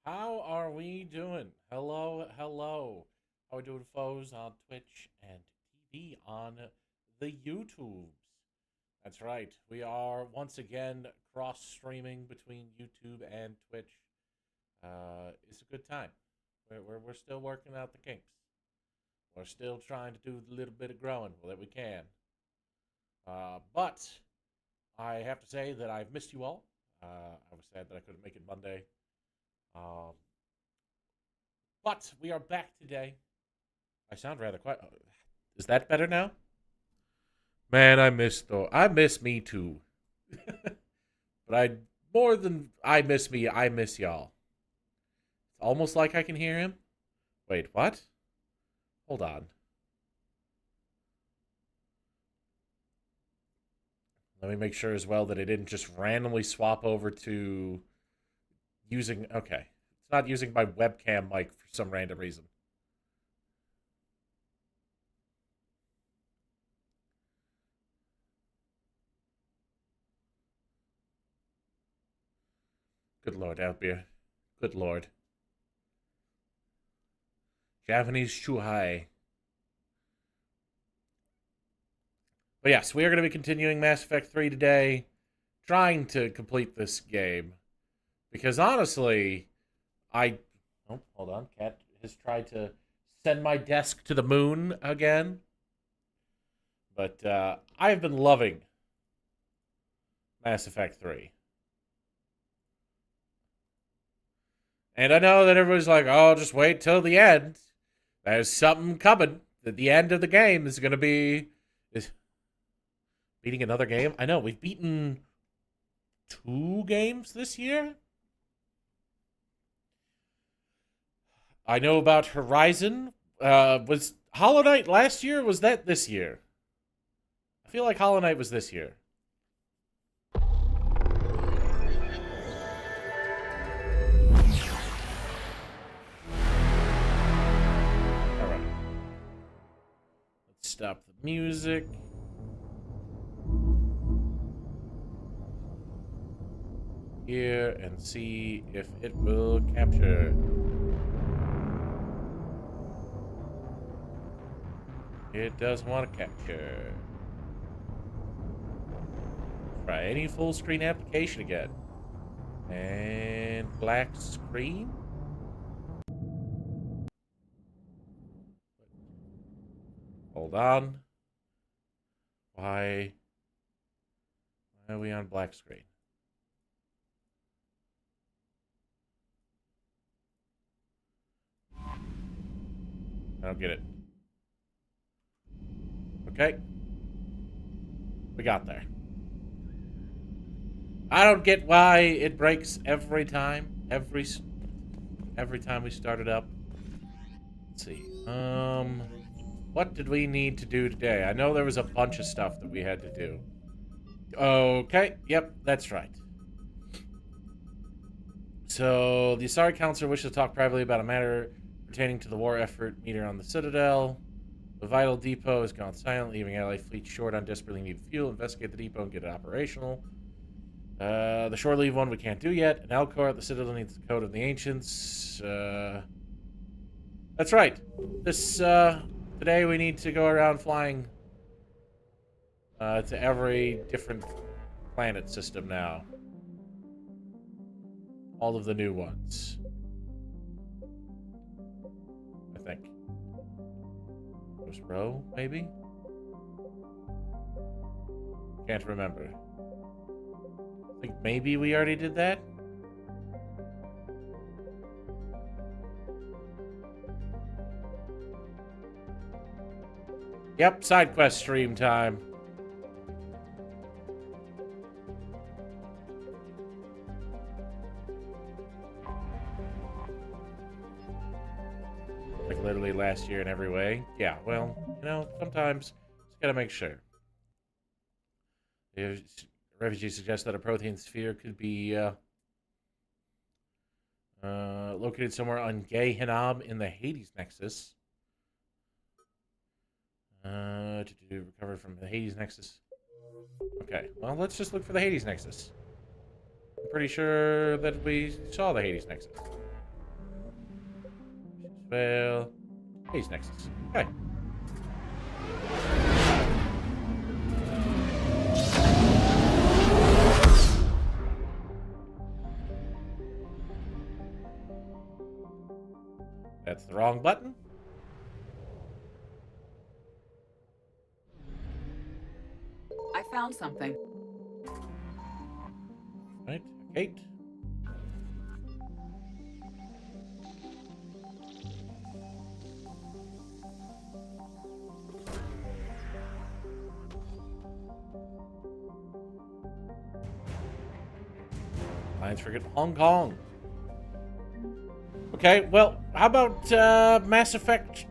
How are we doing? Hello, hello. How are we doing, foes, on Twitch and TV on the YouTubes? That's right. We are once again cross streaming between YouTube and Twitch. It's a good time. We're still working out the kinks. We're still trying to do the little bit of growing that we can. But I have to say that I've missed you all. I was sad that I couldn't make it Monday. Um, but we are back today. I sound rather quiet. Is that better now? Man, I miss me too. But I miss me. I miss y'all. It's almost like I can hear him. Wait, what? Hold on. Let me make sure as well that I didn't just randomly swap over to using. Okay, it's not using my webcam mic for some random reason. Good lord, Outbeer. Good lord. Japanese Shuhai. But yes, we are going to be continuing Mass Effect 3 today, trying to complete this game. Because honestly, I. Oh, hold on. Cat has tried to send my desk to the moon again. But I've been loving Mass Effect 3. And I know that everybody's like, oh, just wait till the end. There's something coming. At the end of the game is going to be. Beating another game? I know, we've beaten 2 games this year? I know about Horizon. Was Hollow Knight last year, or was that this year? I feel like Hollow Knight was this year. Alright. Let's stop the music. Here and see if it will capture. It does want to capture. Try any full screen application again. And black screen? Hold on. Why are we on black screen? I don't get it. Okay. We got there. I don't get why it breaks every time. Every time we start it up. Let's see. What did we need to do today? I know there was a bunch of stuff that we had to do. Okay. Yep, that's right. So, the Asari Counselor wishes to talk privately about a matter pertaining to the war effort meter on the Citadel. The Vital Depot has gone silent, leaving Ally fleet short on desperately needed fuel. Investigate the depot and get it operational. The shore leave one we can't do yet. An Elcor at the Citadel needs the Code of the Ancients. That's right. Today we need to go around flying to every different planet system now. All of the new ones. I think. Ghost Row, maybe? Can't remember. I think maybe we already did that? Yep, side quest stream time. Like literally last year in every way. Yeah, well, sometimes just gotta make sure. The refugee suggests that a protein sphere could be located somewhere on Gay Hinab in the Hades Nexus. To recover from the Hades Nexus. Okay, well, let's just look for the Hades Nexus. I'm pretty sure that we saw the Hades Nexus. well. He's Nexus. Okay. That's the wrong button. I found something. Right, Kate. Lions forget Hong Kong. Okay, well, how about Mass Effect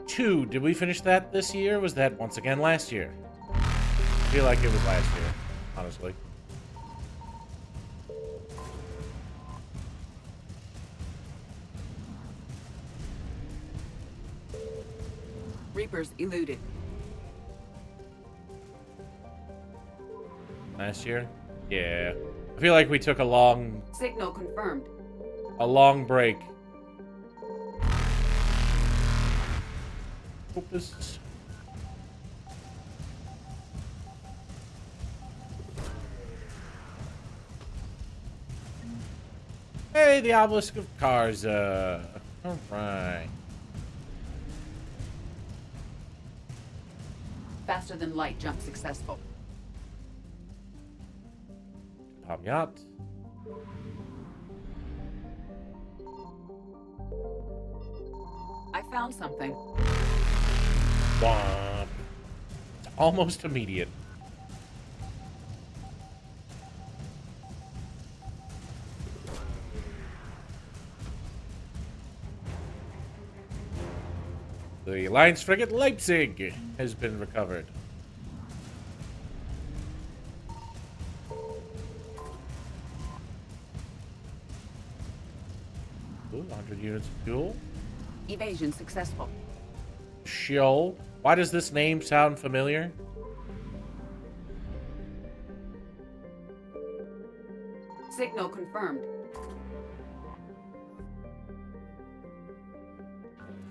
2? Did we finish that this year? Or was that once again last year? I feel like it was last year, honestly. Reapers eluded. Last year? Yeah. I feel like we took a long Signal confirmed. break. Hope this is... Hey, the obelisk of cars. Alright. Faster than light jump successful. Yacht. I found something. Womp. It's almost immediate. The Alliance frigate Leipzig has been recovered. Ooh, 100 units of fuel. Evasion successful. Sheol. Why does this name sound familiar? Signal confirmed.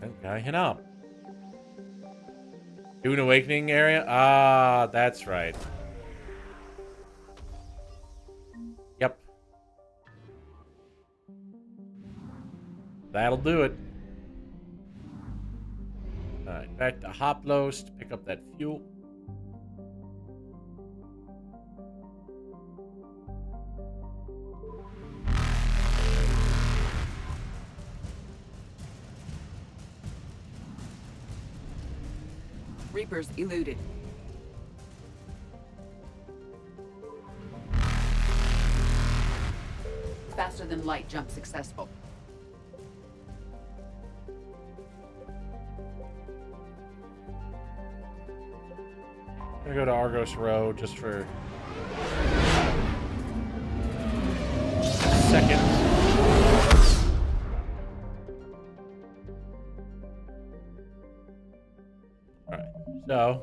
That guy hit up. Dune Awakening area? Ah, that's right. Yep. That'll do it. Alright, back to Hoplos to pick up that fuel. Reapers eluded. Faster than light jump successful. I'm gonna go to Argos Row just for a second. Alright, so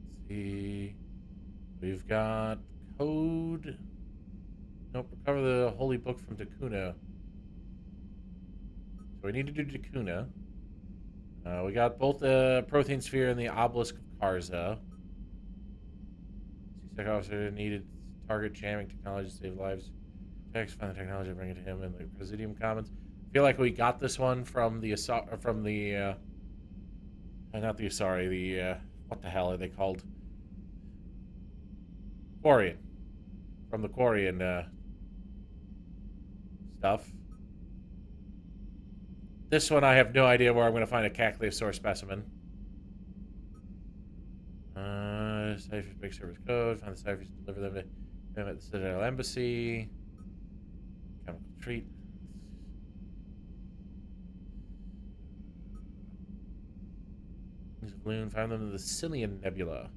let's see. We've got code. Nope, recover the holy book from Dakuna. So we need to do Dakuna. We got both the Prothean Sphere and the Obelisk of Karza. Seasec officer needed target jamming technology to save lives. Text, find the technology, bring it to him in the Presidium Commons. I feel like we got this one from the not the Asari, the what the hell are they called? Quarian. From the Quarian stuff. This one, I have no idea where I'm going to find a Cackleosaur specimen. Ciphers, big service code. Find the ciphers, deliver them to him at the Citadel Embassy. Chemical treat. Balloon. Find them in the Cillian Nebula.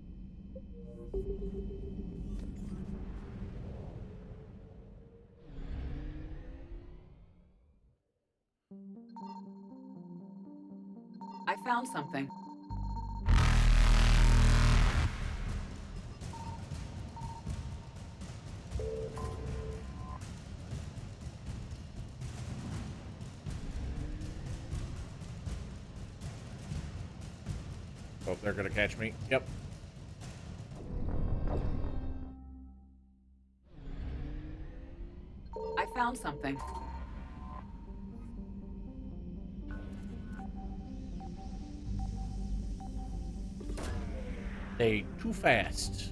I found something. Oh, they're gonna catch me. Yep. I found something. They too fast.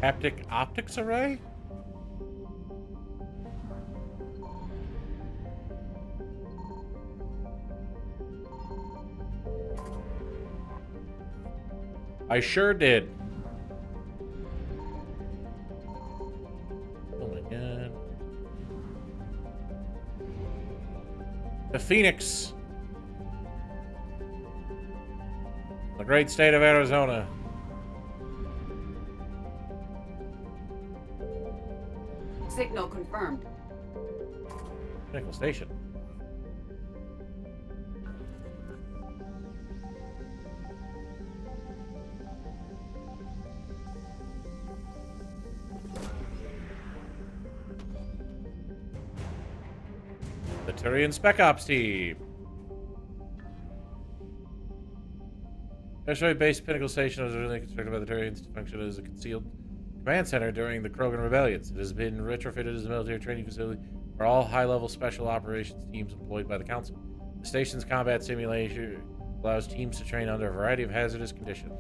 Haptic optics array? I sure did. Oh my god. The Phoenix. The great state of Arizona. Signal confirmed. Pinnacle Station. The Turian Spec Ops team. Asteroid-based Pinnacle Station was originally constructed by the Turians to function as a concealed command center during the Krogan rebellions. It has been retrofitted as a military training facility for all high-level special operations teams employed by the Council. The station's combat simulation allows teams to train under a variety of hazardous conditions.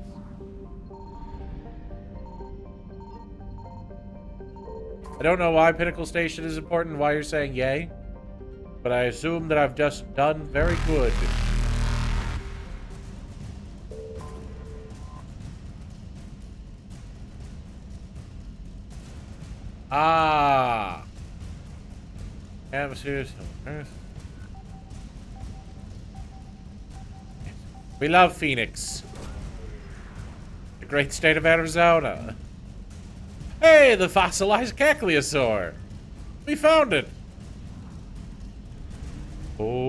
I don't know why Pinnacle Station is important, why you're saying yay, but I assume that I've just done very good. Ah. Atmospheres on Earth. We love Phoenix. The great state of Arizona. Hey, the fossilized Cackleosaur. We found it. Oh.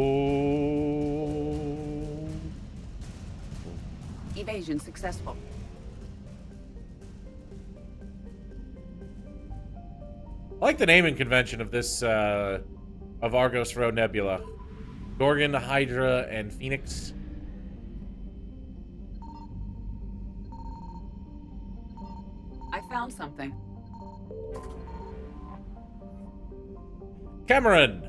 Evasion successful. I like the naming convention of this, of Argos Row Nebula. Gorgon, Hydra, and Phoenix. I found something. Cameron!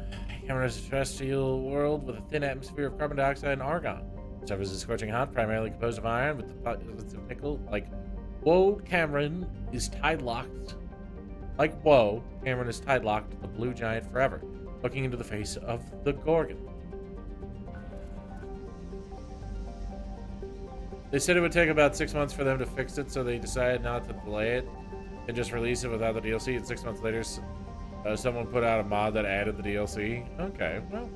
Cameron is a terrestrial world with a thin atmosphere of carbon dioxide and argon. It suffers as scorching hot, primarily composed of iron with deposits of nickel. Like, whoa, Cameron is tide-locked. Like, whoa, Cameron is tide-locked to the blue giant forever, looking into the face of the Gorgon. They said it would take about 6 months for them to fix it, so they decided not to delay it and just release it without the DLC. And 6 months later, someone put out a mod that added the DLC. Okay, well.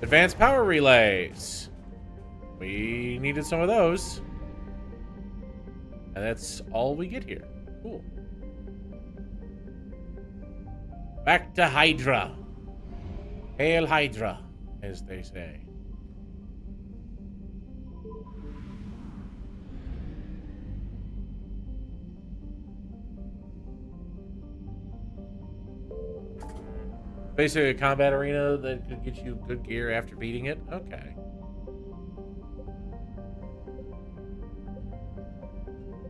Advanced power relays. We needed some of those. And that's all we get here. Cool. Back to Hydra. Hail Hydra, as they say. Basically a combat arena that could get you good gear after beating it? Okay.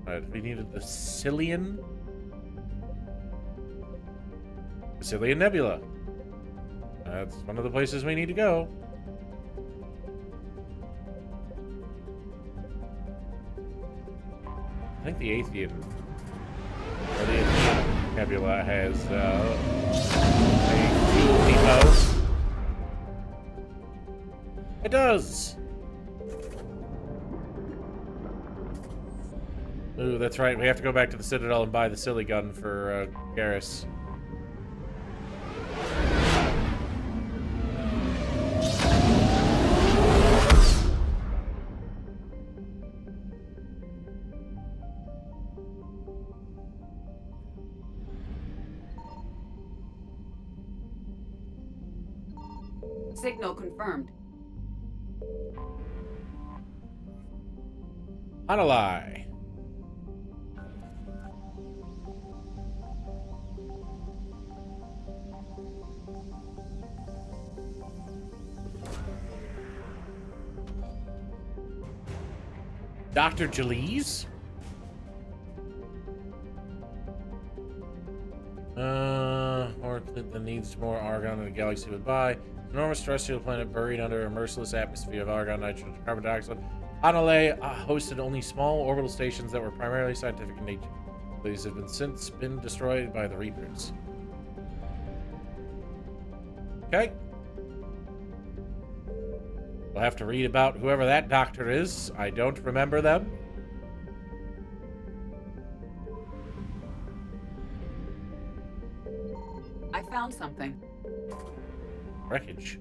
Alright, we needed the Cillian. Cillian Nebula. That's one of the places we need to go. I think the Athean or the Athean Nebula has a fuel depot. It does. Ooh, that's right. We have to go back to the Citadel and buy the silly gun for Garrus. Signal confirmed. Hanalei. Dr. Jalise? Or that needs more argon in the galaxy would buy. An enormous terrestrial planet buried under a merciless atmosphere of argon, nitrogen, and carbon dioxide. Hanalei hosted only small orbital stations that were primarily scientific in nature. These have since been destroyed by the Reapers. Okay. We'll have to read about whoever that doctor is. I don't remember them. I found something. Wreckage.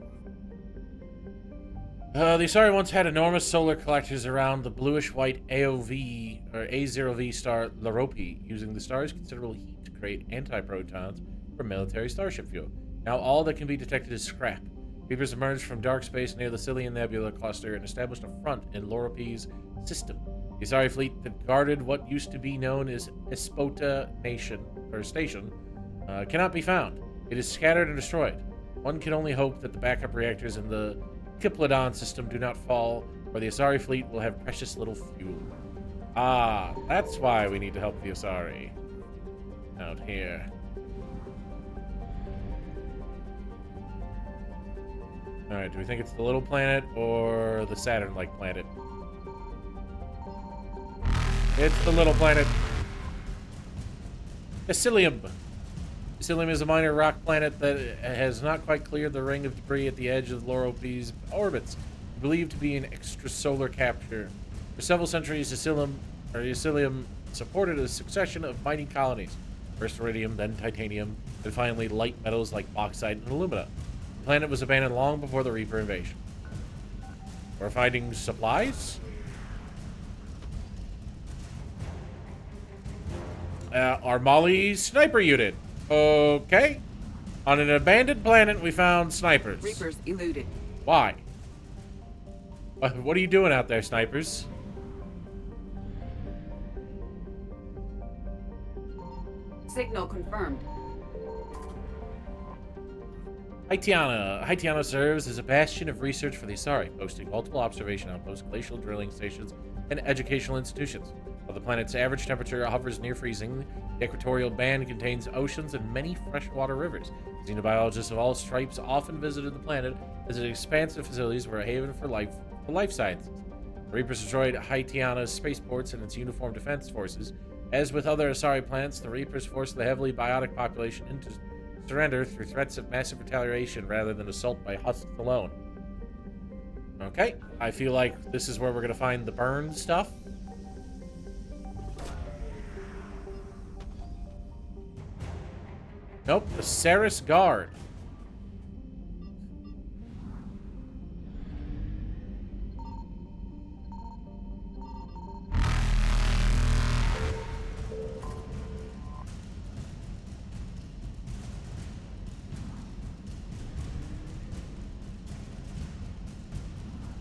The Asari once had enormous solar collectors around the bluish-white AOV, or A0V star Larope, using the star's considerable heat to create antiprotons for military starship fuel. Now all that can be detected is scrap. Reapers emerged from dark space near the Cillian Nebula cluster and established a front in Larope's system. The Asari fleet that guarded what used to be known as Espota Station cannot be found. It is scattered and destroyed. One can only hope that the backup reactors in the Kiplodon system do not fall, or the Asari fleet will have precious little fuel. Ah, that's why we need to help the Asari. Out here. Alright, do we think it's the little planet or the Saturn-like planet? It's the little planet. Icilium. Icilium is a minor rock planet that has not quite cleared the ring of debris at the edge of Larope's orbits, believed to be an extrasolar capture. For several centuries, Icilium supported a succession of mining colonies. First iridium, then titanium, and finally light metals like bauxite and alumina. The planet was abandoned long before the Reaper invasion. We're finding supplies? Armali sniper unit. Okay. On an abandoned planet, we found snipers. Reapers eluded. Why? What are you doing out there, snipers? Signal confirmed. Haitiana serves as a bastion of research for the Asari, boasting multiple observation outposts, glacial drilling stations, and educational institutions. While the planet's average temperature hovers near freezing, the equatorial band contains oceans and many freshwater rivers. Xenobiologists of all stripes often visited the planet as its expansive facilities were a haven for life sciences. The Reapers destroyed Haitiana's spaceports and its uniformed defense forces. As with other Asari planets, the Reapers forced the heavily biotic population into surrender through threats of massive retaliation rather than assault by husks alone. Okay, I feel like this is where we're going to find the burn stuff. Nope, the Ceres Guard.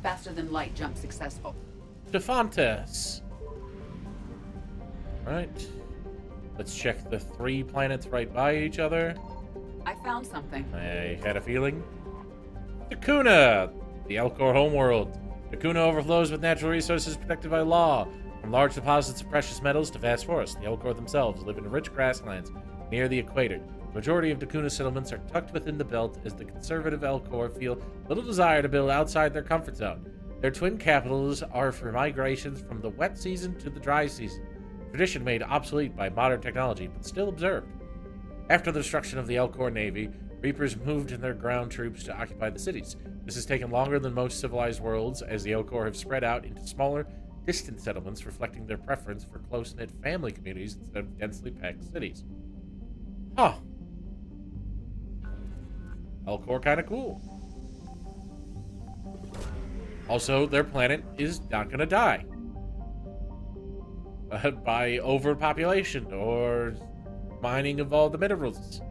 Faster than light jump successful. Defantes. Right. Let's check the 3 planets right by each other. I found something. I had a feeling. Takuna, the Elcor homeworld. Takuna overflows with natural resources protected by law. From large deposits of precious metals to vast forests, the Elcor themselves live in rich grasslands near the equator. The majority of Takuna's settlements are tucked within the belt, as the conservative Elcor feel little desire to build outside their comfort zone. Their twin capitals are for migrations from the wet season to the dry season, tradition made obsolete by modern technology, but still observed. After the destruction of the Elcor navy, Reapers moved in their ground troops to occupy the cities. This has taken longer than most civilized worlds, as the Elcor have spread out into smaller, distant settlements, reflecting their preference for close-knit family communities instead of densely packed cities. Huh. Elcor kind of cool. Also, their planet is not going to die by overpopulation or mining of all the minerals,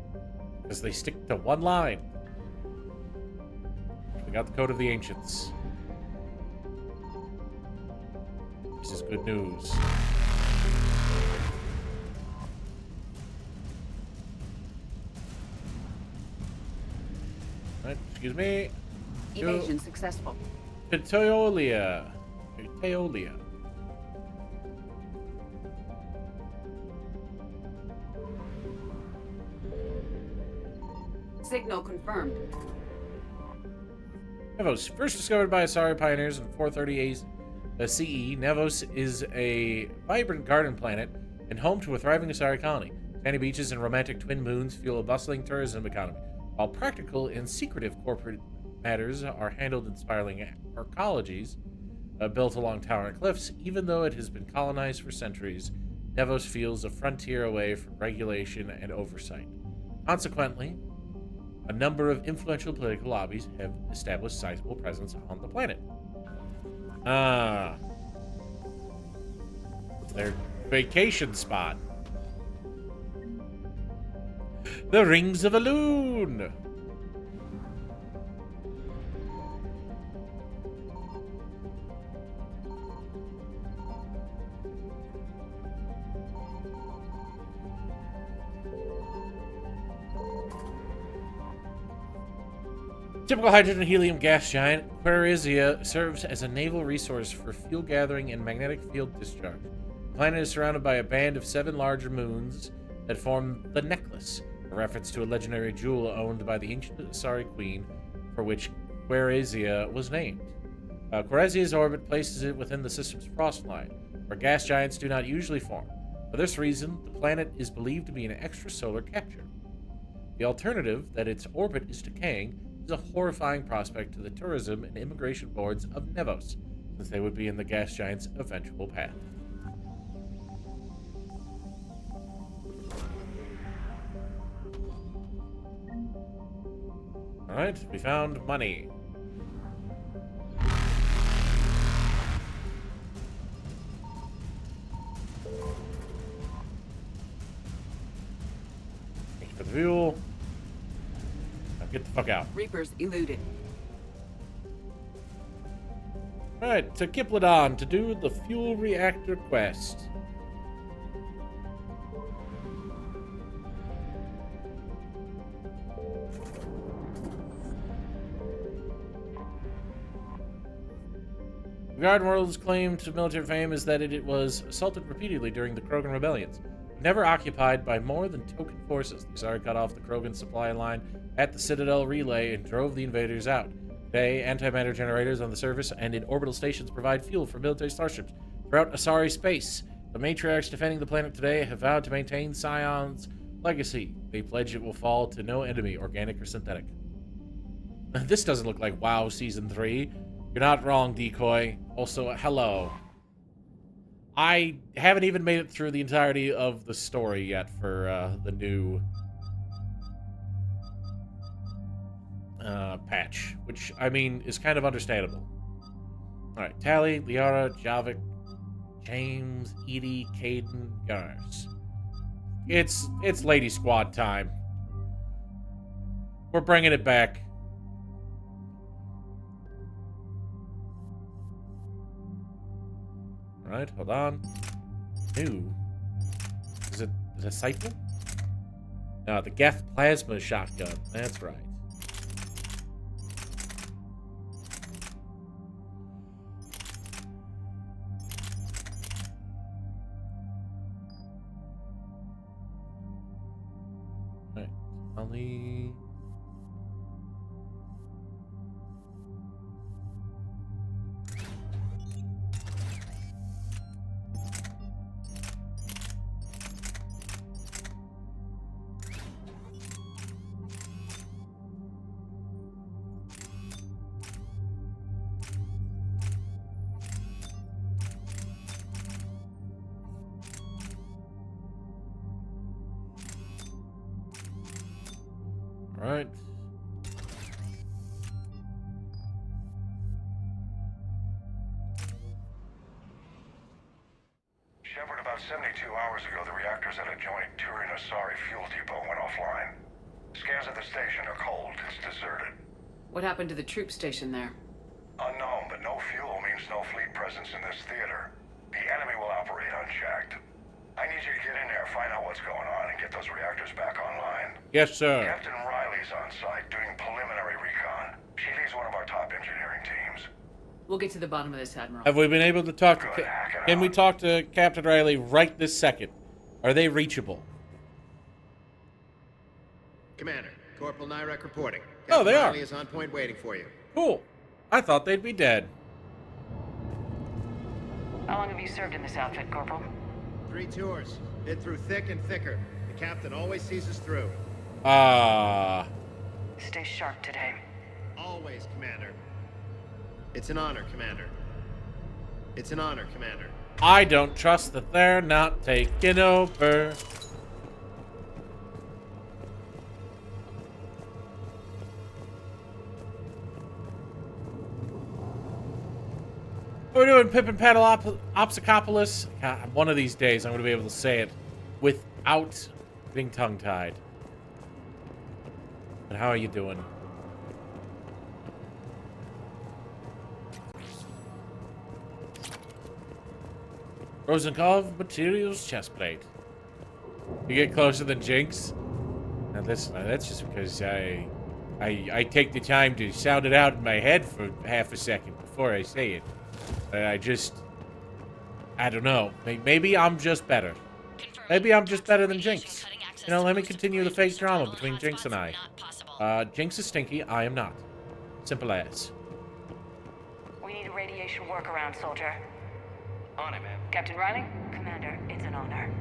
because they stick to one line. We got the Code of the Ancients. This is good news. Right, excuse me. Evasion successful. Pteolia. Signal confirmed. Nevos, first discovered by Asari pioneers in 430 CE, Nevos is a vibrant garden planet and home to a thriving Asari colony. Sandy beaches and romantic twin moons fuel a bustling tourism economy, while practical and secretive corporate matters are handled in spiraling arcologies built along towering cliffs. Even though it has been colonized for centuries, Nevos feels a frontier away from regulation and oversight. Consequently, a number of influential political lobbies have established sizable presence on the planet. It's their vacation spot. The Rings of Elune! Typical hydrogen helium gas giant, Quarizia serves as a naval resource for fuel gathering and magnetic field discharge. The planet is surrounded by a band of 7 larger moons that form the Necklace, a reference to a legendary jewel owned by the ancient Asari queen, for which Quarizia was named. Quarizia's orbit places it within the system's frost line, where gas giants do not usually form. For this reason, the planet is believed to be an extrasolar capture. The alternative, that its orbit is decaying, is a horrifying prospect to the tourism and immigration boards of Nevos, since they would be in the gas giant's eventual path. Alright, we found money. Thank you for the fuel. Get the fuck out. Reapers eluded. Alright, to Kiplodon to do the fuel reactor quest. The Garden World's claim to military fame is that it was assaulted repeatedly during the Krogan rebellions. Never occupied by more than token forces, the Asari cut off the Krogan supply line at the Citadel Relay and drove the invaders out. Today, antimatter generators on the surface and in orbital stations provide fuel for military starships throughout Asari space. The matriarchs defending the planet today have vowed to maintain Scion's legacy. They pledge it will fall to no enemy, organic or synthetic. This doesn't look like WoW Season 3. You're not wrong, Decoy. Also, hello. I haven't even made it through the entirety of the story yet for the new patch, which, I mean, is kind of understandable. Alright, Tally, Liara, Javik, James, Edie, Caden, Gunners. It's Lady Squad time. We're bringing it back. Alright, hold on. New. Is it a disciple? No, the Geth plasma shotgun. That's right. Alright, Ollie. Alright. Shepard, about 72 hours ago, the reactors at a joint Turin-Asari fuel depot went offline. Scans at the station are cold. It's deserted. What happened to the troop station there? Unknown, but no fuel means no fleet presence in this theater. The enemy will operate unchecked. I need you to get in there, find out what's going on, and get those reactors back online. Yes, sir. Captain Riley's on site doing preliminary recon. She leads one of our top engineering teams. We'll get to the bottom of this, Admiral. Have we been able to talk Good, to... hack it Can we out. talk to Captain Riley right this second? Are they reachable? Commander, Corporal Nyrek reporting. Oh, they are. Riley is on point waiting for you. Cool. I thought they'd be dead. How long have you served in this outfit, Corporal? 3 tours. Hit through thick and thicker. The captain always sees us through. Stay sharp today. Always, Commander. It's an honor, Commander. It's an honor, Commander. I don't trust that they're not taking over. We're doing Pip and Paddleopsicopolis. God, one of these days I'm going to be able to say it without being tongue-tied. But how are you doing? Rosenkov Materials chestplate. You get closer than Jinx? Now listen, that's just because I take the time to sound it out in my head for half a second before I say it. I don't know. Maybe I'm just better. Maybe I'm just better than Jinx. You know, let me continue the fake drama between Jinx and I. Jinx is stinky, I am not. Simple as. We need a radiation workaround, soldier. On it, ma'am. Captain Riley? Commander, it's an honor.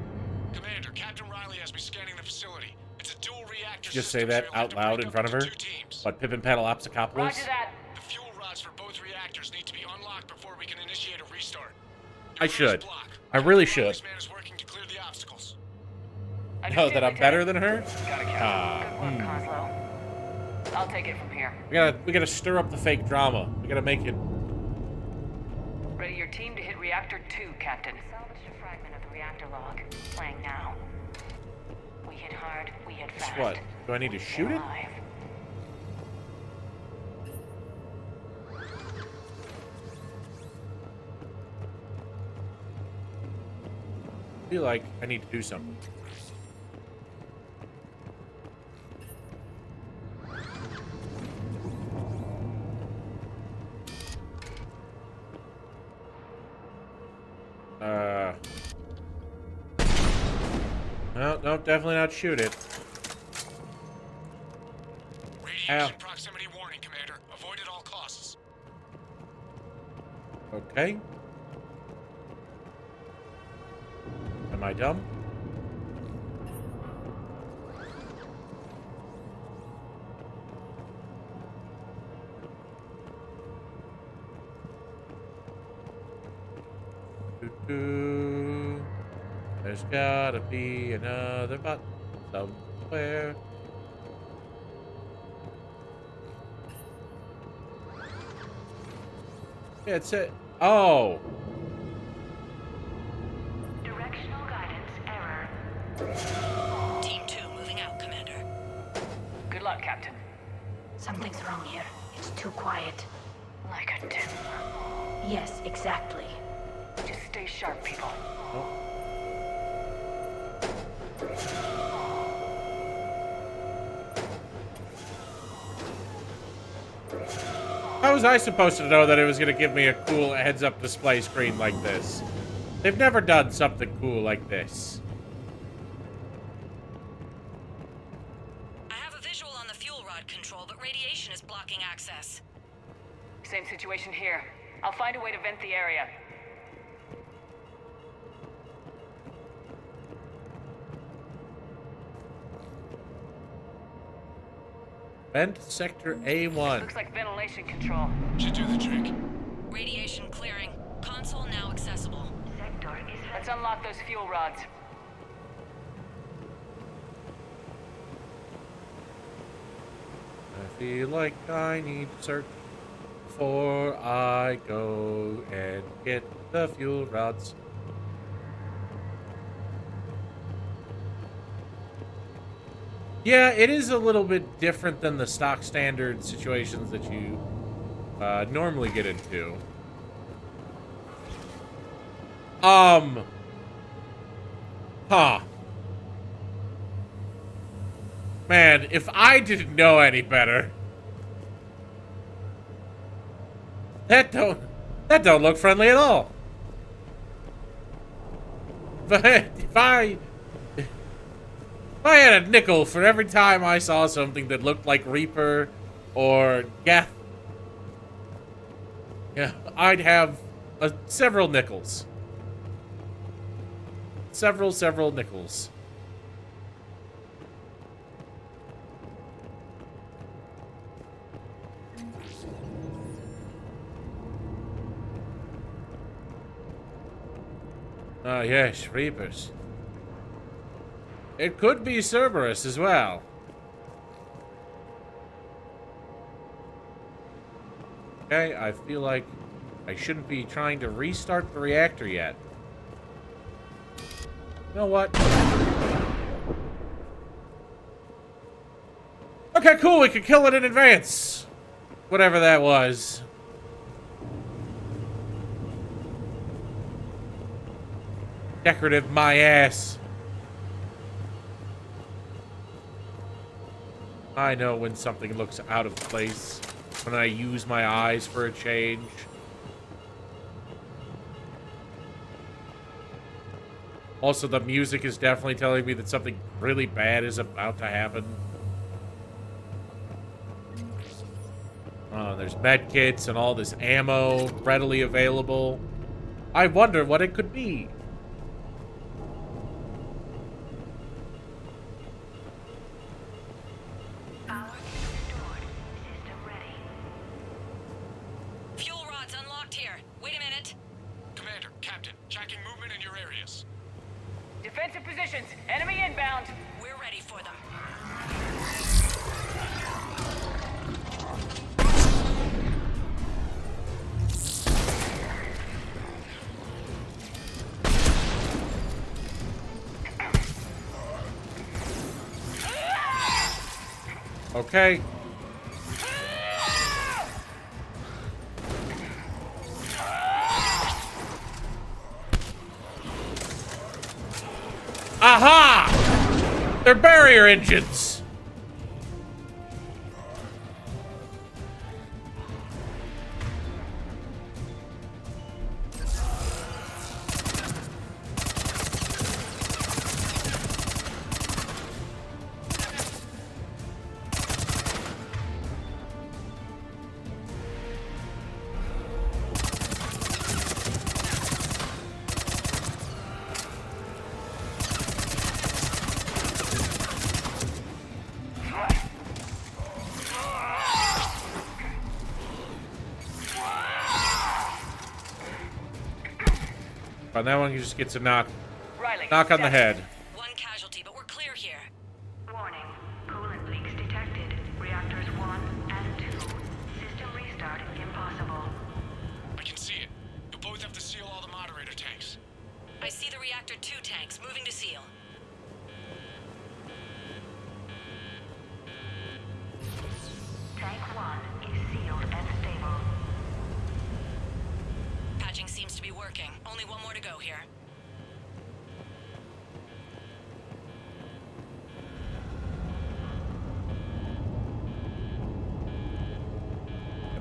Commander, Captain Riley has me scanning the facility. It's a dual reactor Just say system, that so you'll have out to loud break in up front of her? into 2 teams. What, Pip and Paddleopsicopolis? Roger that. The fuel rods for both reactors need to be unlocked before we can initiate a restart. I Your should. first block. I really Captain should. Riley's man is working to clear the obstacles. Oh, that I'm better than her? Good work, Coslow. I'll take it from here. We gotta stir up the fake drama. We gotta make it. Ready your team to hit reactor 2, Captain. Salvaged a fragment of the reactor log. Playing now. We hit hard, we hit fast. What? Do I need to shoot it? Alive. I feel like I need to do something. No, definitely not shoot it. Radiation proximity warning, Commander. Avoid at all costs. Okay. Am I dumb? Doo-doo. There's gotta be another button somewhere. Yeah, it's it. Oh. Directional guidance error. Team 2 moving out, Commander. Good luck, Captain. Something's wrong here. It's too quiet. Like a tomb. Yes, exactly. Just stay sharp, people. How was I supposed to know that it was going to give me a cool heads-up display screen like this? They've never done something cool like this. I have a visual on the fuel rod control, but radiation is blocking access. Same situation here. I'll find a way to vent the area. Vent Sector A1. Looks like ventilation control. Should do the trick. Radiation clearing. Console now accessible. Let's unlock those fuel rods. I feel like I need to search before I go and get the fuel rods. Yeah, it is a little bit different than the stock standard situations that you normally get into. Huh. Man, if I didn't know any better. That don't look friendly at all. But if I I had a nickel for every time I saw something that looked like Reaper or Geth, yeah, I'd have several nickels. Several nickels. Ah, yes, Reapers. It could be Cerberus as well. Okay, I feel like I shouldn't be trying to restart the reactor yet. You know what? Okay, cool, we can kill it in advance. Whatever that was. Decorative my ass. I know when something looks out of place. When I use my eyes for a change. Also, the music is definitely telling me that something really bad is about to happen. There's med kits and all this ammo readily available. I wonder what it could be. Fuel rods unlocked here. Wait a minute. Commander, Captain, tracking movement in your areas. Defensive positions. Enemy inbound. We're ready for them. Okay. Aha! They're barrier engines. And that one just gets a knock on the head. One casualty, but we're clear here. Warning. Coolant leaks detected. Reactors 1 and 2. System restart impossible. I can see it. You'll both have to seal all the moderator tanks. I see the reactor 2 tanks moving to seal. Tank 1 is sealed and stable. Patching seems to be working. Only one more to go here.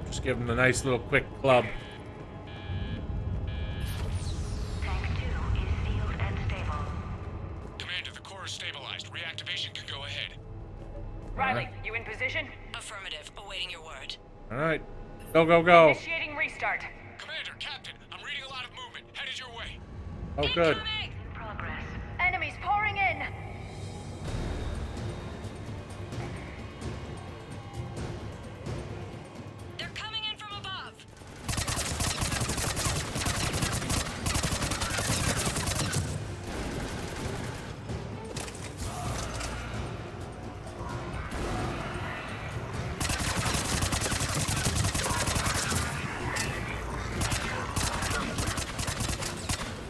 Just give them a nice little quick club. Tank 2 is sealed and stable. Commander, the core is stabilized. Reactivation can go ahead. Riley, you in position? Affirmative. Awaiting your word. All right. Go, go, go. Initiating restart. Commander, Captain, I'm reading a lot of movement. Headed your way. Oh, good. Incoming! In progress. Enemies pouring in. They're coming in from above.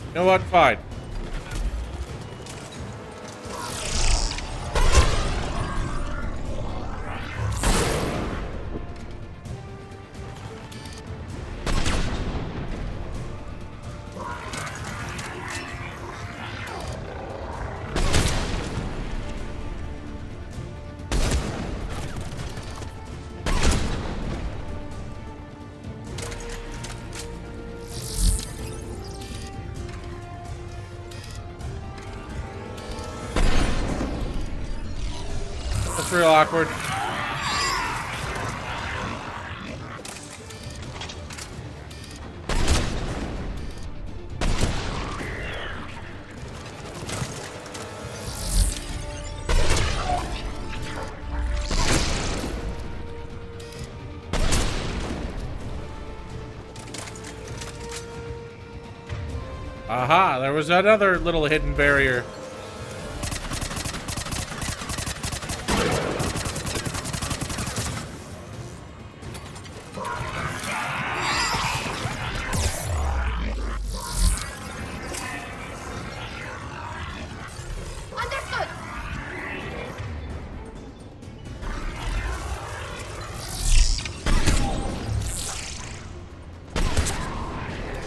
You know what? Fine. That's real awkward. Aha, there was another little hidden barrier. Understood.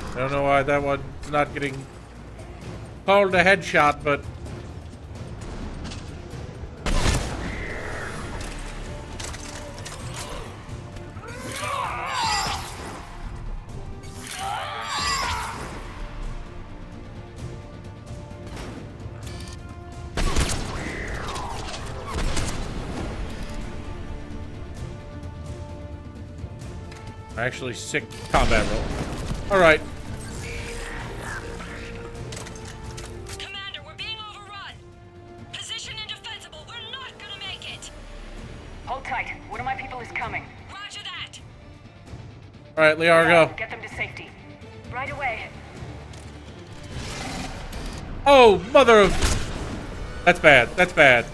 I don't know why that one's not getting called a headshot, but actually sick combat roll. All right. Commander, we're being overrun. Position indefensible. We're not gonna make it. Hold tight. One of my people is coming. Roger that. All right, Liara, go. Get them to safety. Right away. Oh, mother of... That's bad. That's bad.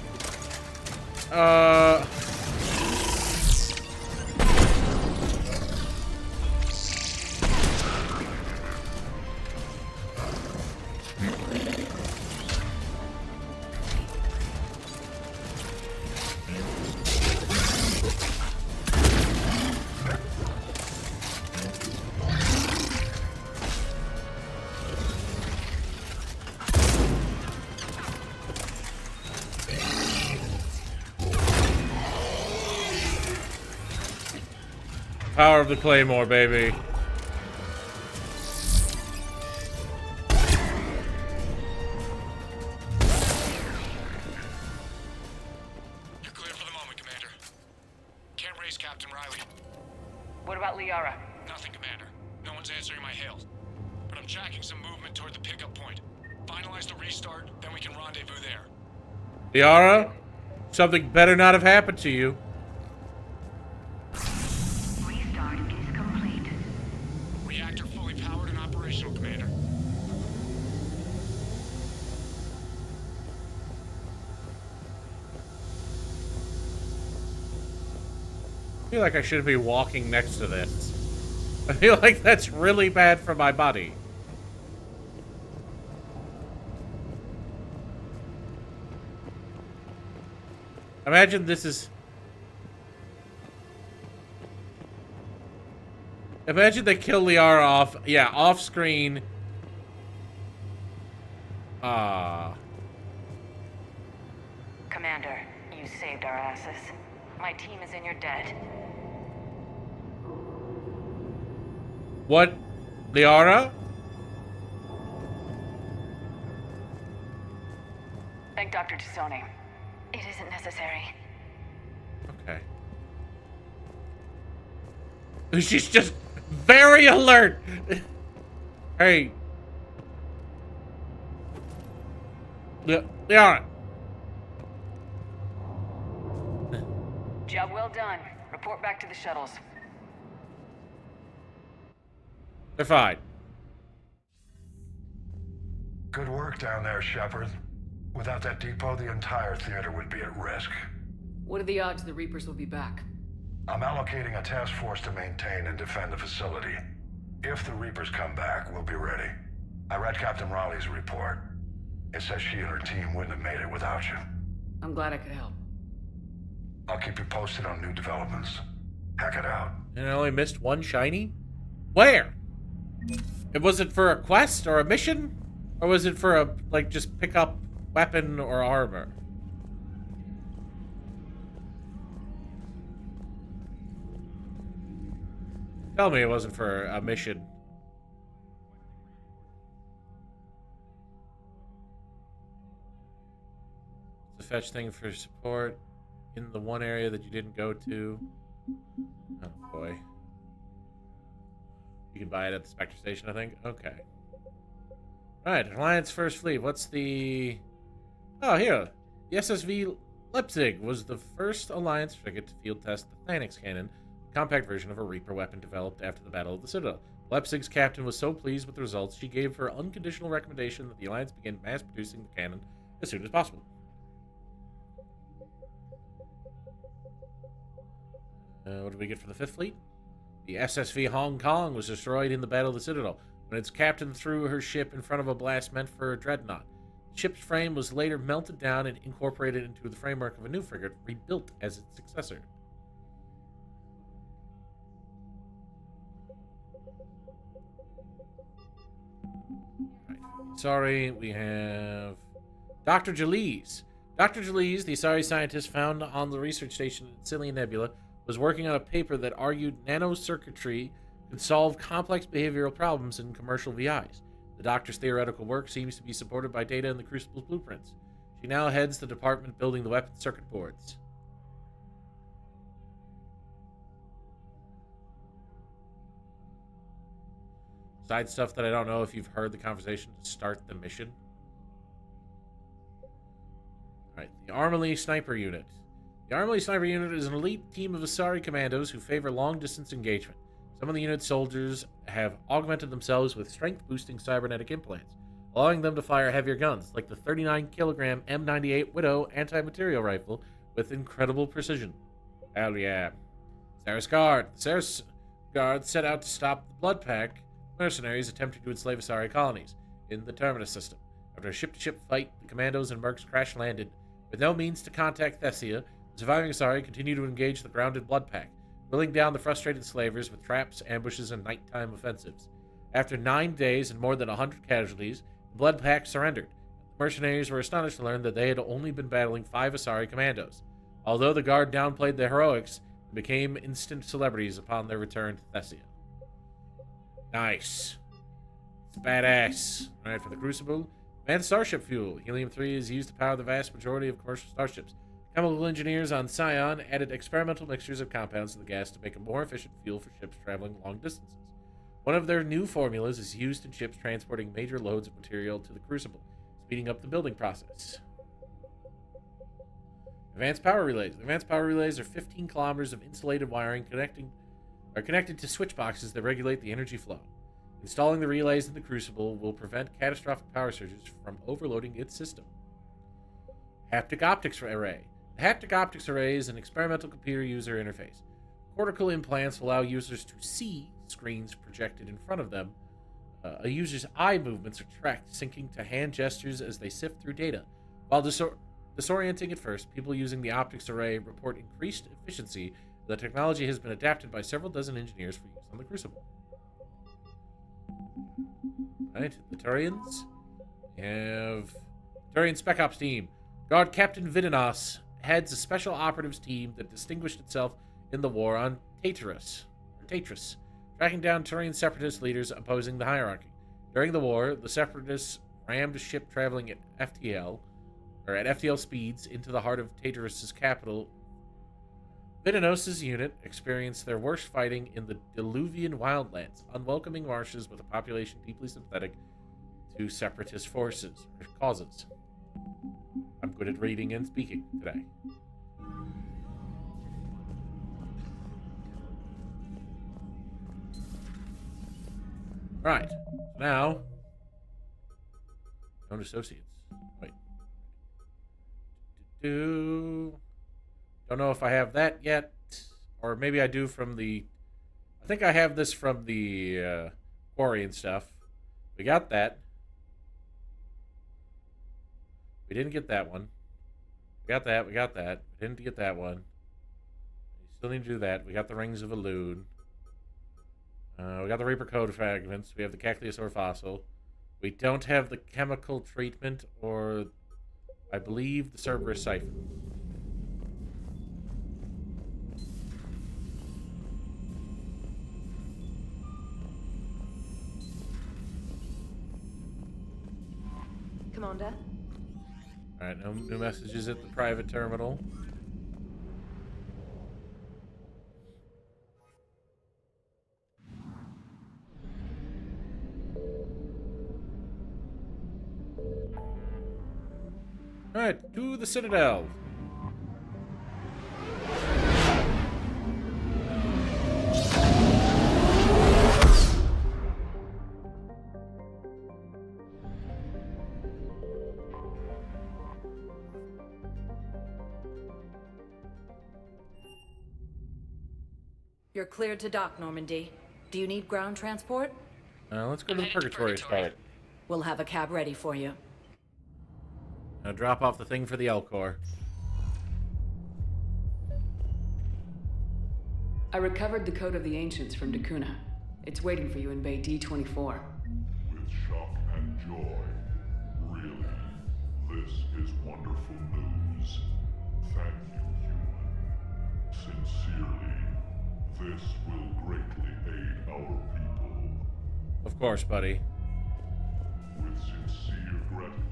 Power of the Claymore, baby. You're clear for the moment, Commander. Can't raise Captain Riley. What about Liara? Nothing, Commander. No one's answering my hails. But I'm tracking some movement toward the pickup point. Finalize the restart, then we can rendezvous there. Liara, something better not have happened to you. Restart is complete. Reactor fully powered and operational, Commander. I feel like I shouldn't be walking next to this. I feel like that's really bad for my body. Imagine this is... Imagine they kill Liara off... Yeah, off screen. Commander, you saved our asses. My team is in your debt. What? Liara? Thank Dr. Tassoni. It isn't necessary. Okay. She's just very alert. Hey. Liara. Job well done. Report back to the shuttles. They're fine. Good work down there, Shepard. Without that depot, the entire theater would be at risk. What are the odds the Reapers will be back? I'm allocating a task force to maintain and defend the facility. If the Reapers come back, we'll be ready. I read Captain Raleigh's report. It says she and her team wouldn't have made it without you. I'm glad I could help. I'll keep you posted on new developments. Hack it out. And I only missed one shiny? Where? It was it for a quest or a mission? Or was it for a, like, just pick up weapon or armor? Tell me it wasn't for a mission. The fetch thing for support. in the one area that you didn't go to. Oh boy. You can buy it at the Spectre Station, I think. Okay. Alright, Alliance First Fleet. What's the... Oh, here. The SSV Leipzig was the first Alliance frigate to field test the Thanix cannon, a compact version of a Reaper weapon developed after the Battle of the Citadel. Leipzig's captain was so pleased with the results, she gave her unconditional recommendation that the Alliance begin mass-producing the cannon as soon as possible. What did we get for the Fifth Fleet? The SSV Hong Kong was destroyed in the Battle of the Citadel when its captain threw her ship in front of a blast meant for a dreadnought. The ship's frame was later melted down and incorporated into the framework of a new frigate, rebuilt as its successor. Right. Sorry, we have Dr. Jalise. Dr. Jalise, the Asari scientist found on the research station in Cillian Nebula, was working on a paper that argued nanocircuitry could solve complex behavioral problems in commercial VIs. The doctor's theoretical work seems to be supported by data in the Crucible's blueprints. She now heads the department building the weapon circuit boards. Side stuff that I don't know if you've heard the conversation to start the mission. Alright, the Armily Sniper Unit. The Armily Sniper Unit is an elite team of Asari commandos who favor long-distance engagement. Some of the unit's soldiers have augmented themselves with strength-boosting cybernetic implants, allowing them to fire heavier guns, like the 39-kilogram M98 Widow anti-material rifle with incredible precision. Hell yeah. Saris Guard. The Saris Guard set out to stop the Blood Pack mercenaries attempting to enslave Asari colonies in the Terminus system. After a ship-to-ship fight, the commandos and mercs crash-landed. With no means to contact Thessia, the surviving Asari continue to engage the grounded Blood Pack, drilling down the frustrated slavers with traps, ambushes, and nighttime offensives. After 9 days and more than 100 casualties, the Blood Pack surrendered. The mercenaries were astonished to learn that they had only been battling 5 Asari commandos. Although the Guard downplayed their heroics, they became instant celebrities upon their return to Thessia. Nice. It's badass. Alright, for the Crucible. Manned starship fuel. Helium-3 is used to power the vast majority of commercial starships. Chemical engineers on Scion added experimental mixtures of compounds to the gas to make a more efficient fuel for ships traveling long distances. One of their new formulas is used in ships transporting major loads of material to the Crucible, speeding up the building process. Advanced power relays. Advanced power relays are 15 kilometers of insulated wiring connected to switch boxes that regulate the energy flow. Installing the relays in the Crucible will prevent catastrophic power surges from overloading its system. Haptic Optics Array. The Haptic Optics Array is an experimental computer user interface. Cortical implants allow users to see screens projected in front of them. A user's eye movements are tracked, syncing to hand gestures as they sift through data. While disorienting at first, people using the optics array report increased efficiency. The technology has been adapted by several dozen engineers for use on the Crucible. Right, the Turians. We have Turian Spec Ops team. Guard Captain Vidanos heads a special operatives team that distinguished itself in the war on Tatris, tracking down Turian separatist leaders opposing the hierarchy. During the war, the separatists rammed a ship traveling at FTL speeds into the heart of Tatris' capital. Vidanos' unit experienced their worst fighting in the Diluvian wildlands, unwelcoming marshes with a population deeply sympathetic to separatist forces or causes. I'm good at reading and speaking today. Alright, so now known associates. Wait. Don't know if I have that yet, or maybe I do from the... I think I have this from the quarry and stuff. We got that. We didn't get that one. We got that. We didn't get that one. We still need to do that. We got the Rings of Elude. We got the Reaper Code fragments. We have the Caecilisaur fossil. We don't have the chemical treatment or, I believe, the Cerberus siphon. Commander? Alright, no new messages at the private terminal. Alright, to the Citadel. You're cleared to dock, Normandy. Do you need ground transport? Let's go to the Purgatory start. We'll have a cab ready for you. Now drop off the thing for the Elcor. I recovered the Code of the Ancients from Dakuna. It's waiting for you in Bay D-24. With shock and joy. Really, this is wonderful news. Thank you, human. Sincerely, this will greatly aid our people. Of course, buddy. With sincere gratitude.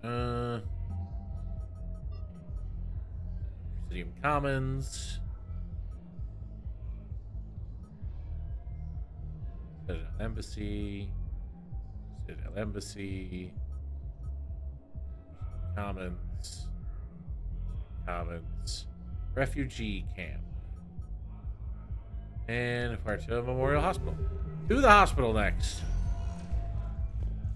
Alright, Presidium Commons. Citadel Embassy. Citadel Embassy. Commons. Commons. Refugee Camp. And Puerto Memorial Hospital. To the hospital next.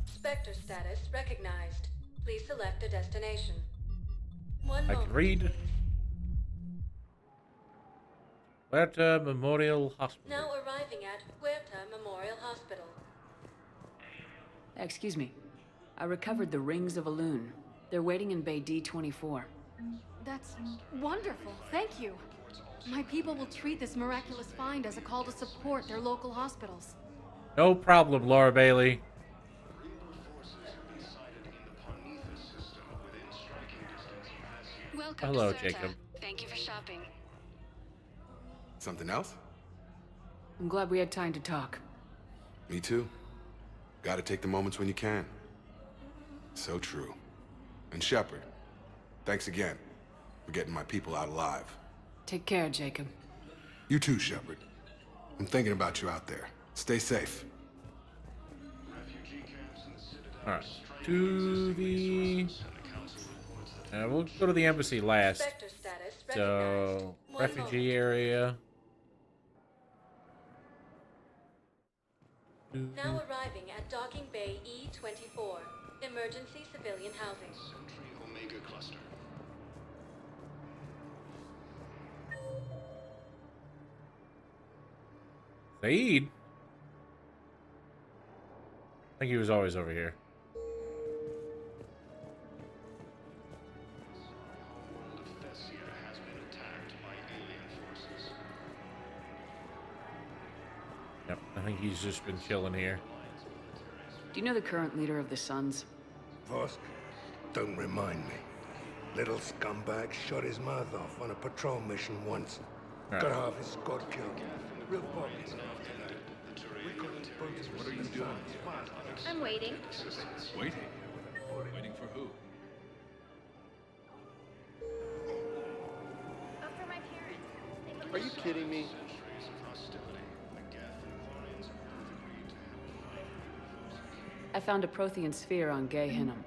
Spectre status recognized. Please select a destination. One I moment, can read. please. Puerto Memorial Hospital. Now arriving at Huerta Memorial Hospital. Excuse me. I recovered the Rings of Elune. They're waiting in Bay D-24. That's wonderful. Thank you. My people will treat this miraculous find as a call to support their local hospitals. No problem, Laura Bailey. Welcome Hello, to Serta. Jacob. Thank you for shopping. Something else? I'm glad we had time to talk. Me too. Gotta take the moments when you can. So true. And Shepard, thanks again for getting my people out alive. Take care, Jacob. You too, Shepard. I'm thinking about you out there. Stay safe. Alright. To the... we'll go to the embassy last. Spectre status So, recognized. One refugee moment. area. Now arriving at Docking Bay E-24. Emergency civilian housing. Omega cluster. Saeed? I think he was always over here. Yep, I think he's just been chilling here. Do you know the current leader of the Suns? Vosk? Don't remind me. Little scumbag shot his mouth off on a patrol mission once. Right. Got half his squad killed. Real bobbies. What are you doing? I'm waiting. Waiting? Waiting for who? For my parents. Are you kidding me? I found a Prothean sphere on Gay Hinnom.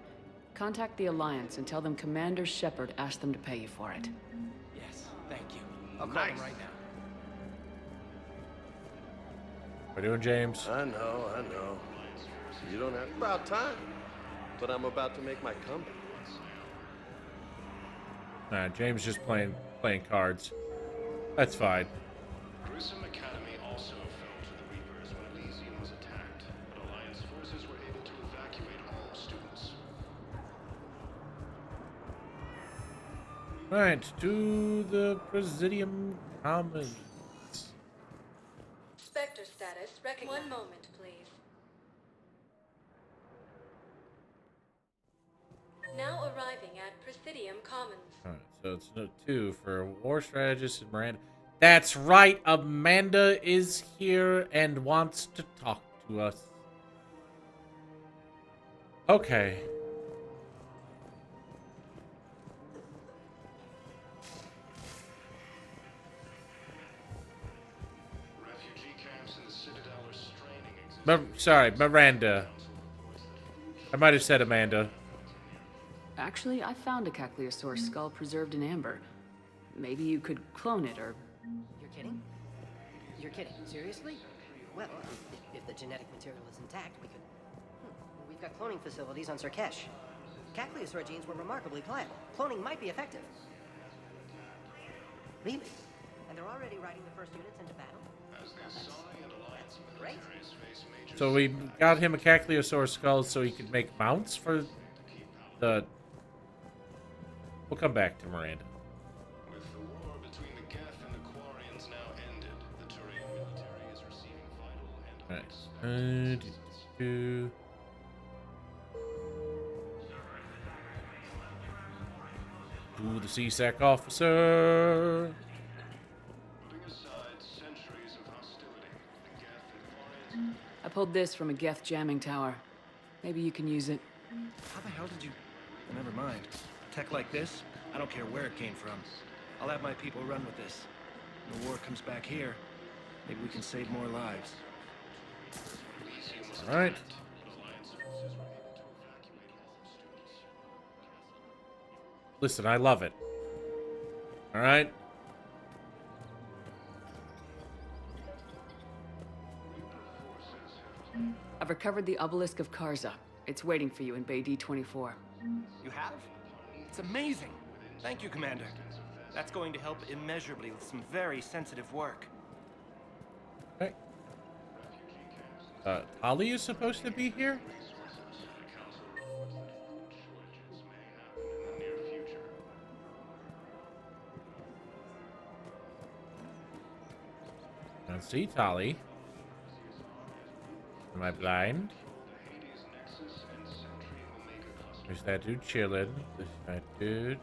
Contact the Alliance and tell them Commander Shepard asked them to pay you for it. Yes, thank you. I'll call him right now. What are you doing, James? I know. You don't have about time. But I'm about to make my comeback. Nah, James just playing cards. That's fine. Grissom Academy also fell to the Reapers when Elysium was attacked, but Alliance forces were able to evacuate all students. Right, to the Presidium Commons. Spectre status recognized. One moment, please. Now arriving at Presidium Commons. Alright, so it's no 2 for War Strategist and Miranda. That's right, Amanda is here and wants to talk to us. Okay. Refugee camps in the Citadel are straining existing. Sorry, Miranda. I might have said Amanda. Actually, I found a Caccliosaurus skull preserved in amber. Maybe you could clone it, or... You're kidding? You're kidding. Seriously? Well, if the genetic material is intact, we could... We've got cloning facilities on Surkesh. Caccliosaur genes were remarkably pliable. Cloning might be effective. Really? And they're already riding the first units into battle? That's great. So we got him a Caccliosaur skull so he could make mounts for the... We'll come back to Miranda. With the war between the Geth and the Quarians now ended, the Turian military is receiving vital and Ooh, the CSEC officer. Putting aside centuries of hostility, the Geth and Quarians... I pulled this from a Geth jamming tower. Maybe you can use it. How the hell did you... Never mind. Tech like this, I don't care where it came from. I'll have my people run with this. When the war comes back here, maybe we can save more lives. All right. Listen, I love it. All right. I've recovered the obelisk of Karza. It's waiting for you in Bay D-24. You have? It's amazing. Thank you, Commander. That's going to help immeasurably with some very sensitive work. Okay. Ali is supposed to be here? I don't see Tali. Am I blind? There's that dude chilling. There's that dude.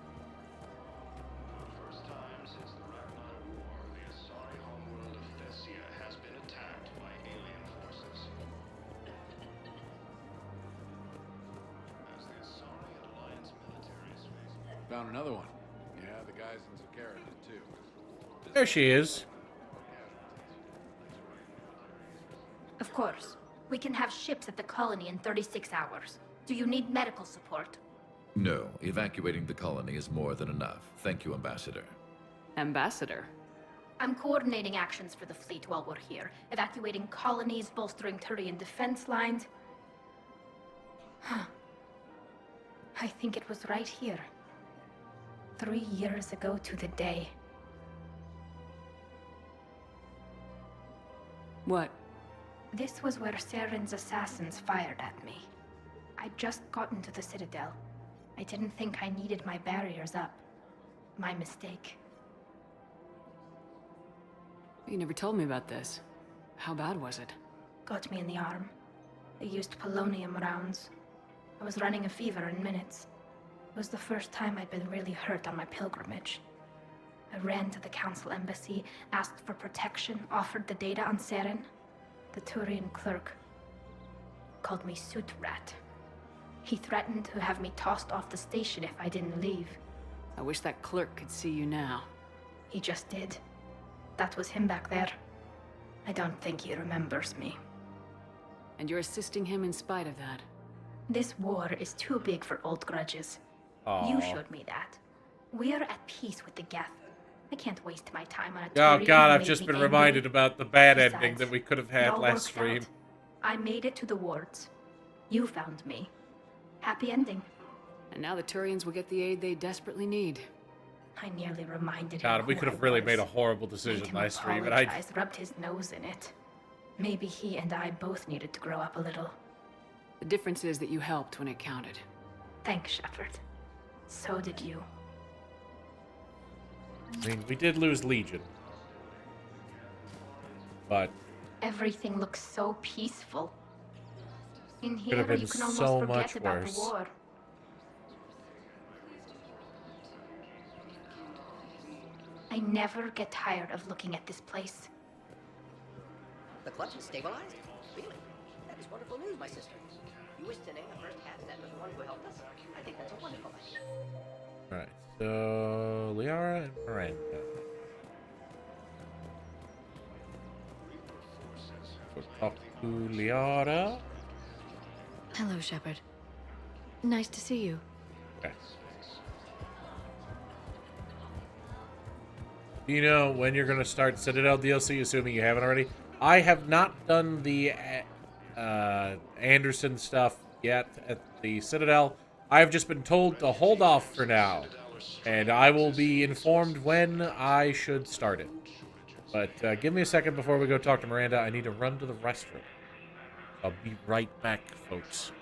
First time since the Ragnar War, the Asari homeworld of Thessia has been attacked by alien forces. As the Asari and Alliance militaries face... Found another one. Yeah, the guys in Zakara did too. There she is. Of course. We can have ships at the colony in 36 hours. Do you need medical support? No, evacuating the colony is more than enough. Thank you, Ambassador. Ambassador? I'm coordinating actions for the fleet while we're here. Evacuating colonies, bolstering Turian defense lines. Huh. I think it was right here. 3 years ago to the day. What? This was where Saren's assassins fired at me. I'd just gotten to the Citadel. I didn't think I needed my barriers up. My mistake. You never told me about this. How bad was it? Got me in the arm. They used polonium rounds. I was running a fever in minutes. It was the first time I'd been really hurt on my pilgrimage. I ran to the Council embassy, asked for protection, offered the data on Saren. The Turian clerk called me Soot Rat. He threatened to have me tossed off the station if I didn't leave. I wish that clerk could see you now. He just did. That was him back there. I don't think he remembers me. And you're assisting him in spite of that. This war is too big for old grudges. Aww. You showed me that. We're at peace with the Geth. I can't waste my time on a Oh Turian god, who I've made just me been angry. reminded about the bad Besides, ending that we could have it had all last worked stream. out. I made it to the wards. You found me. Happy ending. And now the Turians will get the aid they desperately need. I nearly reminded him God, we who could I have really was. made a horrible Made decision him last stream, and I... apologize, rubbed his nose in it. Maybe he and I both needed to grow up a little. The difference is that you helped when it counted. Thanks, Shepard. So did you. I mean, we did lose Legion. But Everything looks so peaceful. In Could have here, been you can almost so forget much about worse. the war. I never get tired of looking at this place. The clutch is stabilized? Really? That is wonderful news, my sister. You wish to name the first Haznet was the one who helped us? I think that's a wonderful idea. Alright, so Liara and Miranda. We'll talk to Liara. Hello, Shepard. Nice to see you. Okay. Do you know when you're going to start Citadel DLC, assuming you haven't already? I have not done the Anderson stuff yet at the Citadel. I've just been told to hold off for now, and I will be informed when I should start it. But give me a second before we go talk to Miranda. I need to run to the restroom. I'll be right back, folks.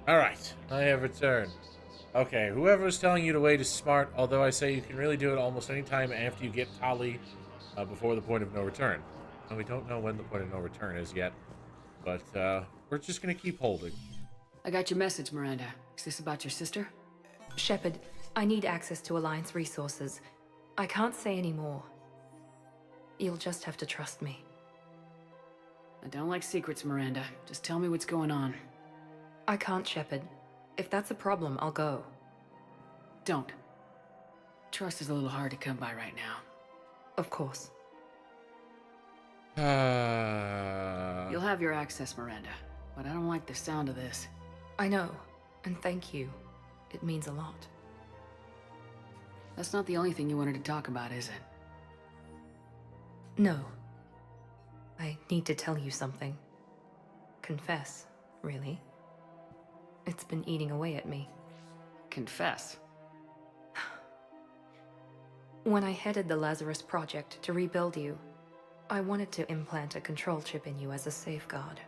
Alright, I have returned. Okay, whoever was telling you to wait is smart, although I say you can really do it almost any time after you get Tali before the point of no return. And we don't know when the point of no return is yet, but we're just going to keep holding. I got your message, Miranda. Is this about your sister? Shepard, I need access to Alliance resources. I can't say any more. You'll just have to trust me. I don't like secrets, Miranda. Just tell me what's going on. I can't, Shepard. If that's a problem, I'll go. Don't. Trust is a little hard to come by right now. Of course. You'll have your access, Miranda. But I don't like the sound of this. I know. And thank you. It means a lot. That's not the only thing you wanted to talk about, is it? No. I need to tell you something. Confess, really. It's been eating away at me. Confess? When I headed the Lazarus Project to rebuild you, I wanted to implant a control chip in you as a safeguard.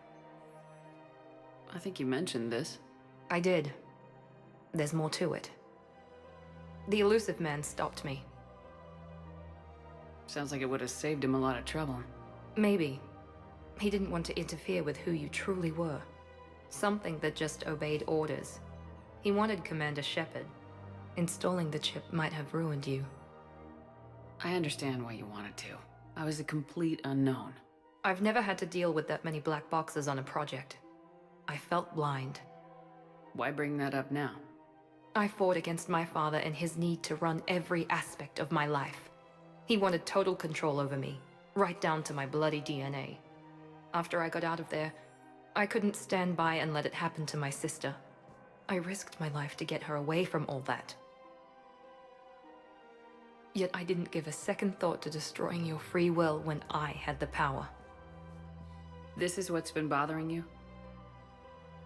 I think you mentioned this. I did. There's more to it. The elusive man stopped me. Sounds like it would have saved him a lot of trouble. Maybe. He didn't want to interfere with who you truly were. Something that just obeyed orders. He wanted Commander Shepard. Installing the chip might have ruined you. I understand why you wanted to. I was a complete unknown. I've never had to deal with that many black boxes on a project. I felt blind. Why bring that up now? I fought against my father and his need to run every aspect of my life. He wanted total control over me, right down to my bloody DNA. After I got out of there, I couldn't stand by and let it happen to my sister. I risked my life to get her away from all that. Yet I didn't give a second thought to destroying your free will when I had the power. This is what's been bothering you?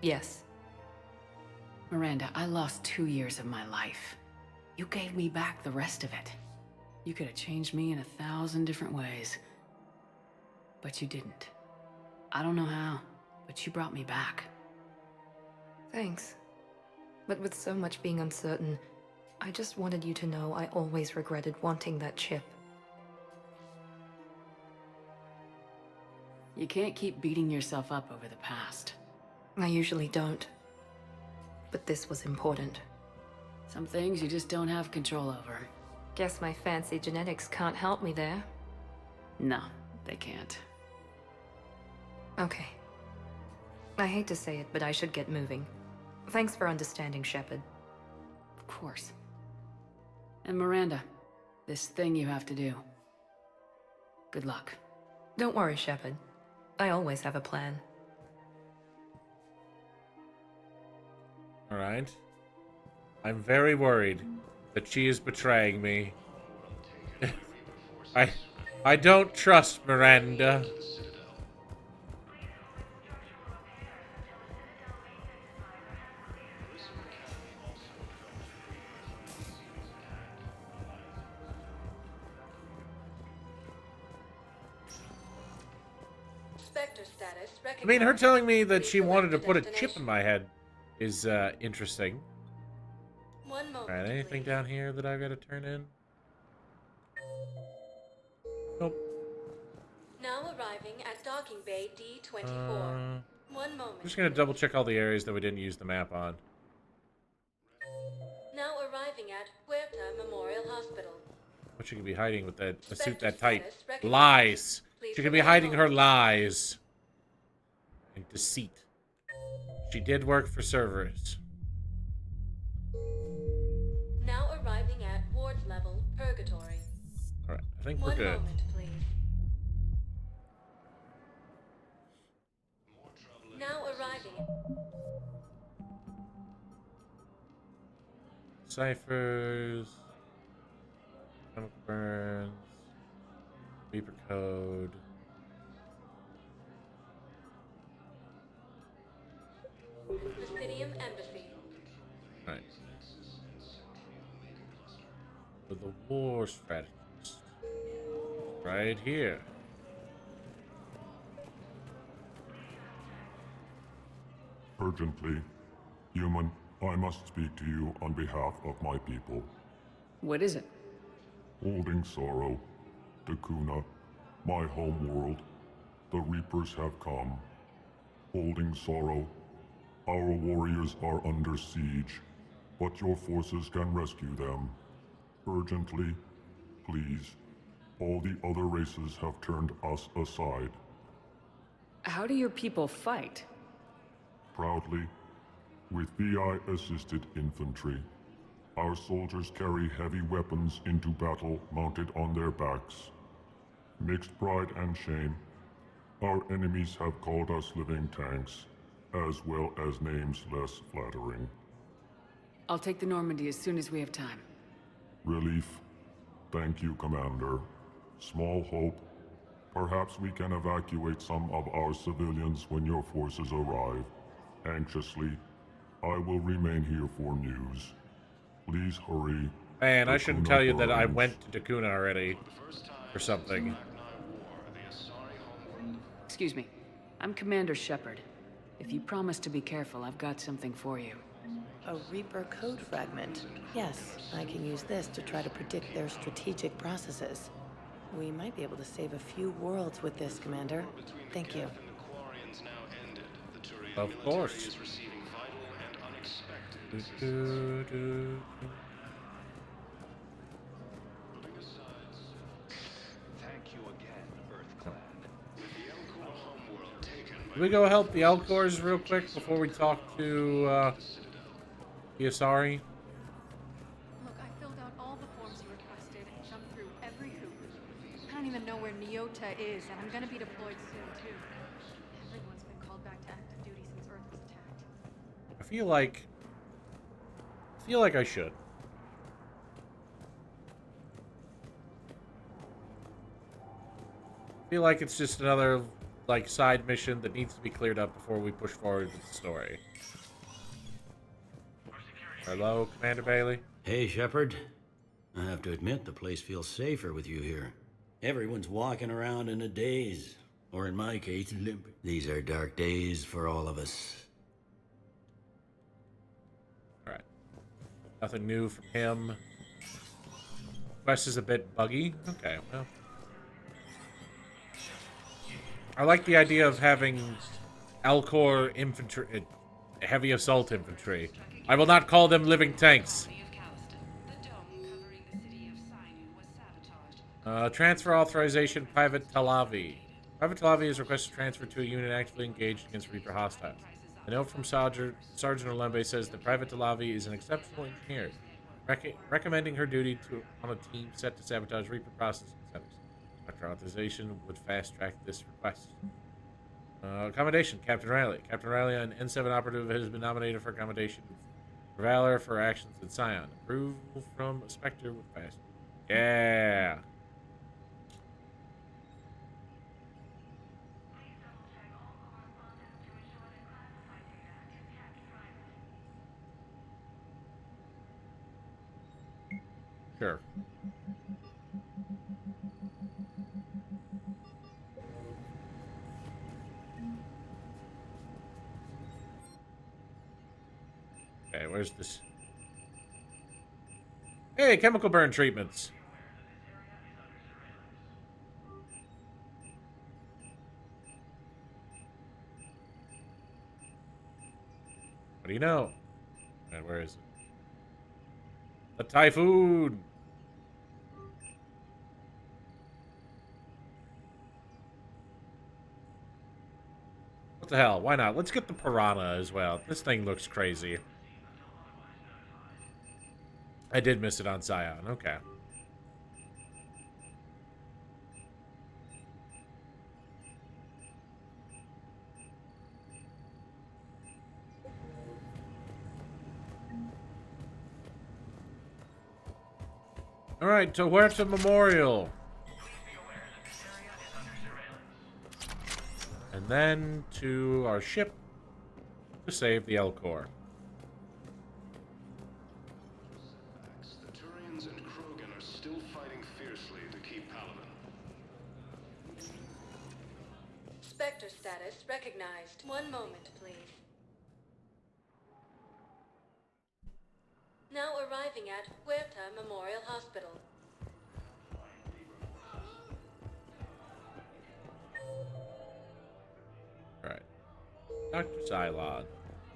Yes. Miranda, I lost 2 years of my life. You gave me back the rest of it. You could have changed me in 1,000 different ways. But you didn't. I don't know how, but you brought me back. Thanks. But with so much being uncertain, I just wanted you to know I always regretted wanting that chip. You can't keep beating yourself up over the past. I usually don't. But this was important. Some things you just don't have control over. Guess my fancy genetics can't help me there. No, they can't. Okay. I hate to say it, but I should get moving. Thanks for understanding, Shepard. Of course. And Miranda, this thing you have to do. Good luck. Don't worry, Shepard. I always have a plan. Alright. I'm very worried that she is betraying me. I don't trust Miranda. Spectre status I mean, her recognized. telling me that she wanted to Select put a destination. chip in my head is interesting. One moment. Alright, anything down here that I've got to turn in? Nope. Now arriving at docking bay D24. One moment. I'm just gonna double check all the areas that we didn't use the map on. Now arriving at Puerta Memorial Hospital. What she could be hiding with that a suit Spectre that tight? status recognized. Lies. Please She could be remain hiding her home. lies and deceit. She did work for Cerberus. Now arriving at ward level purgatory. All right, I think we're One good. moment, please. Now arriving. Ciphers, chemical burns, Reaper code. Presidium Embassy. Right. For the war strategist. Right here. Urgently, human, I must speak to you on behalf of my people. What is it? Holding sorrow, Dakuna, my home world, the Reapers have come. Holding sorrow, our warriors are under siege, but your forces can rescue them. Urgently, please. All the other races have turned us aside. How do your people fight? Proudly, with VI-assisted infantry. Our soldiers carry heavy weapons into battle mounted on their backs. Mixed pride and shame, our enemies have called us living tanks, as well as names less flattering. I'll take the Normandy as soon as we have time. Relief. Thank you, Commander. Small hope. Perhaps we can evacuate some of our civilians when your forces arrive. Anxiously, I will remain here for news. Please hurry. Man, I shouldn't Dakuna tell you that I burns. went to Dakuna already. Or something. Excuse me. I'm Commander Shepard. If you promise to be careful, I've got something for you. A Reaper code fragment. Yes, I can use this to try to predict their strategic processes. We might be able to save a few worlds with this, Commander. Thank you. Of course. Can we go help the Elcors real quick before we talk to Yasari? Look, I filled out all the forms you requested and jumped through every hoop. I don't even know where Nyota is, and I'm gonna be deployed soon, too. Everyone's been called back to active duty since Earth was attacked. I feel like I should. I feel like it's just another like side mission that needs to be cleared up before we push forward with the story. Hello, Commander Bailey. Hey, Shepard. I have to admit, the place feels safer with you here. Everyone's walking around in a daze. Or in my case, limp. These are dark days for all of us. Alright. Nothing new from him. Quest is a bit buggy. Okay, well. I like the idea of having Alcor infantry, heavy assault infantry. I will not call them living tanks. Transfer authorization, Private Talavi. Private Talavi is requested to transfer to a unit actively engaged against Reaper hostiles. A note from Sergeant Olembe says that Private Talavi is an exceptional engineer, recommending her duty on a team set to sabotage Reaper processing centers. Dr. Authorization would fast-track this request. Accommodation, Captain Riley. Captain Riley, an N7 operative, has been nominated for accommodation for valor for actions in Scion. Approval from Spectre with fast. Yeah. Sure. Okay, where's this? Hey, chemical burn treatments. What do you know? And where is it? The Typhoon! What the hell? Why not? Let's get the Piranha as well. This thing looks crazy. I did miss it on Scion. Okay. Alright, to Huerta Memorial. And then to our ship to save the Elcor. The Turians and Krogan are still fighting fiercely to keep Paladin. Spectre status recognized. One moment, please. Now arriving at Huerta Memorial Hospital. Alright. Dr. Xylod.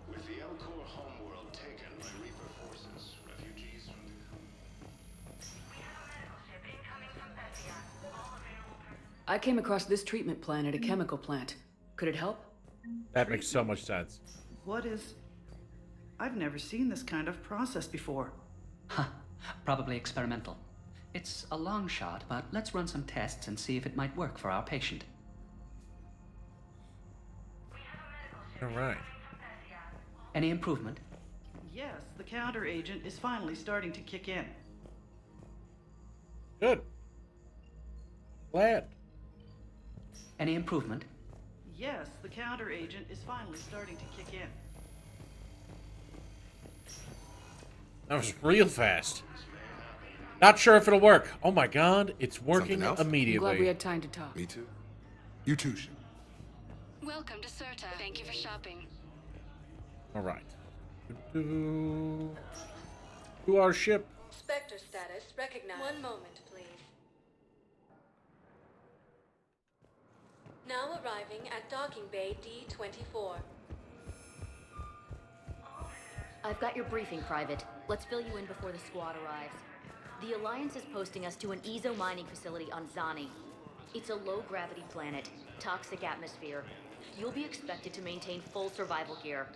With the Elcor homeworld taken by Reaper forces, refugees from the... I came across this treatment plan at a chemical plant. Could it help? That makes so much sense. What is... I've never seen this kind of process before. Huh. Probably experimental. It's a long shot, but let's run some tests and see if it might work for our patient. Alright. Any improvement? Yes, the counter agent is finally starting to kick in. Good. Glad. Any improvement? Yes, the counter agent is finally starting to kick in. That was real fast. Not sure if it'll work. Oh my god, it's working immediately. I'm glad we had time to talk. Me too. You too, Shep. Welcome to Serta. Thank you for shopping. Alright. To our ship. Spectre status recognized. One moment, please. Now arriving at docking bay D-24. I've got your briefing, Private. Let's fill you in before the squad arrives. The Alliance is posting us to an Ezo mining facility on Zani. It's a low-gravity planet, toxic atmosphere. You'll be expected to maintain full survival gear.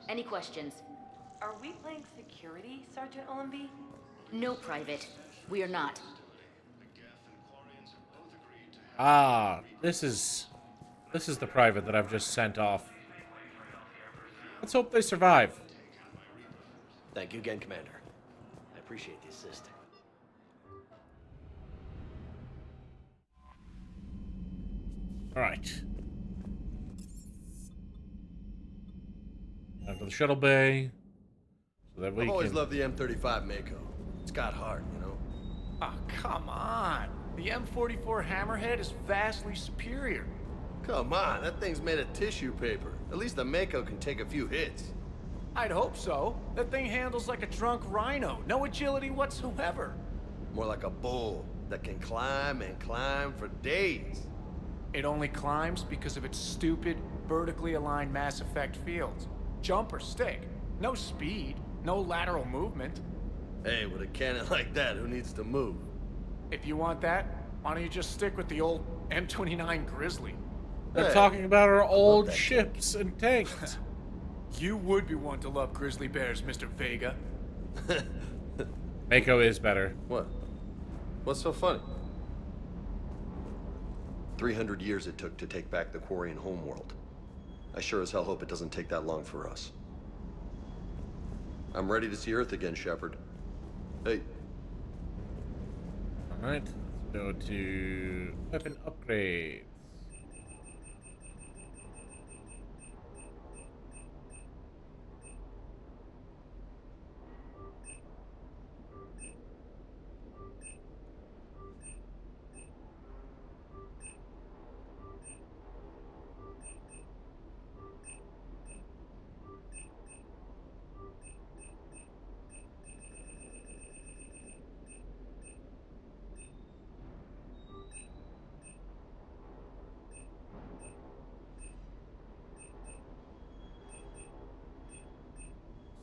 Any questions? Are we playing security, Sergeant Olembe? No, Private. We are not. Ah, this is the private that I've just sent off. Let's hope they survive. Thank you again, Commander. I appreciate the assist. Alright. Down to the shuttle bay. So that we I've always can... loved the M35 Mako. It's got heart, you know? Oh, come on. The M44 Hammerhead is vastly superior. Come on, that thing's made of tissue paper. At least the Mako can take a few hits. I'd hope so. That thing handles like a drunk rhino. No agility whatsoever. More like a bull that can climb and climb for days. It only climbs because of its stupid, vertically aligned mass effect fields. Jump or stick. No speed. No lateral movement. Hey, with a cannon like that, who needs to move? If you want that, why don't you just stick with the old M29 Grizzly? They're talking about our old ships and tanks. You would be one to love grizzly bears, Mr. Vega. Mako is better. What? What's so funny? 300 years it took to take back the Quarian homeworld. I sure as hell hope it doesn't take that long for us. I'm ready to see Earth again, Shepard. Hey. Alright, let's go to weapon upgrades.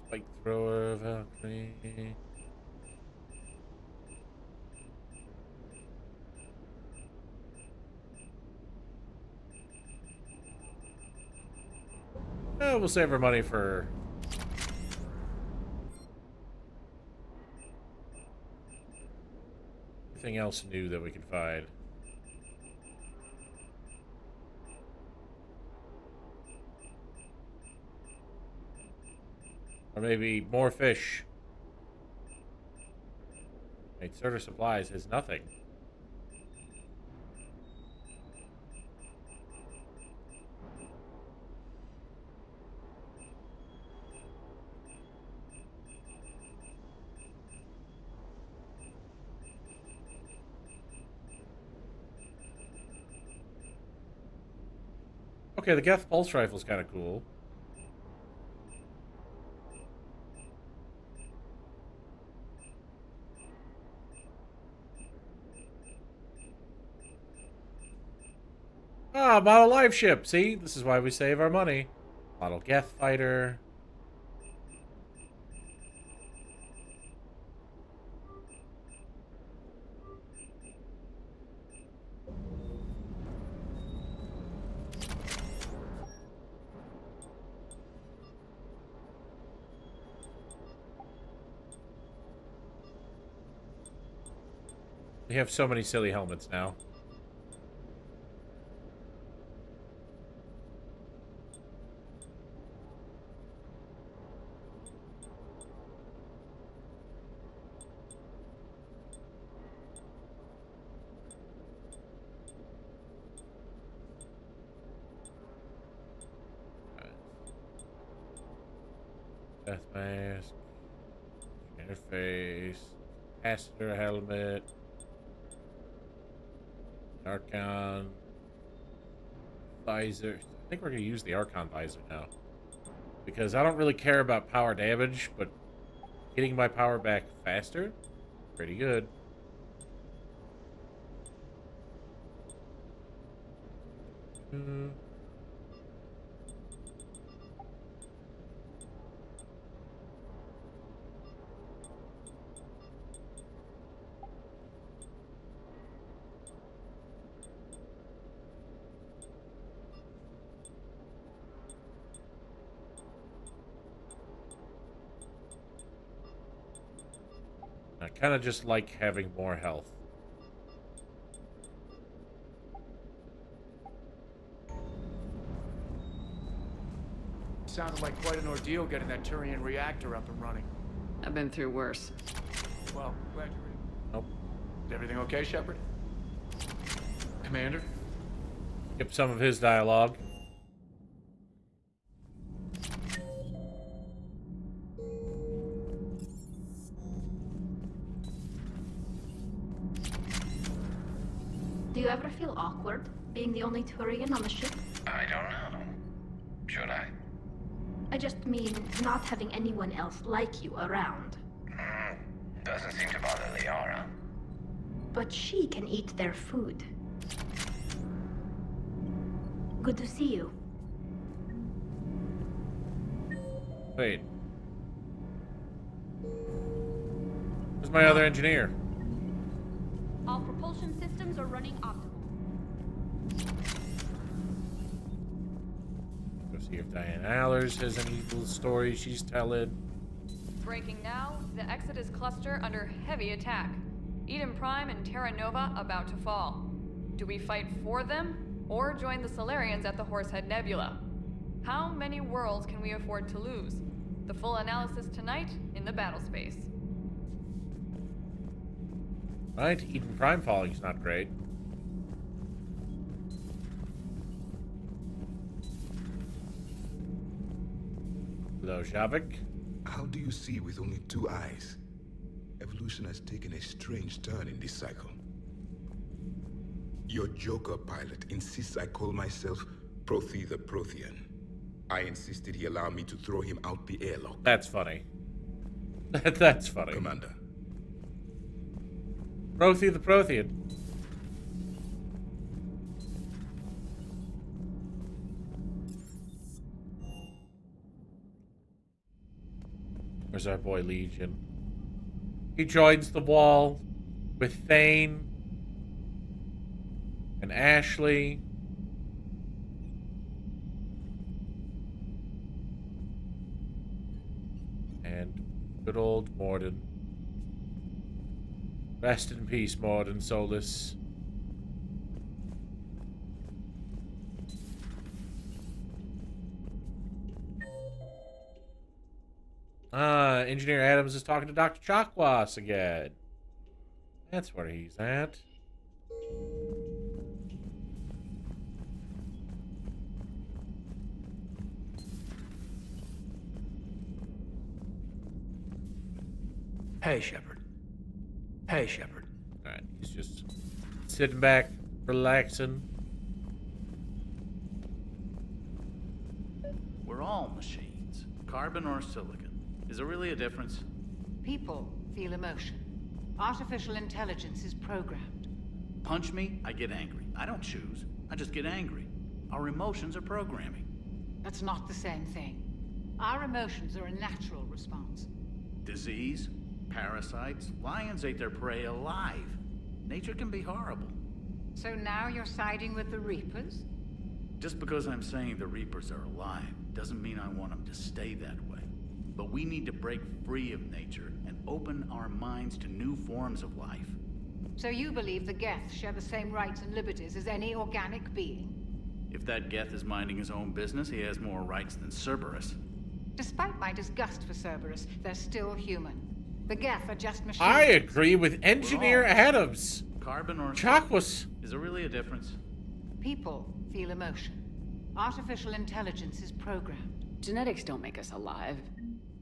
Spike thrower, Valkyrie. We'll save our money for anything else new that we can find. Or maybe more fish. Wait, Surtur Supplies is nothing. Okay, the Geth Pulse Rifle is kind of cool. Ah, model live ship. See, this is why we save our money. Model Geth fighter. We have so many silly helmets now. Death mask, interface, passenger helmet, Archon visor. I think we're gonna use the Archon visor now because I don't really care about power damage, but getting my power back faster, pretty good. I kind of just like having more health. Sounded like quite an ordeal getting that Turian reactor up and running. I've been through worse. Well, glad you're in. Nope. Is everything okay, Shepard? Commander? Skip some of his dialogue. you ever feel awkward being the only Turian on the ship? I don't know. Should I? I just mean not having anyone else like you around. Doesn't seem to bother Liara. But she can eat their food. Good to see you. Wait. Where's my other engineer? All propulsion systems are running optimal. Go see if Diane Allers has any little stories she's telling. Breaking now, the Exodus cluster under heavy attack. Eden Prime and Terra Nova about to fall. Do we fight for them, or join the Solarians at the Horsehead Nebula? How many worlds can we afford to lose? The full analysis tonight in the battle space. Right, Eden Prime falling is not great. Hello, Shavik. How do you see with only 2 eyes? Evolution has taken a strange turn in this cycle. Your Joker pilot insists I call myself Prothy the Prothean. I insisted he allow me to throw him out the airlock. That's funny. That's funny. Commander. Prothy the Prothean. Where's our boy Legion? He joins the wall with Thane and Ashley. And good old Morden. Rest in peace, Morden Solus. Engineer Adams is talking to Dr. Chakwas again. That's where he's at. Hey, Shepard. Hey, Shepard. Alright, he's just sitting back, relaxing. We're all machines. Carbon or silicon. Is there really a difference? People feel emotion. Artificial intelligence is programmed. Punch me, I get angry. I don't choose. I just get angry. Our emotions are programming. That's not the same thing. Our emotions are a natural response. Disease, parasites, lions ate their prey alive. Nature can be horrible. So now you're siding with the Reapers? Just because I'm saying the Reapers are alive doesn't mean I want them to stay that way. But we need to break free of nature and open our minds to new forms of life. So you believe the Geth share the same rights and liberties as any organic being? If that Geth is minding his own business, he has more rights than Cerberus. Despite my disgust for Cerberus, they're still human. The Geth are just machines. I agree with Engineer Adams. Carbon or Chakwas. Is there really a difference? People feel emotion. Artificial intelligence is programmed. Genetics don't make us alive.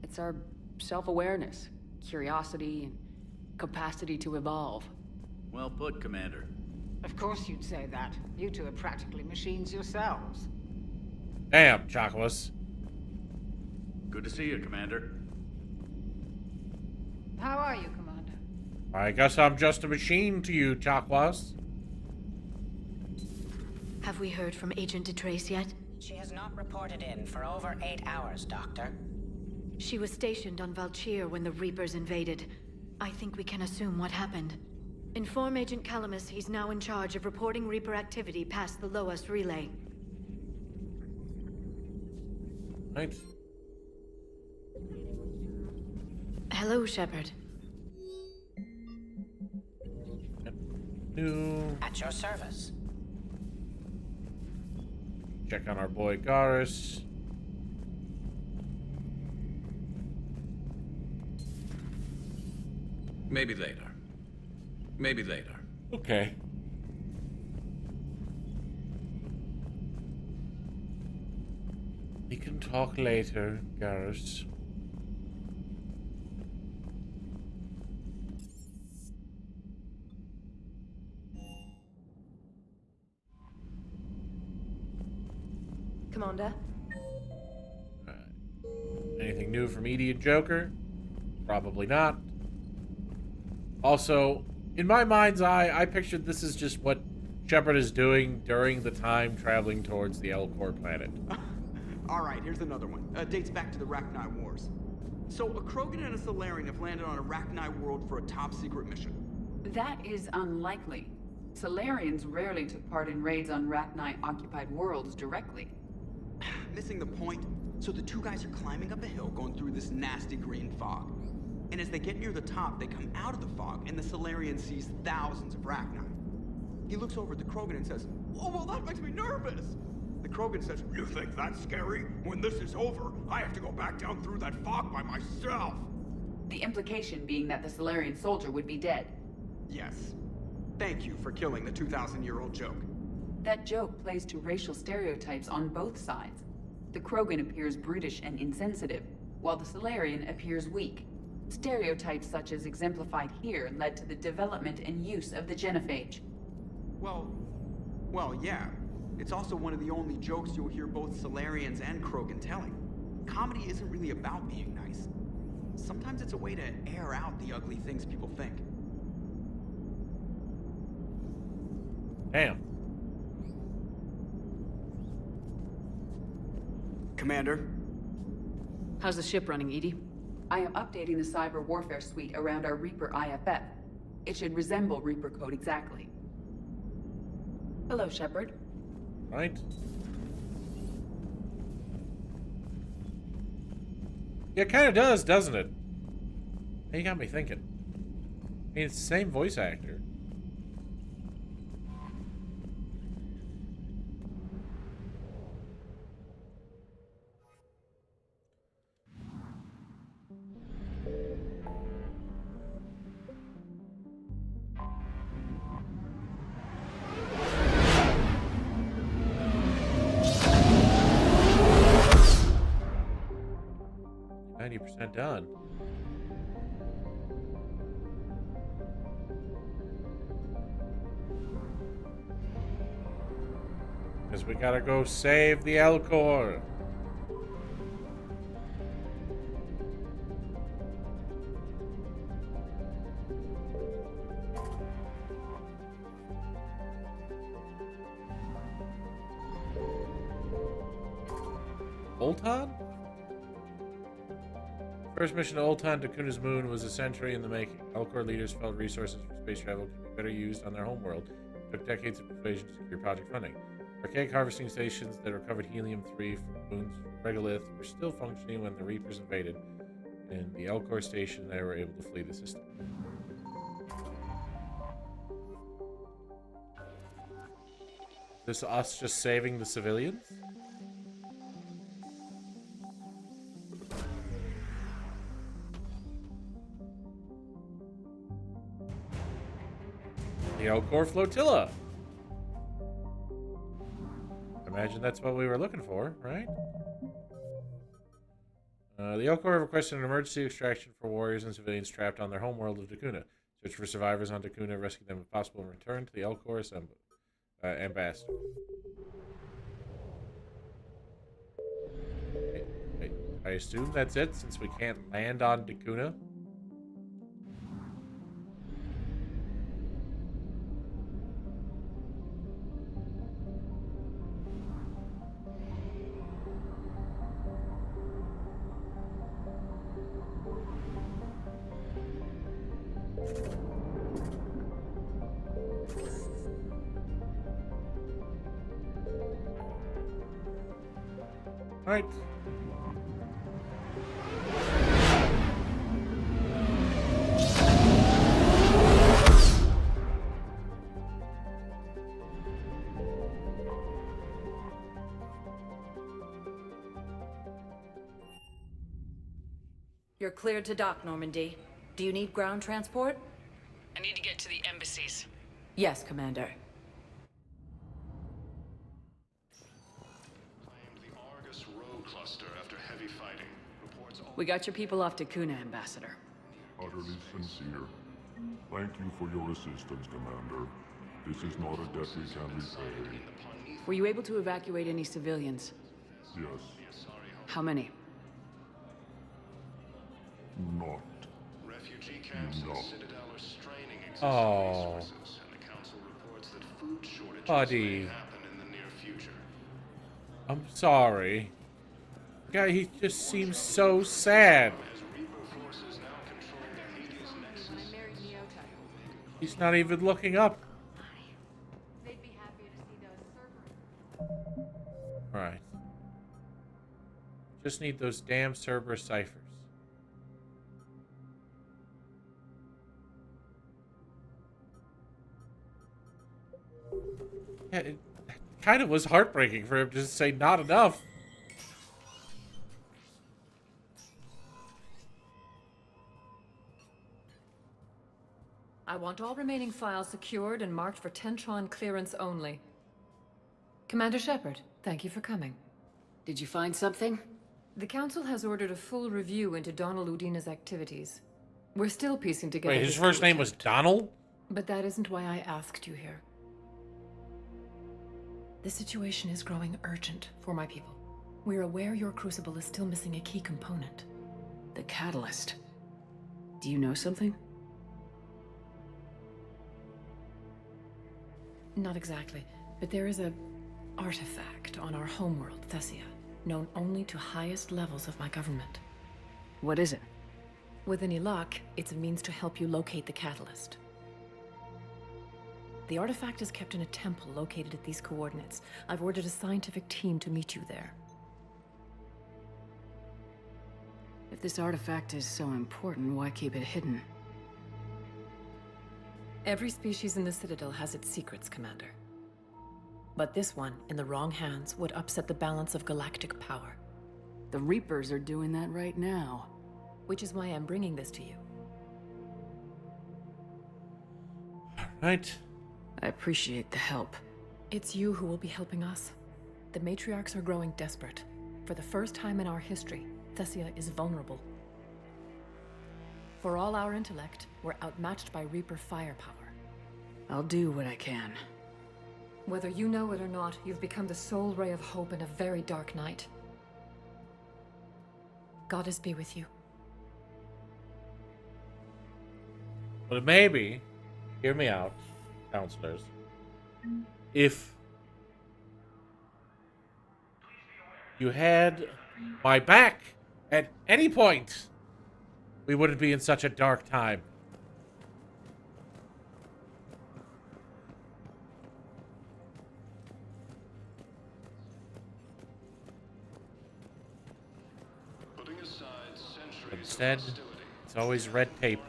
It's our self-awareness, curiosity, and capacity to evolve. Well put, Commander. Of course you'd say that. You two are practically machines yourselves. Damn, Chakwas. Good to see you, Commander. How are you, Commander? I guess I'm just a machine to you, Chakwas. Have we heard from Agent DeTrace yet? She has not reported in for over 8 hours, Doctor. She was stationed on Valchir when the Reapers invaded. I think we can assume what happened. Inform Agent Calamus he's now in charge of reporting Reaper activity past the Loas relay. Right. Hello, Shepard. New. At your service. Check on our boy Garrus. Maybe later. Maybe later. Okay. We can talk later, Garrus. Commander. Anything new from Edie and Joker? Probably not. Also, in my mind's eye, I pictured this is just what Shepard is doing during the time traveling towards the Elcor planet. Alright, here's another one. Dates back to the Rachni Wars. So, a Krogan and a Salarian have landed on a Rachni world for a top-secret mission. That is unlikely. Salarians rarely took part in raids on Rachni-occupied worlds directly. Missing the point? So the two guys are climbing up a hill going through this nasty green fog. And as they get near the top, they come out of the fog, and the Salarian sees thousands of Rachni. He looks over at the Krogan and says, "Oh, well, that makes me nervous!" The Krogan says, "You think that's scary? When this is over, I have to go back down through that fog by myself!" The implication being that the Salarian soldier would be dead. Yes. Thank you for killing the 2,000-year-old joke. That joke plays to racial stereotypes on both sides. The Krogan appears brutish and insensitive, while the Salarian appears weak. Stereotypes such as exemplified here led to the development and use of the genophage. Well, yeah. It's also one of the only jokes you'll hear both Salarians and Krogan telling. Comedy isn't really about being nice. Sometimes it's a way to air out the ugly things people think. Damn. Commander? How's the ship running, Edie? I am updating the cyber warfare suite around our Reaper IFF. It should resemble Reaper code exactly. Hello, Shepard. Right. Yeah, it kind of does, doesn't it? You got me thinking. I mean, it's the same voice actor. Done. Because we gotta go save the Elcor. Oltan? First mission to Oltan, Dakuna's moon, was a century in the making. Elcor leaders felt resources for space travel could be better used on their homeworld. It took decades of persuasion to secure project funding. Archaic harvesting stations that recovered helium-3 from moons regolith were still functioning when the Reapers invaded. In the Elcor station, they were able to flee the system. This us just saving the civilians? The Elcor flotilla. Imagine that's what we were looking for, right? The Elcor requested an emergency extraction for warriors and civilians trapped on their homeworld of Dakuna. Search for survivors on Dakuna, rescue them if possible, and return to the Elcor ambassador. I assume that's it, since we can't land on Dakuna. Right. You're cleared to dock, Normandy. Do you need ground transport? I need to get to the embassies. Yes, Commander. We got your people off Dakuna, Ambassador. Utterly sincere. Thank you for your assistance, Commander. This is not a debt we can repay. Were you able to evacuate any civilians? Yes. How many? Not Refugee camps in the enough. Citadel are straining existing Oh. resources, and the Council reports that food shortages Buddy. may happen in the near future. I'm sorry. Guy, he just seems so sad. He's not even looking up. They'd be happy to see those Cerberus. Alright. Just need those damn Cerberus ciphers. Yeah, it kind of was heartbreaking for him to just say not enough. I want all remaining files secured and marked for Tentron clearance only. Commander Shepard, thank you for coming. Did you find something? The Council has ordered a full review into Donald Udina's activities. We're still piecing together... Wait, his first name was Donald? But that isn't why I asked you here. The situation is growing urgent for my people. We're aware your crucible is still missing a key component. The catalyst. Do you know something? Not exactly, but there is a artifact on our homeworld, Thessia, known only to highest levels of my government. What is it? With any luck, it's a means to help you locate the catalyst. The artifact is kept in a temple located at these coordinates. I've ordered a scientific team to meet you there. If this artifact is so important, why keep it hidden? Every species in the Citadel has its secrets, Commander. But this one, in the wrong hands, would upset the balance of galactic power. The Reapers are doing that right now. Which is why I'm bringing this to you. Right. I appreciate the help. It's you who will be helping us. The matriarchs are growing desperate. For the first time in our history, Thessia is vulnerable. For all our intellect, we're outmatched by Reaper firepower. I'll do what I can. Whether you know it or not, you've become the sole ray of hope in a very dark night. Goddess be with you. But maybe, hear me out, counselors, if you had my back at any point, we wouldn't be in such a dark time. Instead, it's always red tape.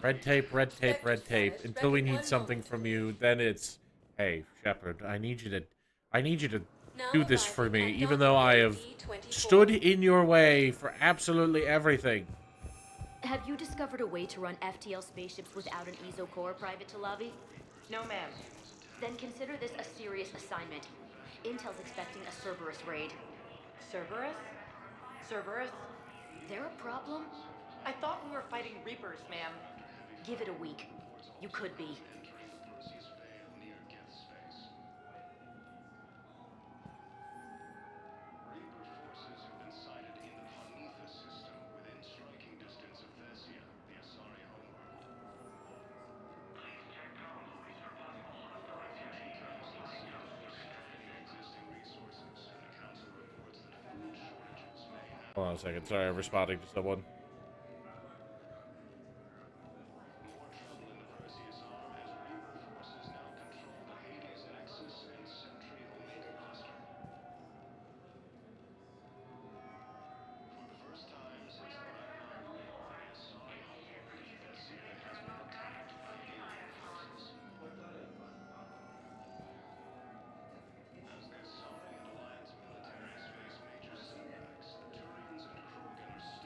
Red tape, red tape, red tape. Until we need something from you, then it's, hey, Shepard, I need you to do this for me, even though I have stood in your way for absolutely everything. Have you discovered a way to run FTL spaceships without an ESO core, Private Talavi? No, ma'am. Then consider this a serious assignment. Intel's expecting a Cerberus raid. Cerberus? Cerberus? They're a problem? I thought we were fighting Reapers, ma'am. Give it a week. You could be. Hold on a second. Sorry, I'm responding to someone.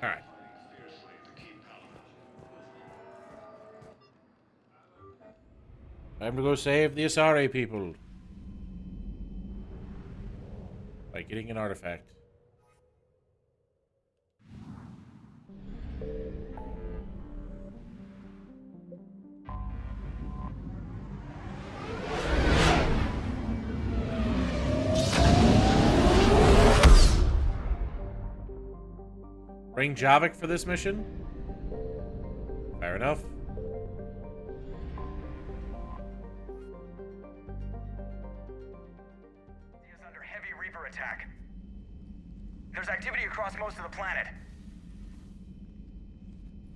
Alright. Time to go save the Asari people. By getting an artifact. Bring Javik for this mission? Fair enough. Is under heavy Reaper attack. There's activity across most of the planet.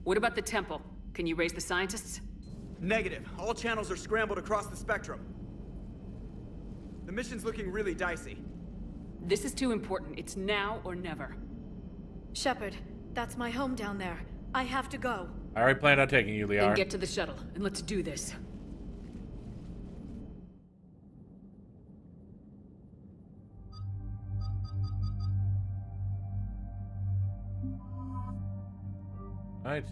What about the temple? Can you raise the scientists? Negative. All channels are scrambled across the spectrum. The mission's looking really dicey. This is too important. It's now or never. Shepard, that's my home down there. I have to go. I already planned on taking you, Liara. Then get to the shuttle, and let's do this. Right.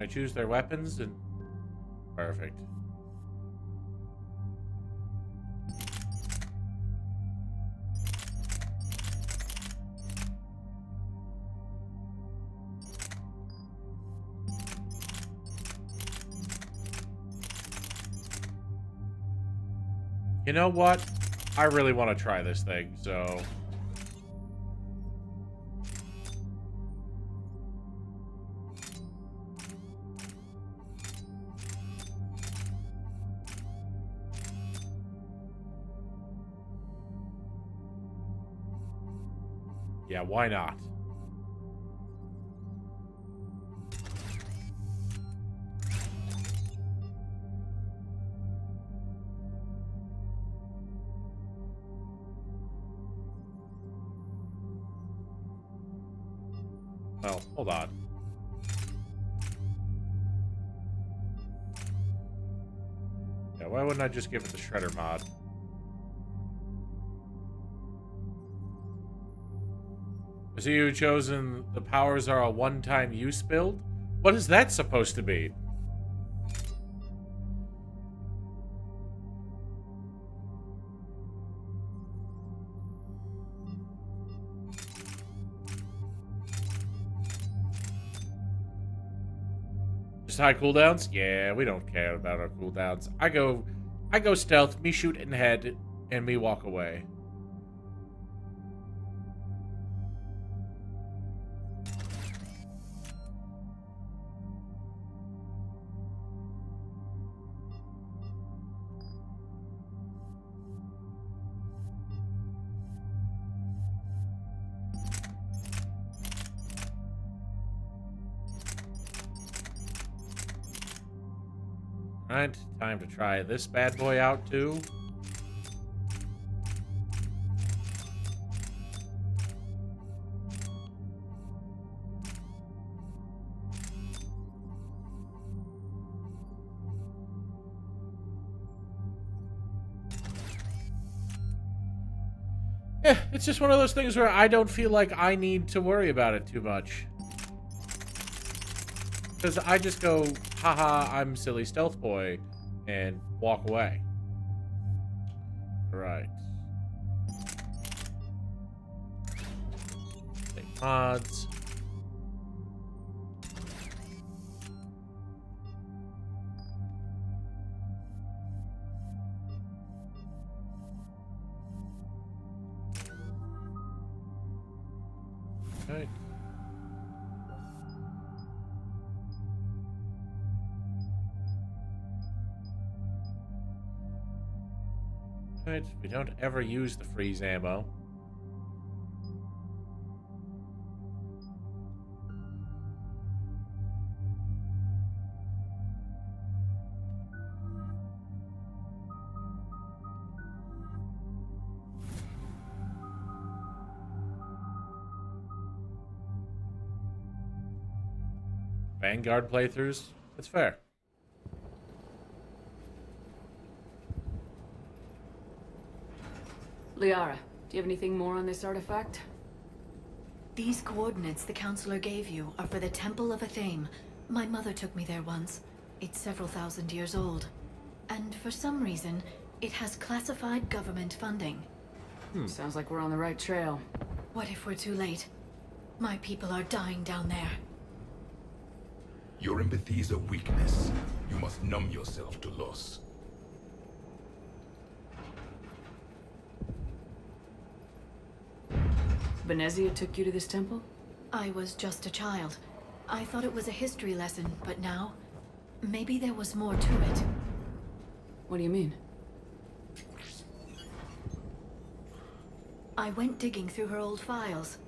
I choose their weapons and... Perfect. You know what? I really want to try this thing, so... Yeah, why not? Well, hold on. Yeah, why wouldn't I just give it the Shredder mod? Is he who chosen the powers are a one-time use build? What is that supposed to be? Just high cooldowns? Yeah, we don't care about our cooldowns. I go stealth, me shoot in head, and me walk away. Alright, time to try this bad boy out too. Yeah, it's just one of those things where I don't feel like I need to worry about it too much. Because I just go, haha, I'm silly stealth boy, and walk away. Right. Take mods. Okay. Right, we don't ever use the freeze ammo. Vanguard playthroughs? That's fair. Liara, do you have anything more on this artifact? These coordinates the counselor gave you are for the Temple of Athame. My mother took me there once. It's several thousand years old. And for some reason, it has classified government funding. Sounds like we're on the right trail. What if we're too late? My people are dying down there. Your empathy is a weakness. You must numb yourself to loss. Benezia took you to this temple? I was just a child. I thought it was a history lesson, but now, maybe there was more to it. What do you mean? I went digging through her old files.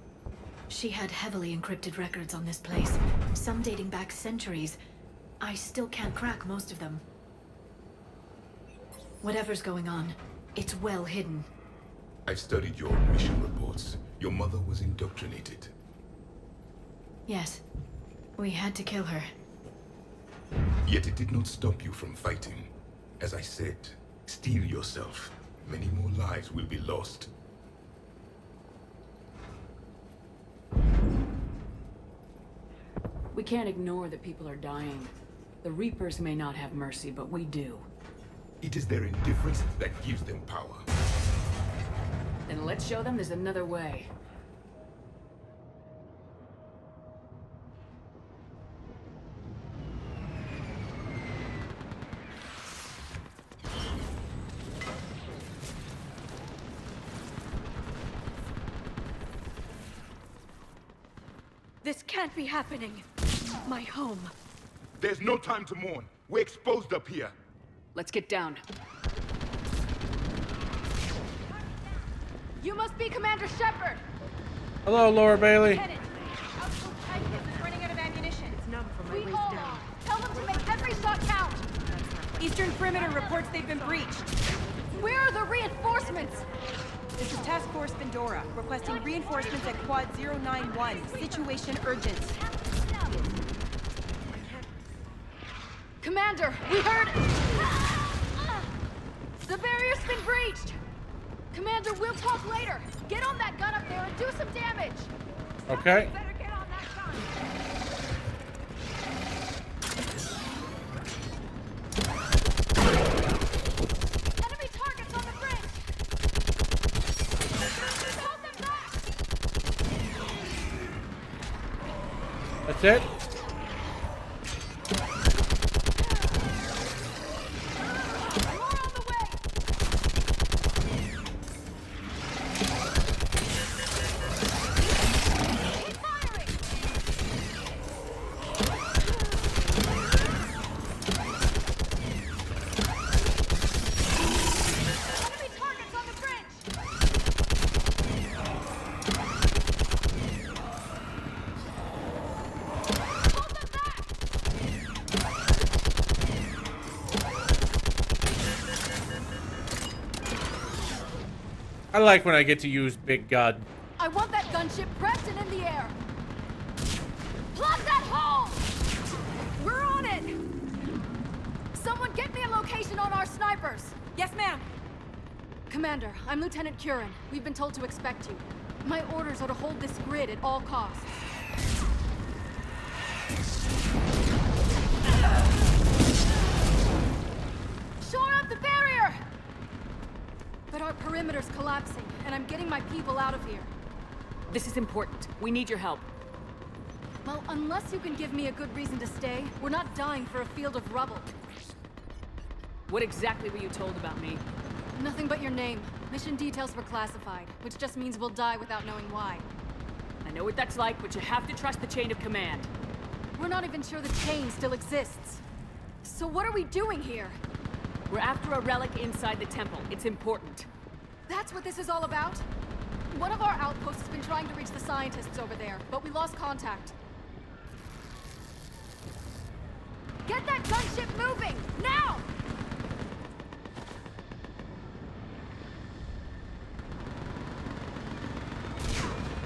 She had heavily encrypted records on this place, some dating back centuries. I still can't crack most of them. Whatever's going on, it's well hidden. I've studied your mission reports. Your mother was indoctrinated. Yes, we had to kill her. Yet it did not stop you from fighting. As I said, steel yourself. Many more lives will be lost. We can't ignore that people are dying. The Reapers may not have mercy, but we do. It is their indifference that gives them power. Then let's show them there's another way. This can't be happening. My home. There's no time to mourn. We're exposed up here. Let's get down. You must be Commander Shepard! Hello, Laura Bailey. Lieutenant, Outpost Titan is running out of ammunition. It's numb from my waist down. Tell them to make every shot count! Eastern perimeter reports they've been breached. Where are the reinforcements? This is Task Force Pandora, requesting reinforcements at Quad 091. Situation urgent. Commander, we heard... The barrier's been breached! Commander, we'll talk later. Get on that gun up there and do some damage. Okay. Better get on that gun. Enemy targets on the bridge. Hold them back. That's it? I like when I get to use big gun. I want that gunship prepped and in the air. Plug that hole! We're on it! Someone get me a location on our snipers. Yes, ma'am. Commander, I'm Lieutenant Curran. We've been told to expect you. My orders are to hold this grid at all costs. Shore up the barrier! But our perimeter's collapsing, and I'm getting my people out of here. This is important. We need your help. Well, unless you can give me a good reason to stay, we're not dying for a field of rubble. What exactly were you told about me? Nothing but your name. Mission details were classified, which just means we'll die without knowing why. I know what that's like, but you have to trust the chain of command. We're not even sure the chain still exists. So what are we doing here? We're after a relic inside the temple. It's important. That's what this is all about? One of our outposts has been trying to reach the scientists over there, but we lost contact. Get that gunship moving! Now!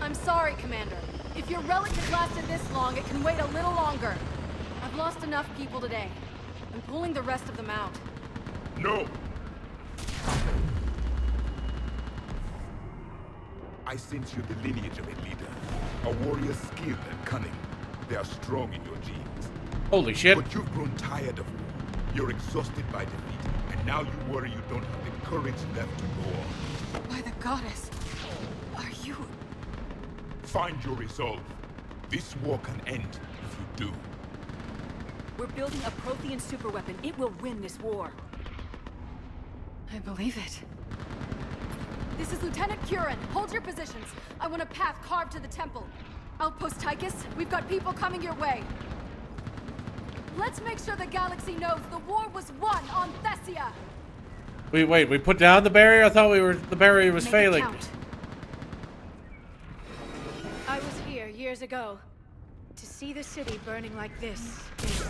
I'm sorry, Commander. If your relic has lasted this long, it can wait a little longer. I've lost enough people today. I'm pulling the rest of them out. No! I sense you the lineage of a leader. A warrior's skill and cunning. They are strong in your genes. Holy shit. But you've grown tired of war. You're exhausted by defeat. And now you worry you don't have the courage left to go on. By the goddess. Are you... Find your resolve. This war can end if you do. We're building a Prothean superweapon. It will win this war. I believe it. This is Lieutenant Curran. Hold your positions. I want a path carved to the temple. Outpost Tychus, we've got people coming your way. Let's make sure the galaxy knows the war was won on Thessia. Wait, we put down the barrier? I thought the barrier was Make it failing. count. I was here years ago. To see the city burning like this is...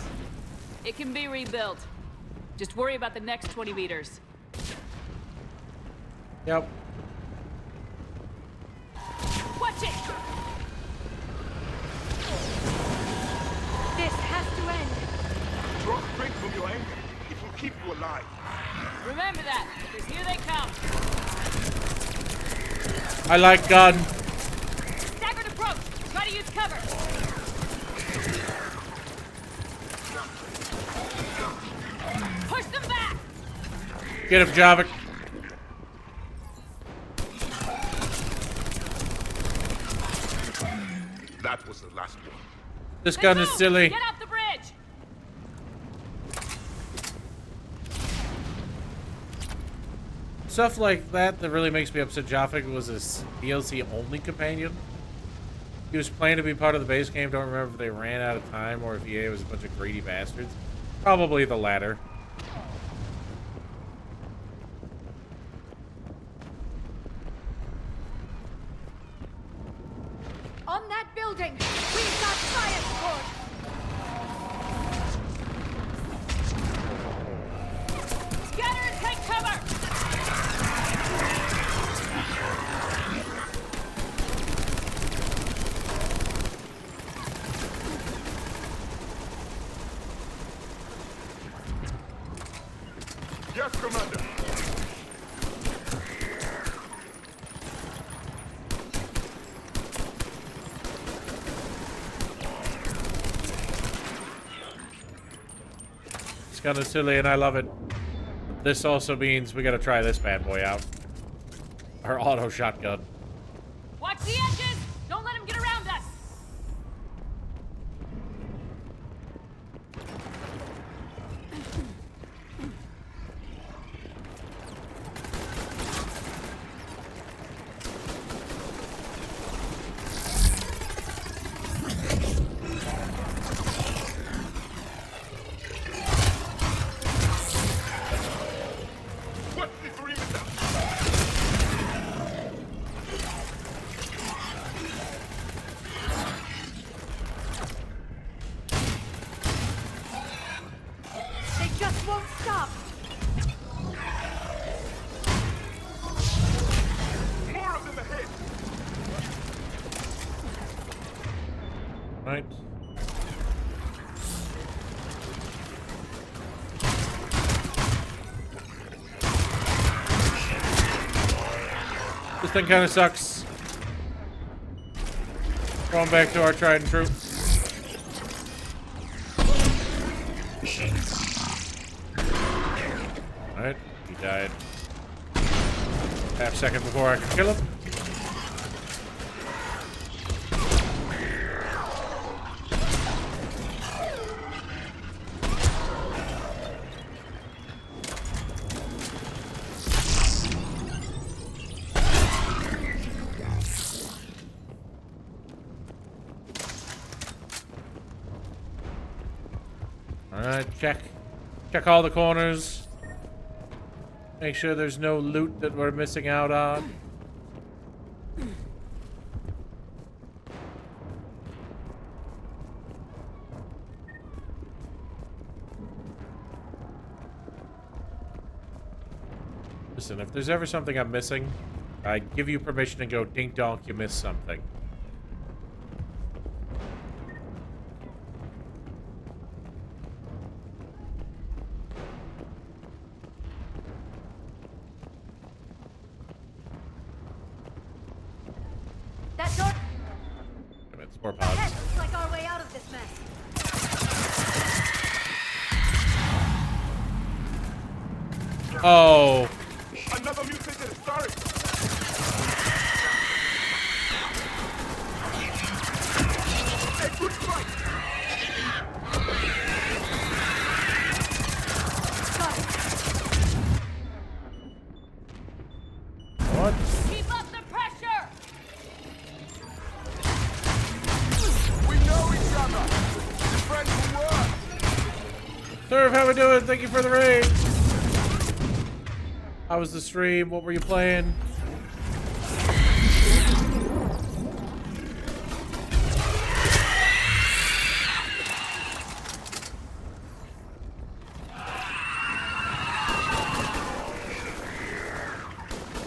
It can be rebuilt. Just worry about the next 20 meters. Yep. Watch it! This has to end. Draw strength from your anger. It will keep you alive. Remember that, because here they come. I like gun. Staggered approach. Try to use cover. Push them back. Get him, Javik. That was the last one. This gun is silly. Get off the bridge. Stuff like that really makes me upset. Javik was a DLC only companion. He was planned to be part of the base game. Don't remember if they ran out of time or if EA was a bunch of greedy bastards. Probably the latter. On that building, we've got fire support. Scatter and take cover. Yes, Commander. It's kind of silly and I love it. This also means we gotta try this bad boy out. Our auto shotgun. Watch the edges. Don't let them get around us. They just won't stop. More of them ahead. Right. This thing kind of sucks. Going back to our tried and true. Alright, he died. Half second before I could kill him. Alright, check all the corners. Make sure there's no loot that we're missing out on. Listen, if there's ever something I'm missing, I give you permission to go dink donk, you missed something. That door Damn it, it's more pods. ahead looks like our way out of this mess. Oh. Another mutation is starting. A good fight. Got it. What? Keep up the pressure! We know each other. We're friends for work. Surf, how we doing? Thank you for the raid. How was the stream? What were you playing?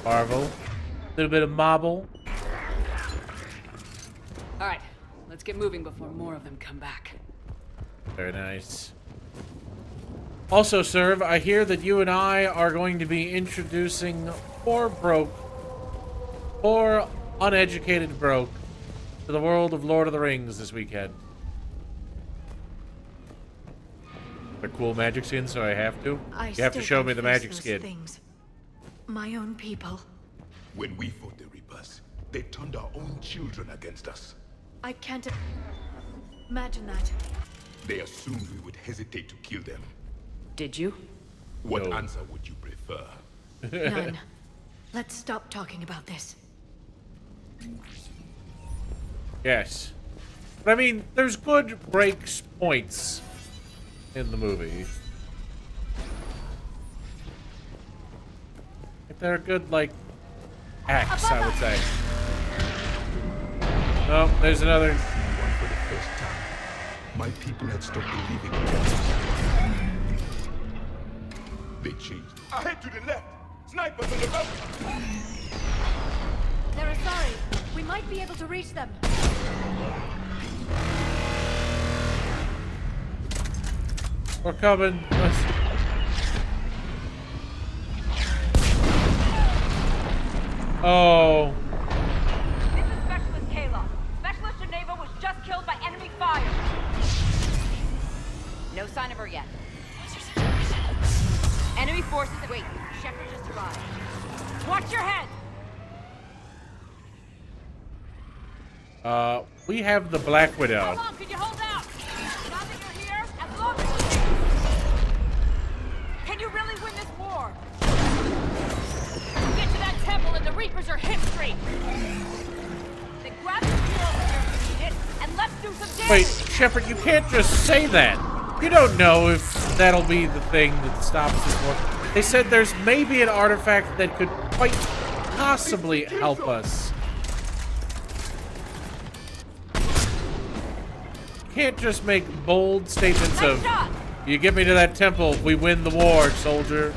Marvel. A little bit of Marvel. All right, let's get moving before more of them come back. Very nice. Also, Serv, I hear that you and I are going to be introducing poor uneducated broke to the world of Lord of the Rings this weekend. A cool magic skin, so I have to. You have to show me the magic skin. Things. My own people. When we fought the Reapers, they turned our own children against us. I can't imagine that. They assumed we would hesitate to kill them. Did you? What answer would you prefer? None. Let's stop talking about this. Yes. But I mean, there's good breaks points in the movie. They're good, like, acts, I would say. Oh, there's another. For the first time, my people had stopped believing in us. They changed. Ahead to the left! Snipers on the left! They're sorry. We might be able to reach them. We're coming. Oh. This is Specialist Kayla. Specialist Geneva was just killed by enemy fire. No sign of her yet. Enemy forces. Wait, Shepard just arrived. Watch your head. We have the Black Widow. How long can you hold out? Now that you're here, as long as you can you really win this war? Get to that temple and the Reapers are history! Then grab the fuel if you need it, and let's do some damage! Wait, Shepard, you can't just say that. You don't know if that'll be the thing that stops this war. They said there's maybe an artifact that could quite possibly help us. You can't just make bold statements of, you get me to that temple, we win the war, soldier.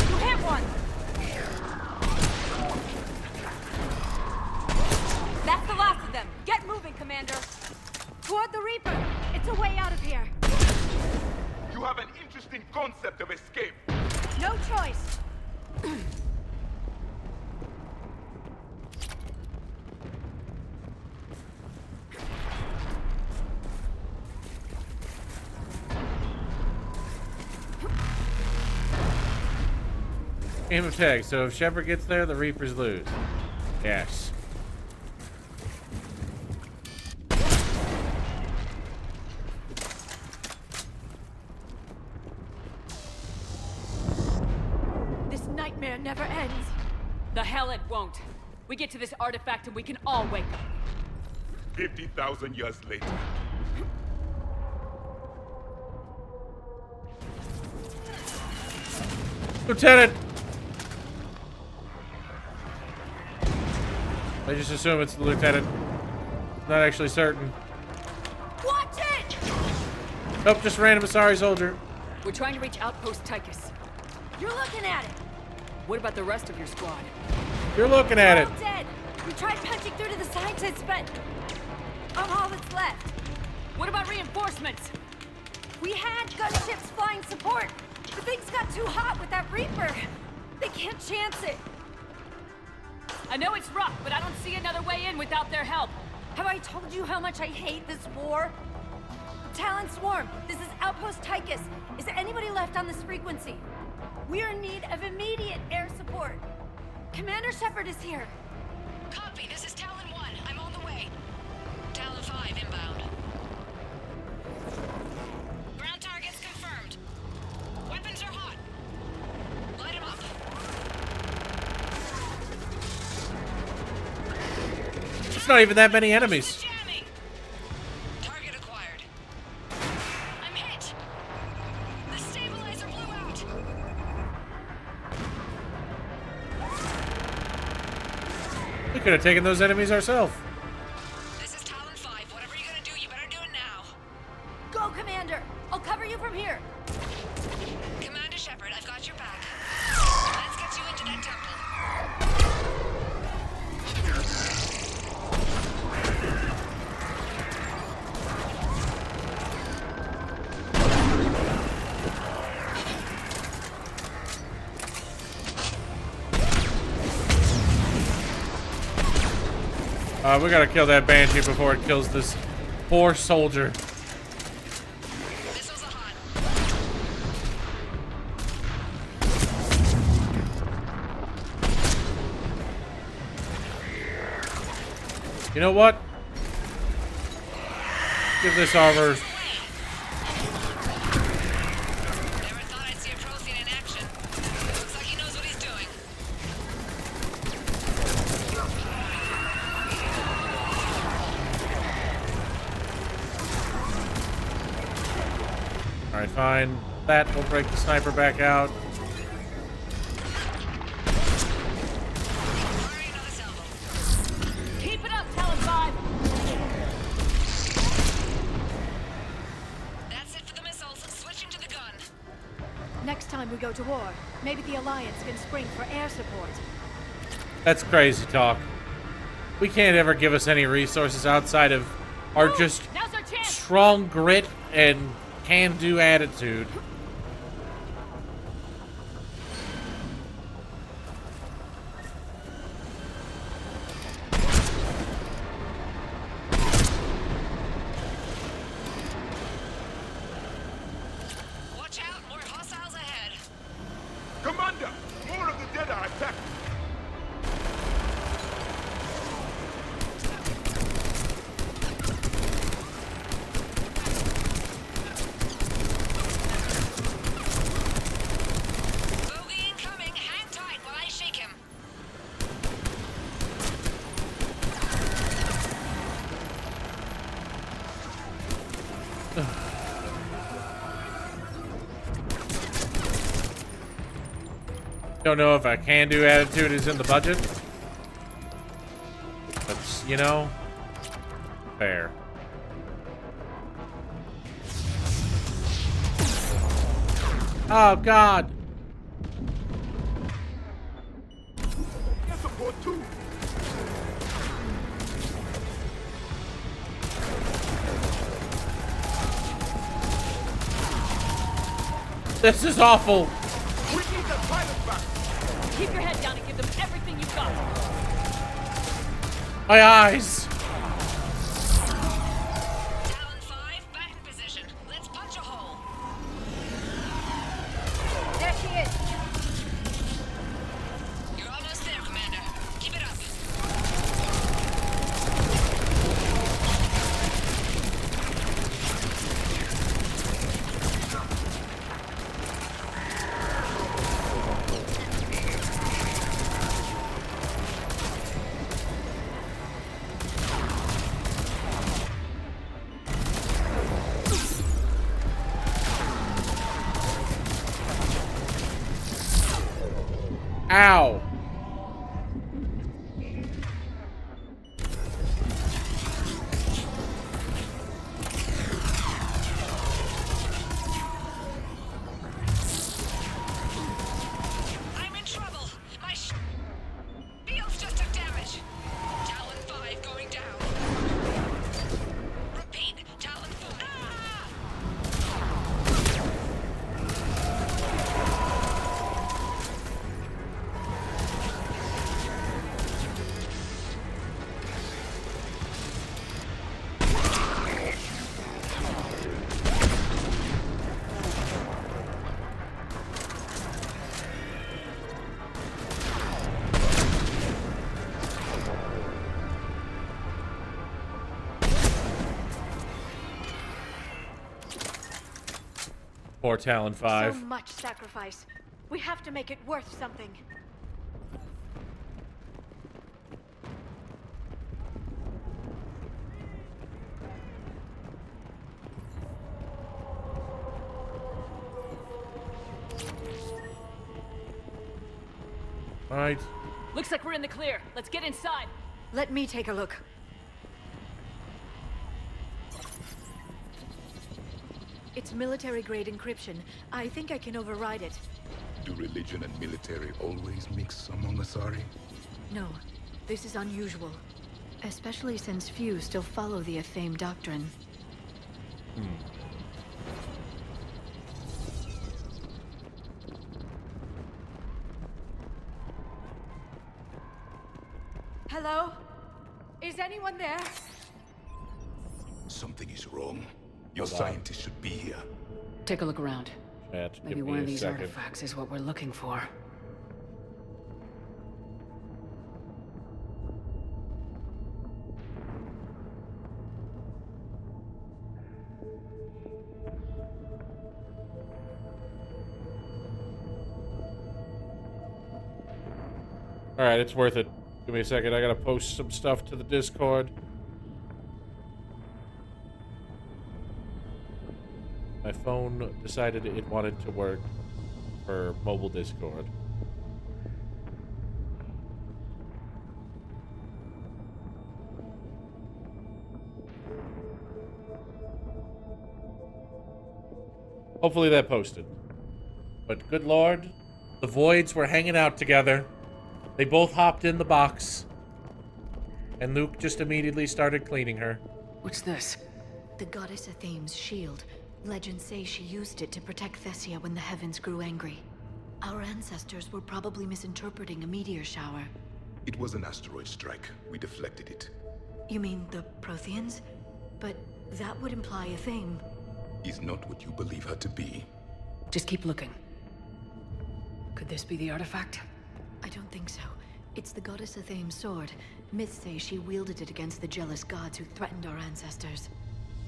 You hit one! That's the last of them. Get moving, Commander. Toward the Reaper. It's a way out of here. You have an interesting concept of escape. No choice. Game of tag. So if Shepard gets there, the Reapers lose. Yes. This nightmare never ends. The hell it won't. We get to this artifact and we can all wake up. 50,000 years later. Lieutenant! I just assume it's the lieutenant. Not actually certain. Watch it! Nope, just random sorry soldier. We're trying to reach Outpost Tychus. You're looking at it. What about the rest of your squad? You're looking at They're it. all dead. We tried punching through to the scientists, but I'm all that's left. What about reinforcements? We had gunships flying support, but things got too hot with that Reaper. They can't chance it. I know it's rough, but I don't see another way in without their help. Have I told you how much I hate this war? Talon Swarm, this is Outpost Tychus. Is anybody left on this frequency? We are in need of immediate air support. Commander Shepard is here. Copy, this is Talon 1. I'm on the way. Talon 5 inbound. Ground targets confirmed. not even that many enemies. Target acquired. I'm hit. The stabilizer blew out. We could have taken those enemies ourselves. This is Talon 5. Whatever you're gonna do, you better do it now. Go, Commander. I'll cover you from here. Commander Shepard, I've got your back. Let's get you into that temple. We gotta kill that Banshee before it kills this poor soldier. You know what? Give this armor. Alright, fine. That will break the sniper back out. Keep it up, Talon 5. That's it for the missiles. Switching to the gun. Next time we go to war, maybe the Alliance can spring for air support. That's crazy talk. We can't ever give us any resources outside of our just strong grit and can-do attitude. Watch out, more hostiles ahead. Commander, more of the dead are attacking. Bogey incoming. Hang tight while I shake him. Don't know if a can-do attitude is in the budget. But, you know, fair. Oh, God. Support too. This is awful. We need the pilot back. Keep your head down and give them everything you've got. My eyes. Talon 5, back in position. Let's punch a hole. There she is. You're almost there, Commander. Keep it up. Ow. I'm in trouble. My shields just took damage. Talon 5 going down. Repeat, Talon 4. Poor Talon 5. So much sacrifice. We have to make it worth something. Right. Looks like we're in the clear. Let's get inside. Let me take a look. It's military-grade encryption. I think I can override it. Do religion and military always mix among Asari? No, this is unusual. Especially since few still follow the Athame doctrine. Hello? Is anyone there? Something is wrong. Your Hold on. scientist should be here. Take a look around. Chat, Maybe give me one a of these second. artifacts is what we're looking for. Alright, it's worth it. Give me a second. I gotta post some stuff to the Discord. My phone decided it wanted to work for mobile Discord. Hopefully that posted. But good lord, the Voids were hanging out together. They both hopped in the box. And Luke just immediately started cleaning her. What's this? The goddess Athame's shield. Legends say she used it to protect Thessia when the heavens grew angry. Our ancestors were probably misinterpreting a meteor shower. It was an asteroid strike. We deflected it. You mean the Protheans? But that would imply Athame. Is not what you believe her to be. Just keep looking. Could this be the artifact? I don't think so. It's the goddess Athame's sword. Myths say she wielded it against the jealous gods who threatened our ancestors.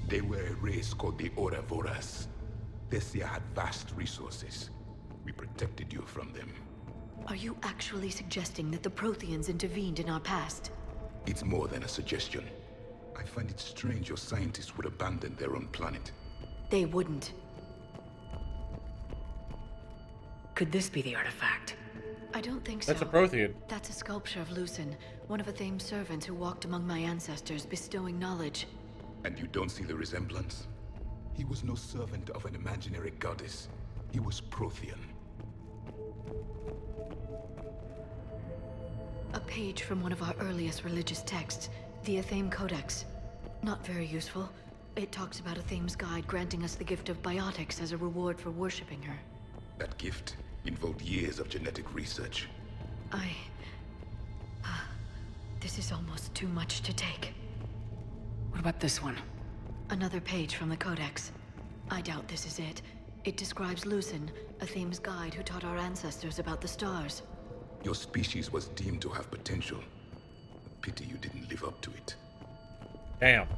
They were a race called the Ouroboros. Thessia had vast resources. We protected you from them. Are you actually suggesting that the Protheans intervened in our past? It's more than a suggestion. I find it strange your scientists would abandon their own planet. They wouldn't. Could this be the artifact? I don't think so. That's a Prothean. That's a sculpture of Lucen, one of Athame's servants who walked among my ancestors, bestowing knowledge. And you don't see the resemblance? He was no servant of an imaginary goddess. He was Prothean. A page from one of our earliest religious texts, the Athame Codex. Not very useful. It talks about Athame's guide granting us the gift of biotics as a reward for worshipping her. That gift involved years of genetic research. This is almost too much to take. What about this one? Another page from the Codex. I doubt this is it. It describes Lucen, Athame's guide who taught our ancestors about the stars. Your species was deemed to have potential. A pity you didn't live up to it. Damn.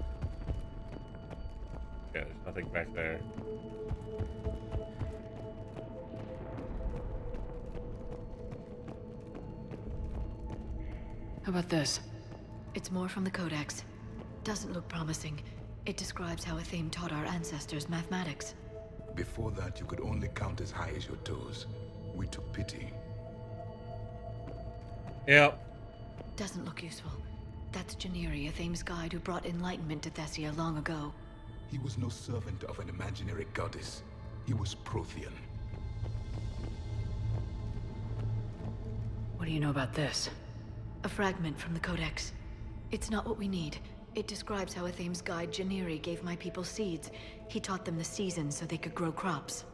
Okay, there's nothing back there. How about this? It's more from the Codex. Doesn't look promising. It describes how Athame taught our ancestors mathematics. Before that, you could only count as high as your toes. We took pity. Yep. Doesn't look useful. That's Janiri, Athame's guide who brought enlightenment to Thessia long ago. He was no servant of an imaginary goddess. He was Prothean. What do you know about this? A fragment from the Codex. It's not what we need. It describes how Athame's guide Janiri gave my people seeds. He taught them the seasons so they could grow crops.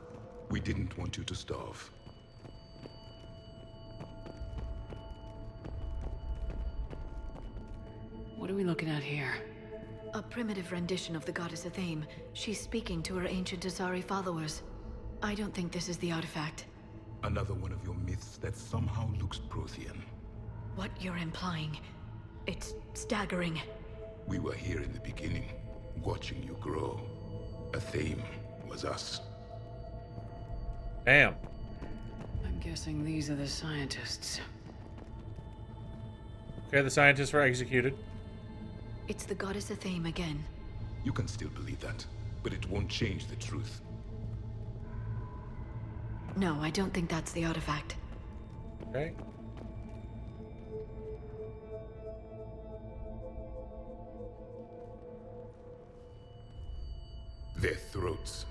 We didn't want you to starve. What are we looking at here? A primitive rendition of the goddess Athame. She's speaking to her ancient Asari followers. I don't think this is the artifact. Another one of your myths that somehow looks Prothean. What you're implying, it's staggering. We were here in the beginning, watching you grow. Athame was us. Damn. I'm guessing these are the scientists. Okay, the scientists were executed. It's the goddess Athame again. You can still believe that, but it won't change the truth. No, I don't think that's the artifact. Okay. Their throats.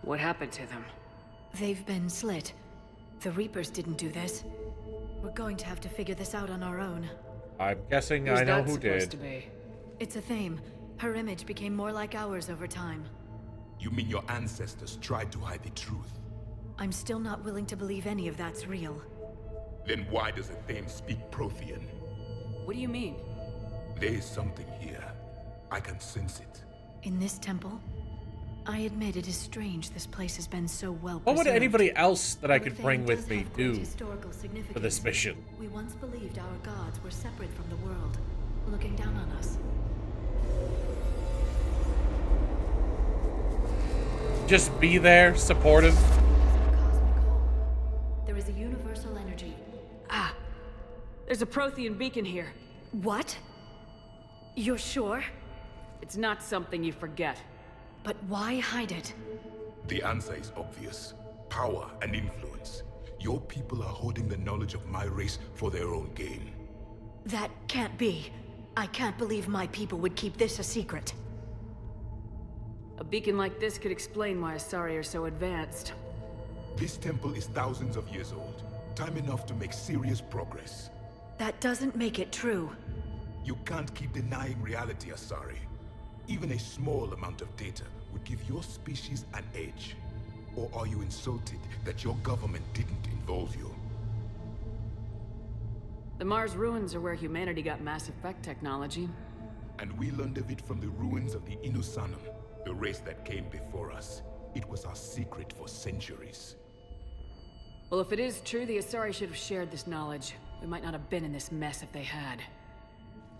What happened to them? They've been slit. The Reapers didn't do this. We're going to have to figure this out on our own. I'm guessing Who's I know that who supposed did. to be? It's a theme. Her image became more like ours over time. You mean your ancestors tried to hide the truth? I'm still not willing to believe any of that's real. Then why does the Thame speak Prothean? What do you mean? There is something here. I can sense it. In this temple? I admit it is strange this place has been so well What would preserved. anybody else that I The could Thame bring with does me have great do historical for significance. this mission? We once believed our gods were separate from the world, looking down on us. Just be there, supportive. There is a universal energy. Ah, there's a Prothean beacon here. What? You're sure? It's not something you forget. But why hide it? The answer is obvious. Power and influence. Your people are holding the knowledge of my race for their own gain. That can't be. I can't believe my people would keep this a secret. A beacon like this could explain why Asari are so advanced. This temple is thousands of years old. Time enough to make serious progress. That doesn't make it true. You can't keep denying reality, Asari. Even a small amount of data would give your species an edge. Or are you insulted that your government didn't involve you? The Mars ruins are where humanity got Mass Effect technology. And we learned of it from the ruins of the Inusanum, the race that came before us. It was our secret for centuries. Well, if it is true, the Asari should have shared this knowledge. We might not have been in this mess if they had.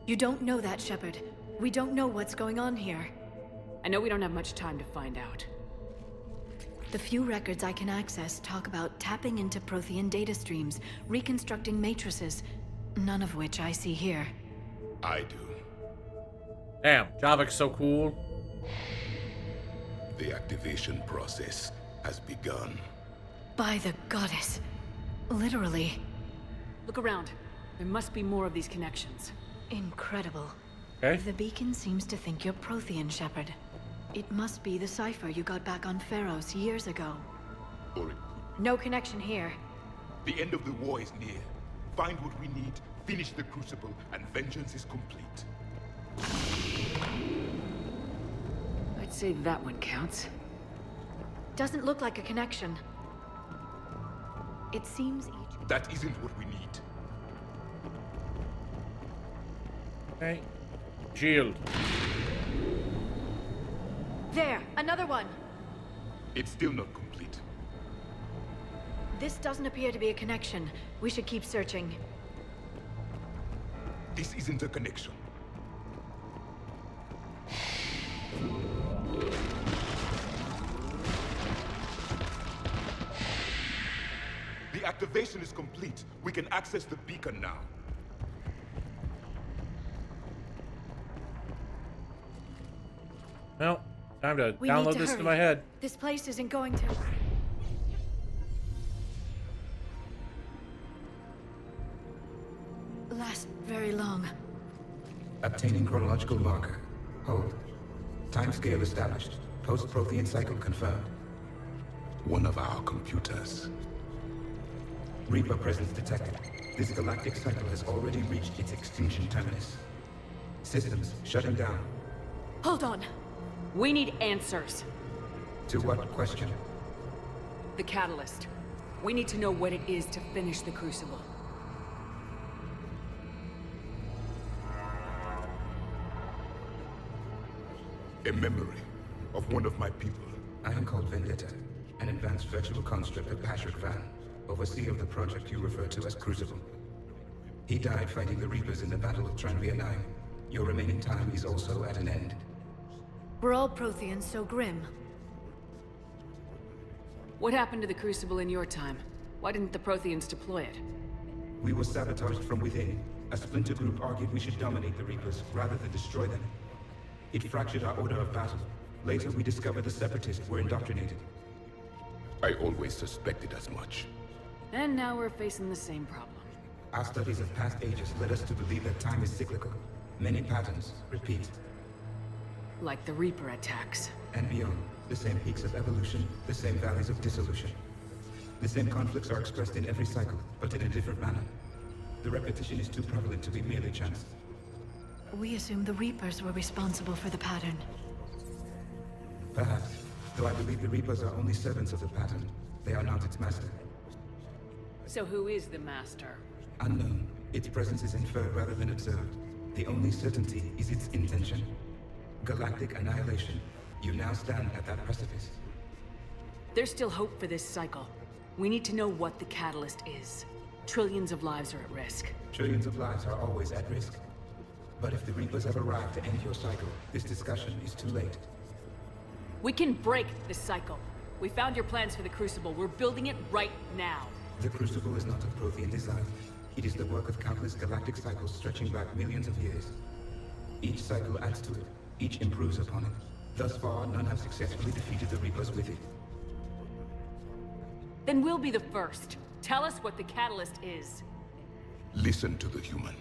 You don't know that, Shepard. We don't know what's going on here. I know we don't have much time to find out. The few records I can access talk about tapping into Prothean data streams, reconstructing matrices, none of which I see here. I do. Damn, Javik's so cool. The activation process has begun. By the goddess. Literally. Look around. There must be more of these connections. Incredible. Okay. The beacon seems to think you're Prothean, Shepard. It must be the cipher you got back on Pharos years ago. Or No connection here. the end of the war is near. Find what we need, finish the Crucible, and vengeance is complete. I'd say that one counts. Doesn't look like a connection. It seems That isn't what we need. Okay. Shield. There, another one. It's still not complete. This doesn't appear to be a connection. We should keep searching. This isn't a connection. The activation is complete. We can access the beacon now. Well, time to We need download to this hurry. to my head. This place isn't going to... last very long. Obtaining chronological marker. Hold. Timescale established. Post-Prothean cycle confirmed. One of our computers. Reaper presence detected. This galactic cycle has already reached its extinction terminus. Systems shutting down. Hold on. We need answers. To what question? The catalyst. We need to know what it is to finish the Crucible. A memory of one of my people. I am called Vendetta, an advanced virtual construct of Patrick Van, overseer of the project you refer to as Crucible. He died fighting the Reapers in the Battle of Tranvia 9. Your remaining time is also at an end. We're all Protheans so grim. What happened to the Crucible in your time? Why didn't the Protheans deploy it? We were sabotaged from within. A splinter group argued we should dominate the Reapers rather than destroy them. It fractured our order of battle. Later, we discovered the Separatists were indoctrinated. I always suspected as much. And now we're facing the same problem. Our studies of past ages led us to believe that time is cyclical. Many patterns repeat. Like the Reaper attacks. And beyond, the same peaks of evolution, the same valleys of dissolution. The same conflicts are expressed in every cycle, but in a different manner. The repetition is too prevalent to be merely chance. We assume the Reapers were responsible for the pattern. Perhaps, though I believe the Reapers are only servants of the pattern. They are not its master. So who is the master? Unknown. Its presence is inferred rather than observed. The only certainty is its intention. Galactic annihilation. You now stand at that precipice. There's still hope for this cycle. We need to know what the catalyst is. Trillions of lives are at risk. Trillions of lives are always at risk. But if the Reapers have arrived to end your cycle, this discussion is too late. We can break the cycle. We found your plans for the Crucible. We're building it right now. The Crucible is not of Prothean design. It is the work of countless galactic cycles stretching back millions of years. Each cycle adds to it. Each improves upon it. Thus far, none have successfully defeated the Reapers with it. Then we'll be the first. Tell us what the catalyst is. Listen to the human.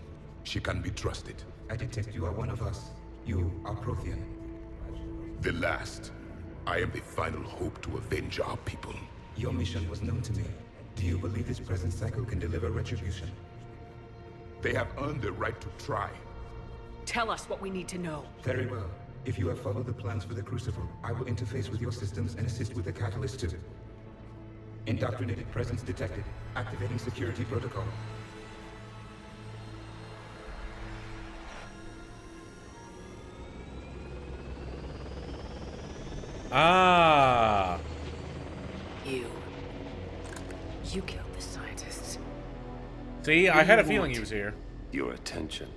She can be trusted. I detect you are one of us. You are Prothean. The last. I am the final hope to avenge our people. Your mission was known to me. Do you believe this present cycle can deliver retribution? They have earned the right to try. Tell us what we need to know. Very well. If you have followed the plans for the Crucible, I will interface with your systems and assist with the catalyst too. Indoctrinated presence detected. Activating security protocol. Ah. You killed the scientists. See, I had a feeling he was here. Your attention.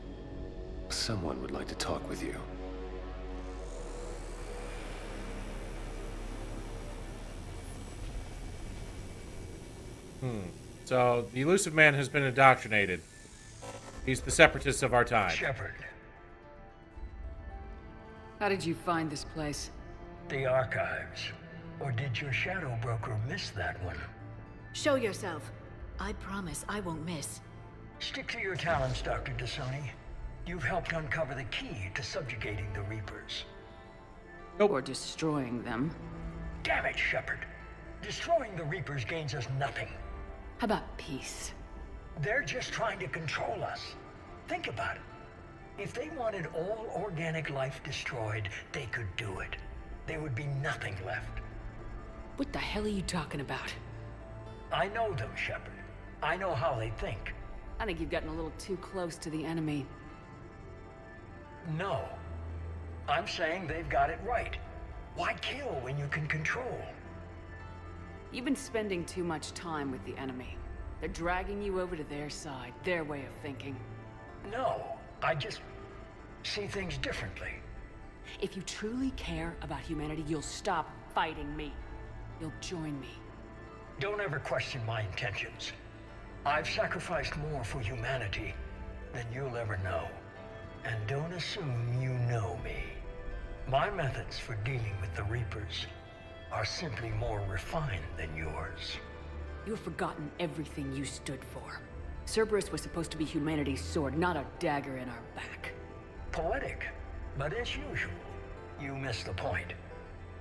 Someone would like to talk with you. So, the elusive man has been indoctrinated. He's the separatist of our time. Shepard. How did you find this place? The archives. Or did your shadow broker miss that one? Show yourself. I promise I won't miss. Stick to your talents, Dr. Dasani. You've helped uncover the key to subjugating the Reapers. Or destroying them. Damn it, Shepard. Destroying the Reapers gains us nothing. How about peace? They're just trying to control us. Think about it. If they wanted all organic life destroyed, they could do it. There would be nothing left. What the hell are you talking about? I know them, Shepard. I know how they think. I think you've gotten a little too close to the enemy. No. I'm saying they've got it right. Why kill when you can control? You've been spending too much time with the enemy. They're dragging you over to their side, their way of thinking. No, I just see things differently. If you truly care about humanity, you'll stop fighting me. You'll join me. Don't ever question my intentions. I've sacrificed more for humanity than you'll ever know. And don't assume you know me. My methods for dealing with the Reapers are simply more refined than yours. You have forgotten everything you stood for. Cerberus was supposed to be humanity's sword, not a dagger in our back. Poetic, but as usual, you miss the point.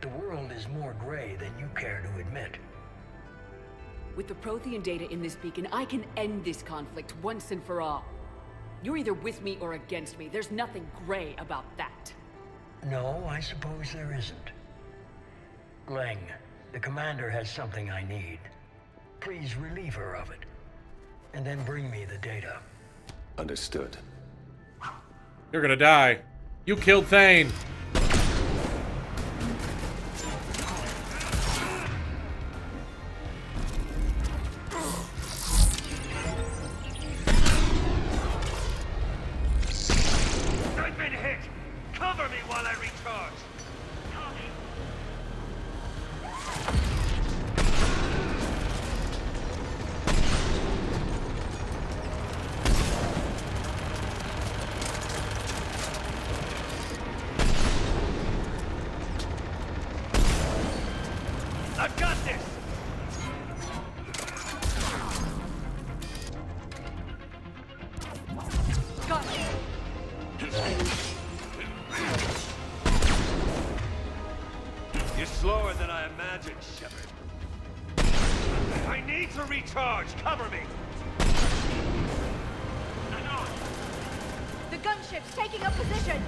The world is more gray than you care to admit. With the Prothean data in this beacon, I can end this conflict once and for all. You're either with me or against me. There's nothing gray about that. No, I suppose there isn't. Leng, the commander has something I need. Please relieve her of it. And then bring me the data. Understood. You're gonna die. You killed Thane. I've been hit! Cover me while I recharge! to recharge. Cover me. The gunship's taking up position!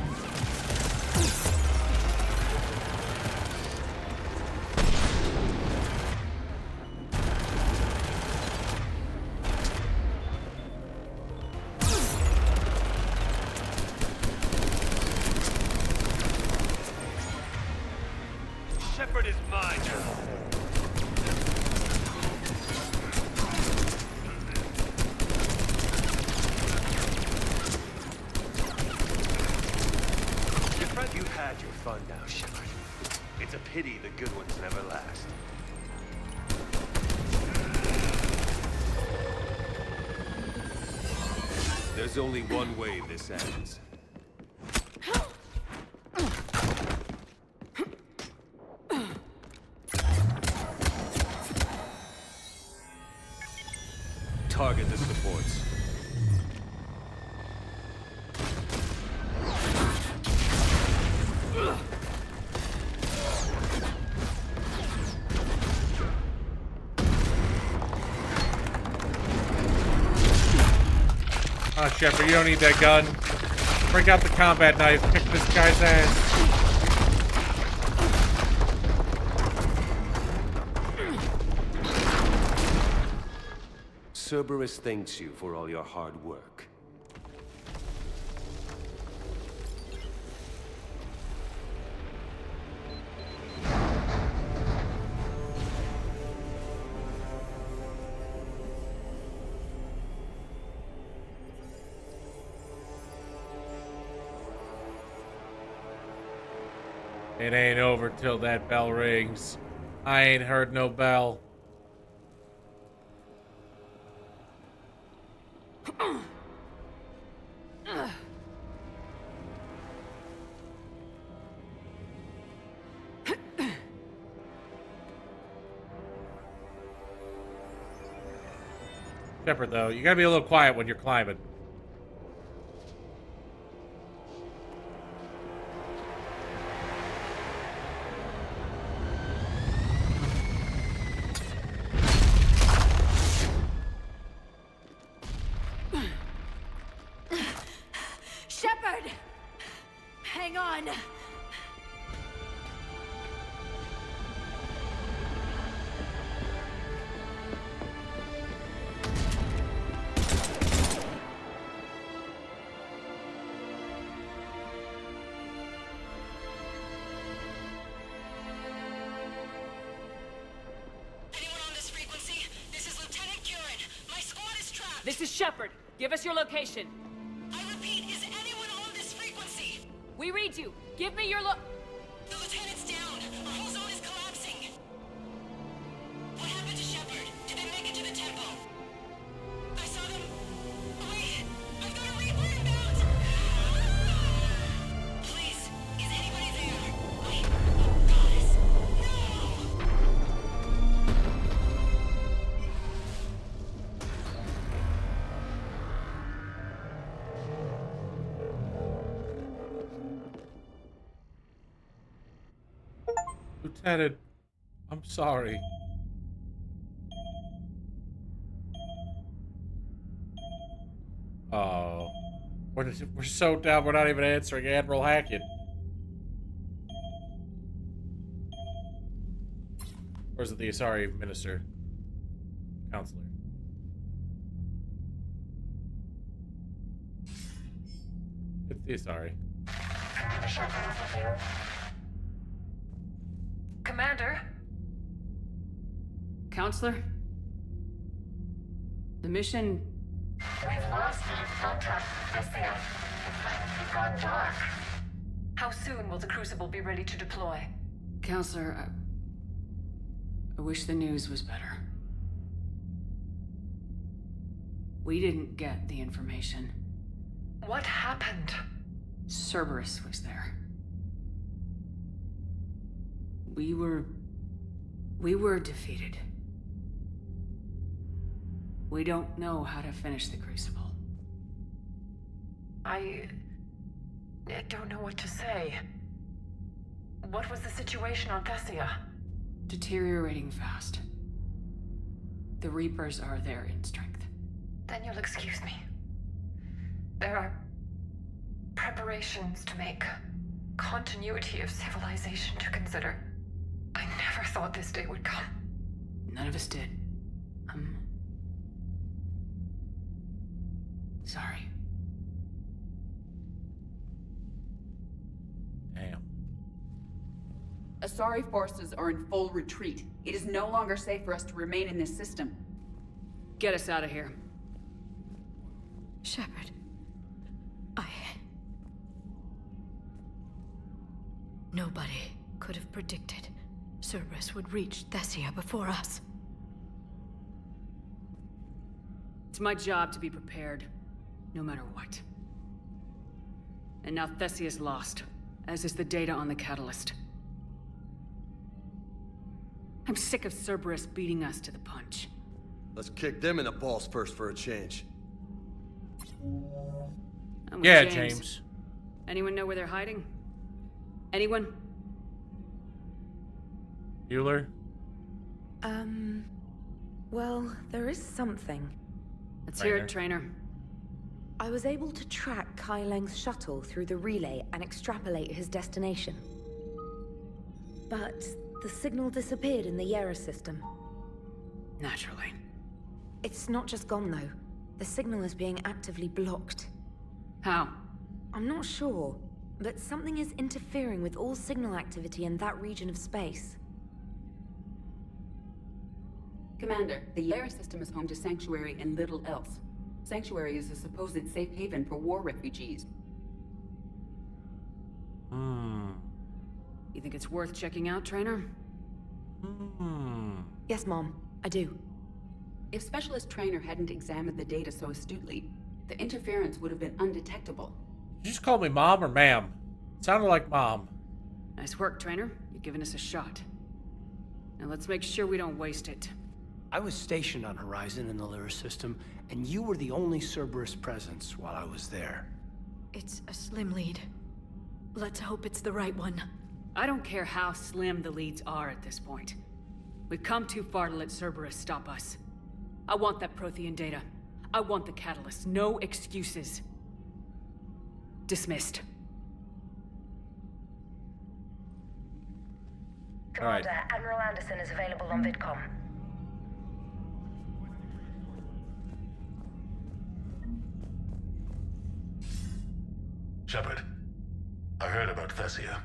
Shepard is mine. You've had your fun now, Shepard. It's a pity the good ones never last. There's only one way this ends. Target the supports. Oh, Shepard, you don't need that gun. Break out the combat knife. Kick this guy's ass. Cerberus thanks you for all your hard work. It ain't over till that bell rings. I ain't heard no bell. Shepard, though, you gotta be a little quiet when you're climbing. Shepard! Hang on! This is Shepard. Give us your location. I repeat, is anyone on this frequency? We read you. Give me your The lieutenant's down. Our whole zone is collapsing. What happened to Shepard? Did they make it to the temple? I saw them. Wait, I've got a Reaper inbound. Please, is anybody there? Wait, goddess, no! Lieutenant, I'm sorry. Oh. We're so down, we're not even answering Admiral Hackett. Or is it the Asari Minister? Counselor. It's the Asari. Commander? Counselor? The mission... We've lost contact with Thessia. The planet has gone dark. How soon will the Crucible be ready to deploy? Counselor, I wish the news was better. We didn't get the information. What happened? Cerberus was there. We were defeated. We don't know how to finish the Crucible. I don't know what to say. What was the situation on Thessia? Deteriorating fast. The Reapers are there in strength. Then you'll excuse me. There are preparations to make, continuity of civilization to consider. I never thought this day would come. None of us did. Sorry. Damn. Asari forces are in full retreat. It is no longer safe for us to remain in this system. Get us out of here. Shepard. Nobody could have predicted Cerberus would reach Thessia before us. It's my job to be prepared, no matter what. And now Thessia's lost, as is the data on the catalyst. I'm sick of Cerberus beating us to the punch. Let's kick them in the balls first for a change. I'm with Yeah, James. Anyone know where they're hiding? Anyone? Bueller? Well, there is something. Let's hear it, Trainer. I was able to track Kai Leng's shuttle through the relay and extrapolate his destination. But the signal disappeared in the Yera system. Naturally. It's not just gone, though. The signal is being actively blocked. How? I'm not sure, but something is interfering with all signal activity in that region of space. Commander, the Yera system is home to Sanctuary and little else. Sanctuary is a supposed safe haven for war refugees. You think it's worth checking out, Trainer? Yes, Mom, I do. If Specialist Trainer hadn't examined the data so astutely, the interference would have been undetectable. Did you just call me Mom or Ma'am? It sounded like Mom. Nice work, Trainer. You've given us a shot. Now let's make sure we don't waste it. I was stationed on Horizon in the Lyra system, and you were the only Cerberus presence while I was there. It's a slim lead. Let's hope it's the right one. I don't care how slim the leads are at this point. We've come too far to let Cerberus stop us. I want that Prothean data. I want the catalyst. No excuses. Dismissed. Commander, Admiral Anderson is available on VidCom. Shepard, I heard about Thessia.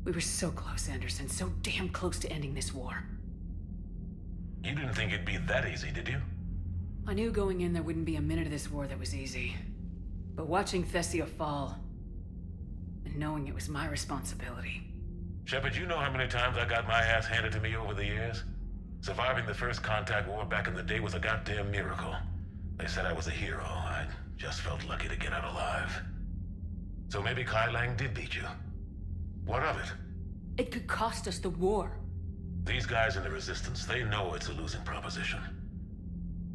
We were so close, Anderson. So damn close to ending this war. You didn't think it'd be that easy, did you? I knew going in there wouldn't be a minute of this war that was easy. But watching Thessia fall, and knowing it was my responsibility. Shepard, you know how many times I got my ass handed to me over the years? Surviving the first contact war back in the day was a goddamn miracle. They said I was a hero. I just felt lucky to get out alive. So maybe Kai Lang did beat you. What of it? It could cost us the war. These guys in the Resistance, they know it's a losing proposition.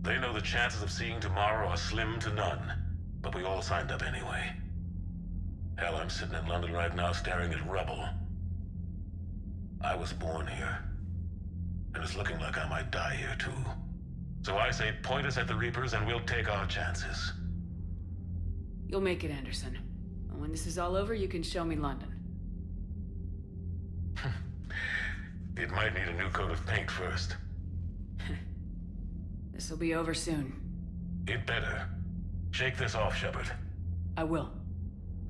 They know the chances of seeing tomorrow are slim to none, but we all signed up anyway. Hell, I'm sitting in London right now staring at rubble. I was born here, and it's looking like I might die here too. So I say point us at the Reapers and we'll take our chances. You'll make it, Anderson. And when this is all over, you can show me London. It might need a new coat of paint first. This'll be over soon. It better. Shake this off, Shepard. I will.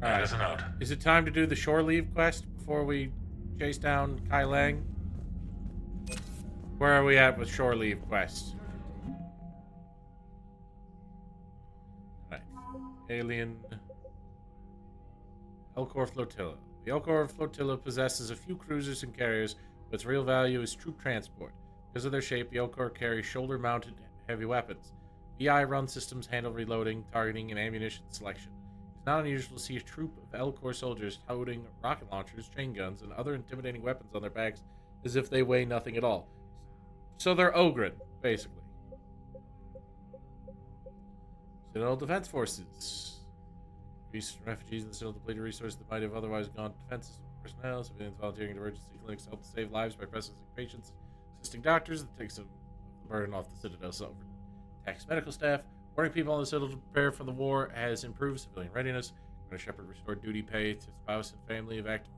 Anderson out. Is it time to do the shore leave quest before we chase down Kai Lang? Where are we at with shore leave quest? Right. Alien Elcor Flotilla. The Elcor Flotilla possesses a few cruisers and carriers, but its real value is troop transport. Because of their shape, the Elcor carry shoulder-mounted heavy weapons. BI-run systems handle reloading, targeting, and ammunition selection. It's not unusual to see a troop of Elcor soldiers toting rocket launchers, chain guns, and other intimidating weapons on their backs as if they weigh nothing at all. So they're Ogren, basically. Citadel Defense Forces. Refugees in the Citadel depleted resources that might have otherwise gone to defenses personnel, civilians volunteering at emergency clinics help to save lives by processing patients, assisting doctors that takes a burden off the Citadel's overtaxed medical staff. Warning people on the Citadel to prepare for the war has improved civilian readiness. Commander Shepard restored duty pay to spouse and family of active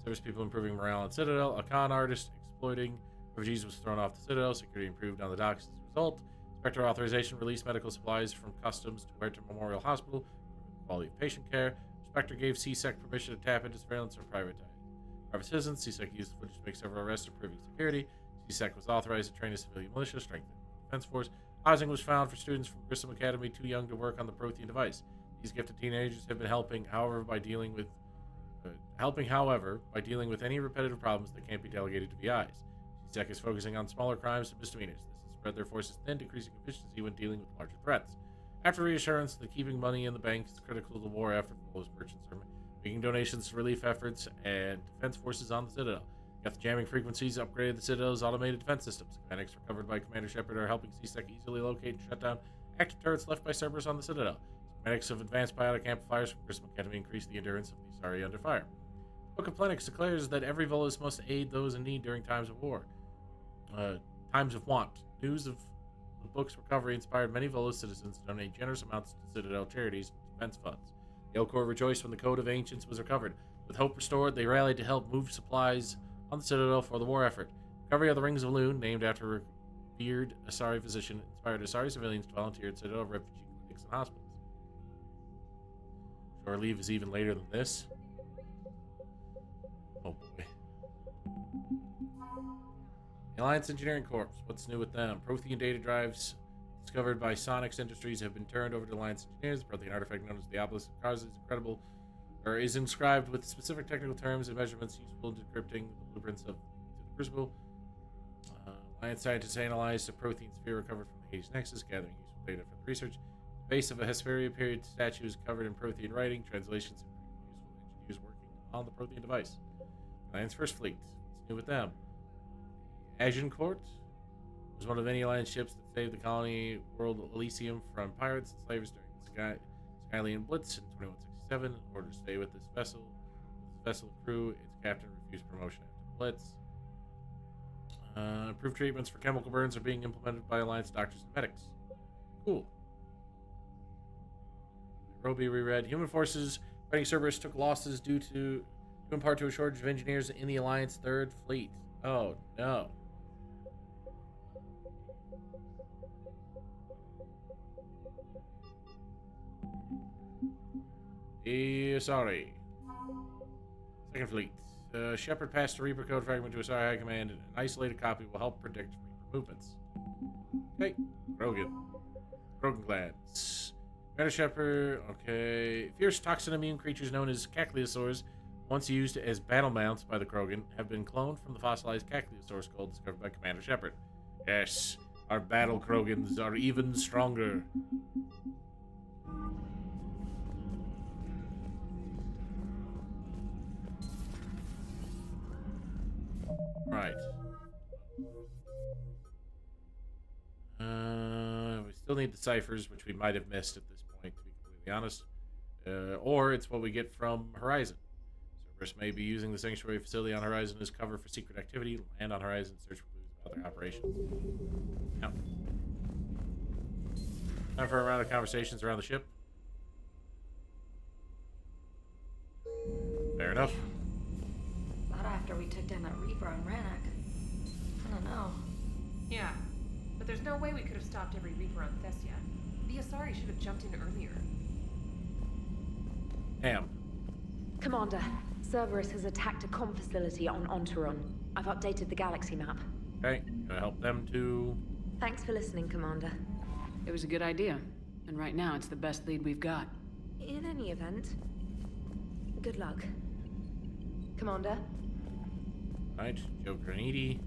service people, improving morale on Citadel. A con artist exploiting refugees was thrown off the Citadel. Security improved on the docks as a result. Inspector authorization released medical supplies from customs to Huerta Memorial Hospital, improving the quality of patient care. Inspector gave CSEC permission to tap into surveillance for private citizens. CSEC used the footage to make several arrests, improving security. CSEC was authorized to train a civilian militia, strengthen the defense force. Housing was found for students from Grissom Academy too young to work on the Prothean device. These gifted teenagers have been helping, however, by dealing with any repetitive problems that can't be delegated to VIs. CSEC is focusing on smaller crimes and misdemeanors. This has spread their forces thin, decreasing efficiency when dealing with larger threats. After reassurance that keeping money in the bank is critical to the war effort, those merchants are making donations to relief efforts and defense forces on the Citadel. Got the jamming frequencies upgraded the Citadel's automated defense systems. Schematics recovered by Commander Shepard are helping CSEC easily locate and shut down active turrets left by Cerberus on the Citadel. Schematics of advanced biotic amplifiers from Grissom Academy increase the endurance of the Asari under fire. Book of Plenix declares that every Volus must aid those in need during times of war. Times of want. News of the book's recovery inspired many Volus citizens to donate generous amounts to Citadel charities and defense funds. The Elcor rejoiced when the Code of Ancients was recovered. With hope restored, they rallied to help move supplies on the Citadel for the war effort. Recovery of the Rings of Loon, named after a revered Asari physician, inspired Asari civilians to volunteer at Citadel refugee clinics and hospitals. Shore leave is even later than this. Oh boy. The Alliance Engineering Corps. What's new with them? Prothean data drives discovered by Sonics Industries have been turned over to Alliance engineers. The Prothean artifact known as the Obelisk of Cars is inscribed with specific technical terms and measurements useful in decrypting the blueprints of the Crucible. Alliance scientists analyzed the Prothean sphere recovered from the Hades Nexus, gathering useful data for the research. The base of a Hesperia period statue is covered in Prothean writing, translations, and useful engineers working on the Prothean device. Alliance First Fleet. What's new with them? Agincourt was one of many Alliance ships that saved the colony world Elysium from pirates and slavers during the Skylian Blitz in 2167. In order to stay with this vessel crew, its captain refused promotion after the Blitz. Improved treatments for chemical burns are being implemented by Alliance doctors and medics. Cool. Nairobi reread. Human forces fighting Cerberus took losses due in part to a shortage of engineers in the Alliance Third Fleet. Oh no. Sorry. Second Fleet. Shepard passed a Reaper code fragment to Asari High Command, and an isolated copy will help predict Reaper movements. Okay. Krogan clans. Commander Shepard. Okay. Fierce toxin immune creatures known as Cacliosaurs, once used as battle mounts by the Krogan, have been cloned from the fossilized Cacliosaur skull discovered by Commander Shepard. Yes, our battle Krogans are even stronger. Right. We still need the ciphers, which we might have missed at this point, to be completely honest. Or it's what we get from Horizon. Cerberus may be using the sanctuary facility on Horizon as cover for secret activity. Land on Horizon, search for clues about their operations. Now, time for a round of conversations around the ship. Fair enough. Not after we took down that Reaper on Rannoch. I don't know. Yeah, but there's no way we could have stopped every Reaper on Thessia. The Asari should have jumped in earlier. Damn. Commander, Cerberus has attacked a comm facility on Ontaron. I've updated the galaxy map. Okay, gonna help them to... Thanks for listening, Commander. It was a good idea, and right now it's the best lead we've got. In any event, good luck. Commander? Right, Joe Graniti.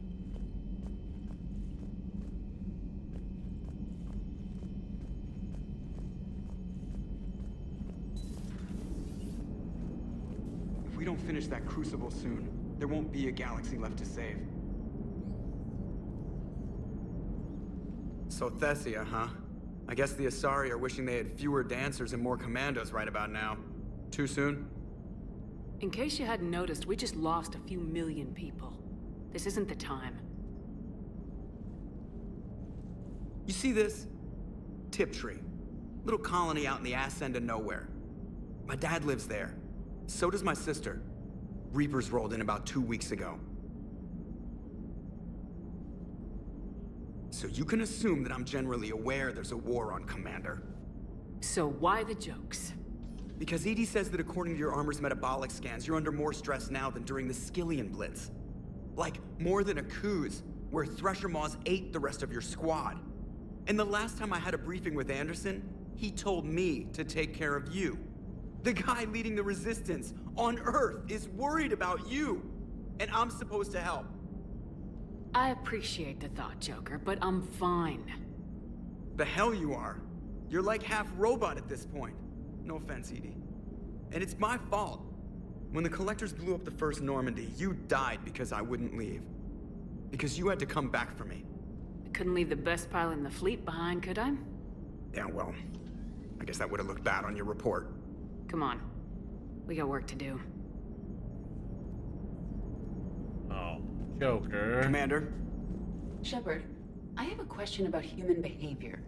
If we don't finish that Crucible soon, there won't be a galaxy left to save. So Thessia, huh? I guess the Asari are wishing they had fewer dancers and more commandos right about now. Too soon? In case you hadn't noticed, we just lost a few million people. This isn't the time. You see this? Tiptree. Little colony out in the ass end of nowhere. My dad lives there. So does my sister. Reapers rolled in about 2 weeks ago. So you can assume that I'm generally aware there's a war on, Commander. So why the jokes? Because EDI says that according to your armor's metabolic scans, you're under more stress now than during the Skillian Blitz. Like, more than a Kuz, where Thresher Maws ate the rest of your squad. And the last time I had a briefing with Anderson, he told me to take care of you. The guy leading the resistance on Earth is worried about you. And I'm supposed to help. I appreciate the thought, Joker, but I'm fine. The hell you are. You're like half robot at this point. No offense, EDI. And it's my fault. When the Collectors blew up the first Normandy, you died because I wouldn't leave. Because you had to come back for me. I couldn't leave the best pilot in the fleet behind, could I? Yeah, well, I guess that would have looked bad on your report. Come on. We got work to do. Oh, Joker. Commander? Shepard, I have a question about human behavior.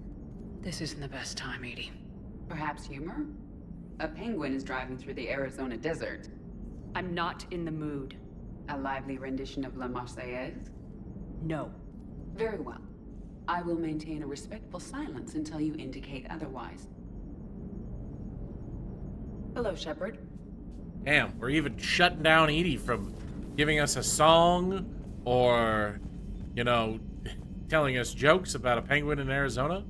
This isn't the best time, EDI. Perhaps humor? A penguin is driving through the Arizona desert. I'm not in the mood. A lively rendition of La Marseillaise? No. Very well. I will maintain a respectful silence until you indicate otherwise. Hello, Shepard. Damn, we're even shutting down EDI from giving us a song or, you know, telling us jokes about a penguin in Arizona.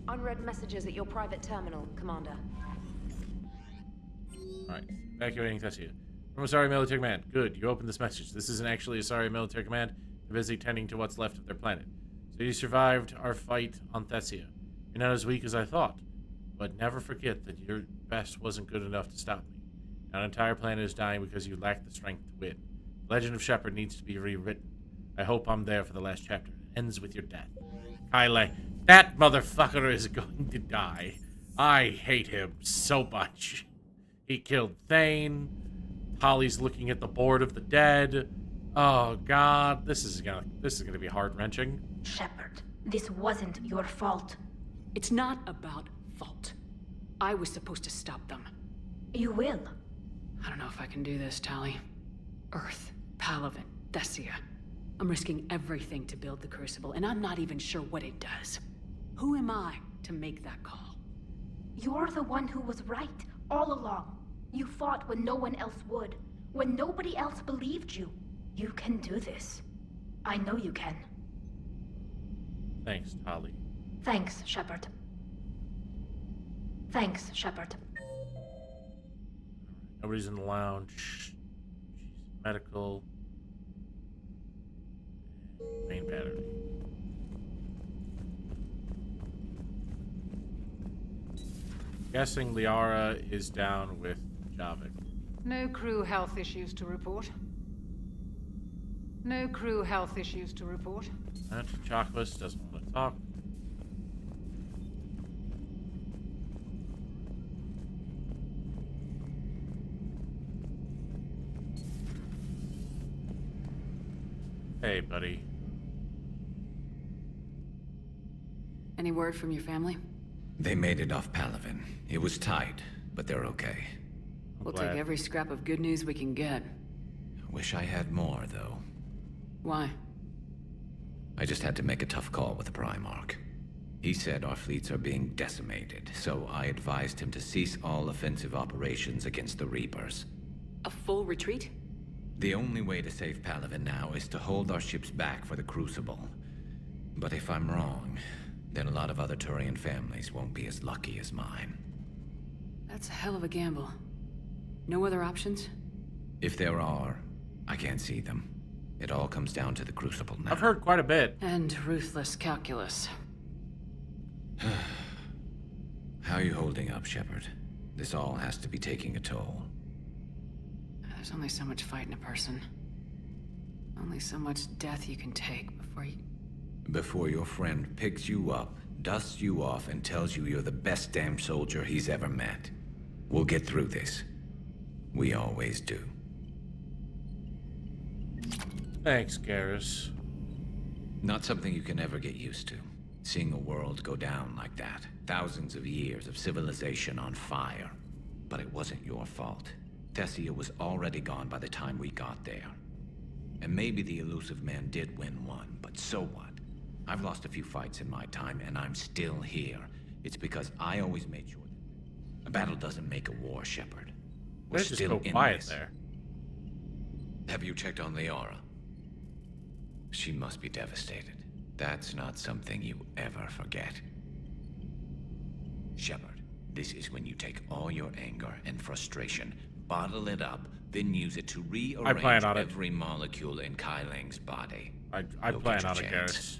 Unread messages at your private terminal, Commander. Alright, evacuating Thessia. From Asari Military Command. Good, you opened this message. This isn't actually Asari Military Command. They're busy tending to what's left of their planet. So you survived our fight on Thessia. You're not as weak as I thought. But never forget that your best wasn't good enough to stop me. An entire planet is dying because you lack the strength to win. The Legend of Shepard needs to be rewritten. I hope I'm there for the last chapter. It ends with your death. Kyle, that motherfucker is going to die. I hate him so much. He killed Thane. Holly's looking at the board of the dead. Oh God, this is gonna be heart-wrenching. Shepard, this wasn't your fault. It's not about fault. I was supposed to stop them. You will. I don't know if I can do this, Tali. Earth, Palaven, Thessia. I'm risking everything to build the Crucible, and I'm not even sure what it does. Who am I to make that call? You're the one who was right all along. You fought when no one else would, when nobody else believed you. You can do this. I know you can. Thanks, Tali. Thanks, Shepard. Thanks, Shepard. Nobody's in the lounge. She's medical. Main battery. Guessing Liara is down with Javik. No crew health issues to report. No crew health issues to report. And Chakwas doesn't want to talk. Hey, buddy. Any word from your family? They made it off Palaven. It was tight, but they're okay. We'll take every scrap of good news we can get. Wish I had more, though. Why? I just had to make a tough call with the Primarch. He said our fleets are being decimated, so I advised him to cease all offensive operations against the Reapers. A full retreat? The only way to save Palaven now is to hold our ships back for the Crucible. But if I'm wrong, then a lot of other Turian families won't be as lucky as mine. That's a hell of a gamble. No other options? If there are, I can't see them. It all comes down to the Crucible now. I've heard quite a bit. And ruthless calculus. How are you holding up, Shepard? This all has to be taking a toll. There's only so much fight in a person. Only so much death you can take before you... Before your friend picks you up, dusts you off, and tells you you're the best damn soldier he's ever met. We'll get through this. We always do. Thanks, Garrus. Not something you can ever get used to. Seeing a world go down like that. Thousands of years of civilization on fire. But it wasn't your fault. Thessia was already gone by the time we got there. And maybe the elusive man did win one, but so what? I've lost a few fights in my time, and I'm still here. It's because I always made sure that a battle doesn't make a war, Shepard. We're Let's just still go in quiet this. there. Have you checked on Leora? She must be devastated. That's not something you ever forget. Shepard, this is when you take all your anger and frustration, bottle it up, then use it to rearrange every molecule in Kai Lang's body. I plan on it, Garrus.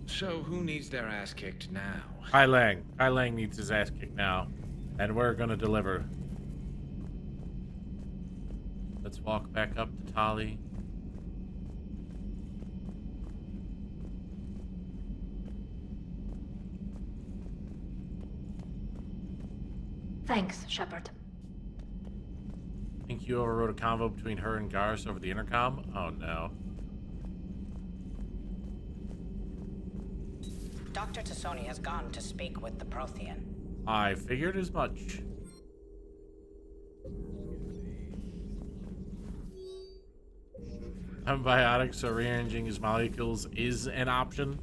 So who needs their ass kicked now? Kai Lang. Kai Lang needs his ass kicked now. And we're gonna deliver. Let's walk back up to Tali. Thanks, Shepard. Think you overrode a convo between her and Garrus over the intercom? Oh no. Dr. Tassoni has gone to speak with the Prothean. I figured as much. Symbiotic, so rearranging his molecules is an option.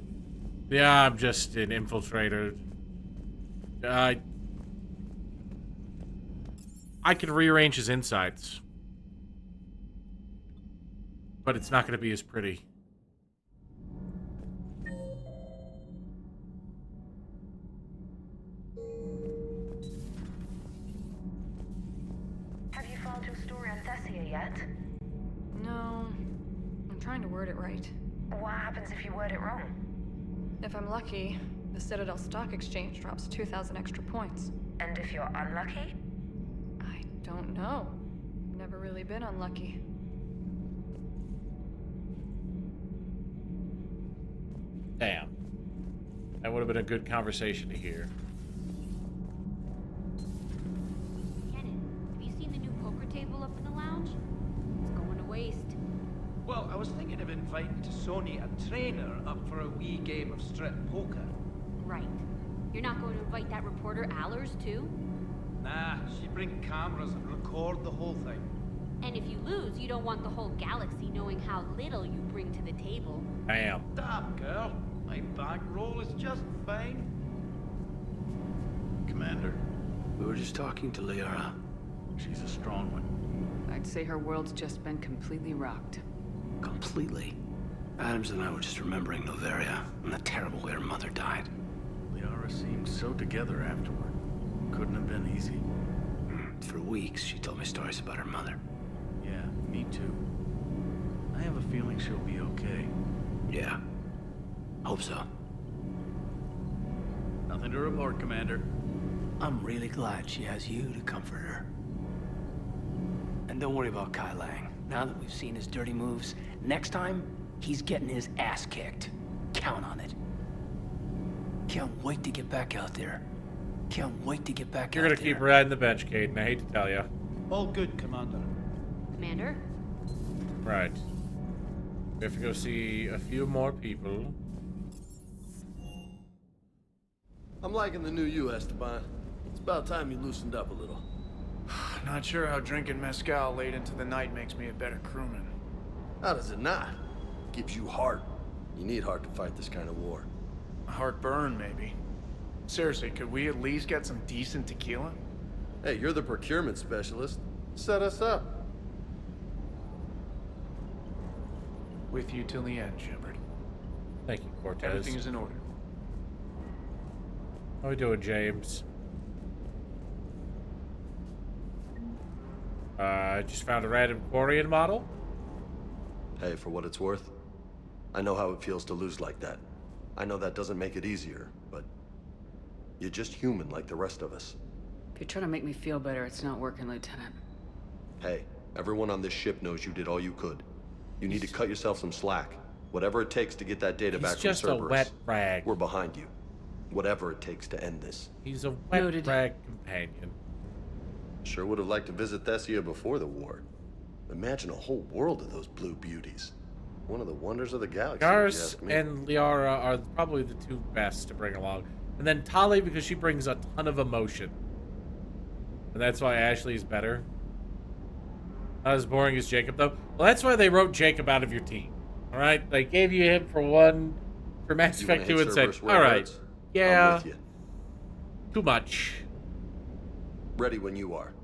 Yeah, I'm just an infiltrator. I can rearrange his insides. But it's not going to be as pretty. Have you found your story on Thessia yet? No. I'm trying to word it right. What happens if you word it wrong? If I'm lucky, the Citadel Stock Exchange drops 2,000 extra points. And if you're unlucky? I don't know. Never really been unlucky. Damn. That would have been a good conversation to hear. Kenan, have you seen the new poker table up in the lounge? It's going to waste. Well, I was thinking of inviting Tassoni, a trainer, up for a wee game of strip poker. Right. You're not going to invite that reporter Allers, too? Nah, she'd bring cameras and record the whole thing. And if you lose, you don't want the whole galaxy knowing how little you bring to the table. Damn. Damn, girl. My bankroll is just fine. Commander, we were just talking to Leora. She's a strong one. I'd say her world's just been completely rocked. Completely. Adams and I were just remembering Noveria and the terrible way her mother died. Leora seemed so together afterward. Couldn't have been easy. For weeks, she told me stories about her mother. Yeah, me too. I have a feeling she'll be okay. Yeah. Hope so. Nothing to report, Commander. I'm really glad she has you to comfort her. And don't worry about Kai Lang. Now that we've seen his dirty moves, next time, he's getting his ass kicked. Count on it. Can't wait to get back out there. Can't wait to get back out there. You're gonna keep riding the bench, Caden. I hate to tell you. All good, Commander. Commander? Right. We have to go see a few more people. I'm liking the new you, Esteban. It's about time you loosened up a little. Not sure how drinking mezcal late into the night makes me a better crewman. How does it not? Gives you heart. You need heart to fight this kind of war. Heartburn, maybe. Seriously, could we at least get some decent tequila? Hey, you're the procurement specialist. Set us up. With you till the end, Shepard. Thank you, Cortez. Everything is in order. How we doing, James? I just found a random Quarian model. Hey, for what it's worth, I know how it feels to lose like that. I know that doesn't make it easier, but you're just human like the rest of us. If you're trying to make me feel better, it's not working, Lieutenant. Hey, everyone on this ship knows you did all you could. You need to cut yourself some slack. Whatever it takes to get that data back from Cerberus. He's just a wet rag. We're behind you. Whatever it takes to end this. He's a wet rag companion. Sure would have liked to visit Thessia before the war. Imagine a whole world of those blue beauties. One of the wonders of the galaxy, if you Garrus ask me. and Liara are probably the two best to bring along. And then Tali, because she brings a ton of emotion. And that's why Ashley's better. Not as boring as Jacob, though. Well, that's why they wrote Jacob out of your team. Alright? They gave you him for Mass You wanna Effect 2 hit and said, Cerberus where it alright, hurts? yeah, I'm with you. too much. Ready when you are.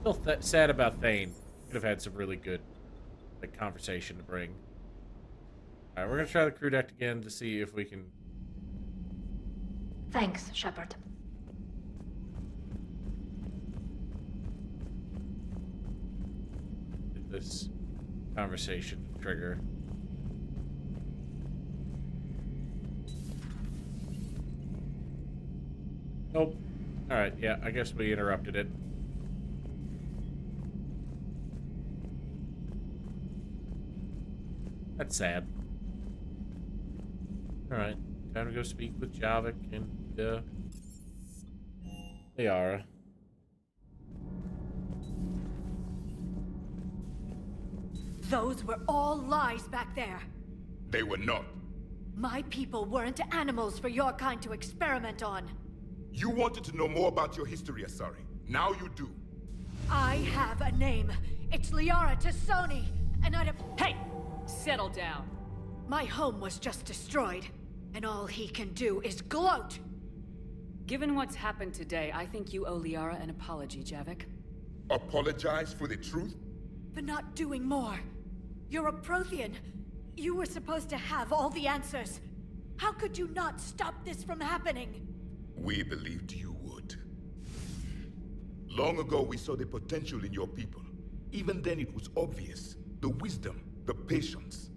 Still sad about Thane. Could have had some really good conversation to bring. Alright, we're gonna try the crew deck again to see if we can... Thanks, Shepard. get this conversation trigger. Nope. Alright, yeah, I guess we interrupted it. That's sad. Alright, time to go speak with Javik and, Liara. Those were all lies back there. They were not. My people weren't animals for your kind to experiment on. You wanted to know more about your history, Asari. Now you do. I have a name. It's Liara Tassoni, and I'd have... Hey! Settle down. My home was just destroyed, and all he can do is gloat. Given what's happened today, I think you owe Liara an apology, Javik. Apologize for the truth? For not doing more. You're a Prothean. You were supposed to have all the answers. How could you not stop this from happening? We believed you would. Long ago, we saw the potential in your people. Even then, it was obvious. The wisdom, the patience.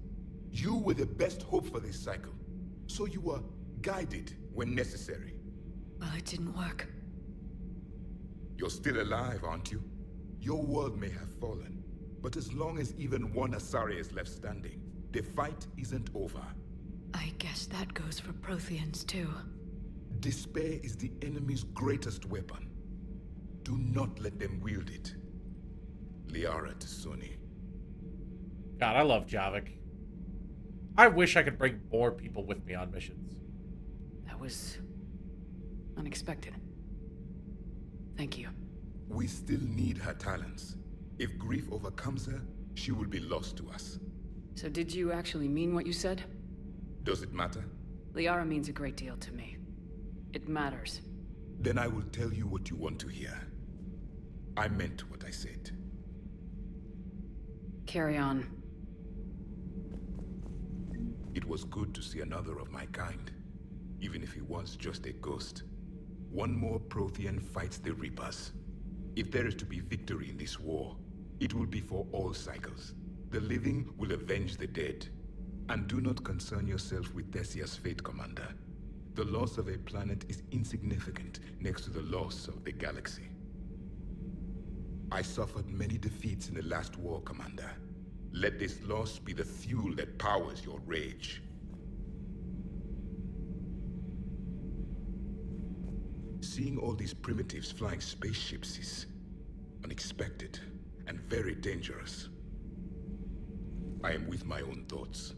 You were the best hope for this cycle. So you were guided when necessary. Well, it didn't work. You're still alive, aren't you? Your world may have fallen, but as long as even one Asari is left standing, the fight isn't over. I guess that goes for Protheans, too. Despair is the enemy's greatest weapon. Do not let them wield it. Liara Tassoni. God, I love Javik. I wish I could bring more people with me on missions. That was... unexpected. Thank you. We still need her talents. If grief overcomes her, she will be lost to us. So did you actually mean what you said? Does it matter? Liara means a great deal to me. It matters. Then I will tell you what you want to hear. I meant what I said. Carry on. It was good to see another of my kind, even if he was just a ghost. One more Prothean fights the Reapers. If there is to be victory in this war, it will be for all cycles. The living will avenge the dead. And do not concern yourself with Thessia's fate, Commander. The loss of a planet is insignificant next to the loss of the galaxy. I suffered many defeats in the last war, Commander. Let this loss be the fuel that powers your rage. Seeing all these primitives flying spaceships is unexpected and very dangerous. I am with my own thoughts.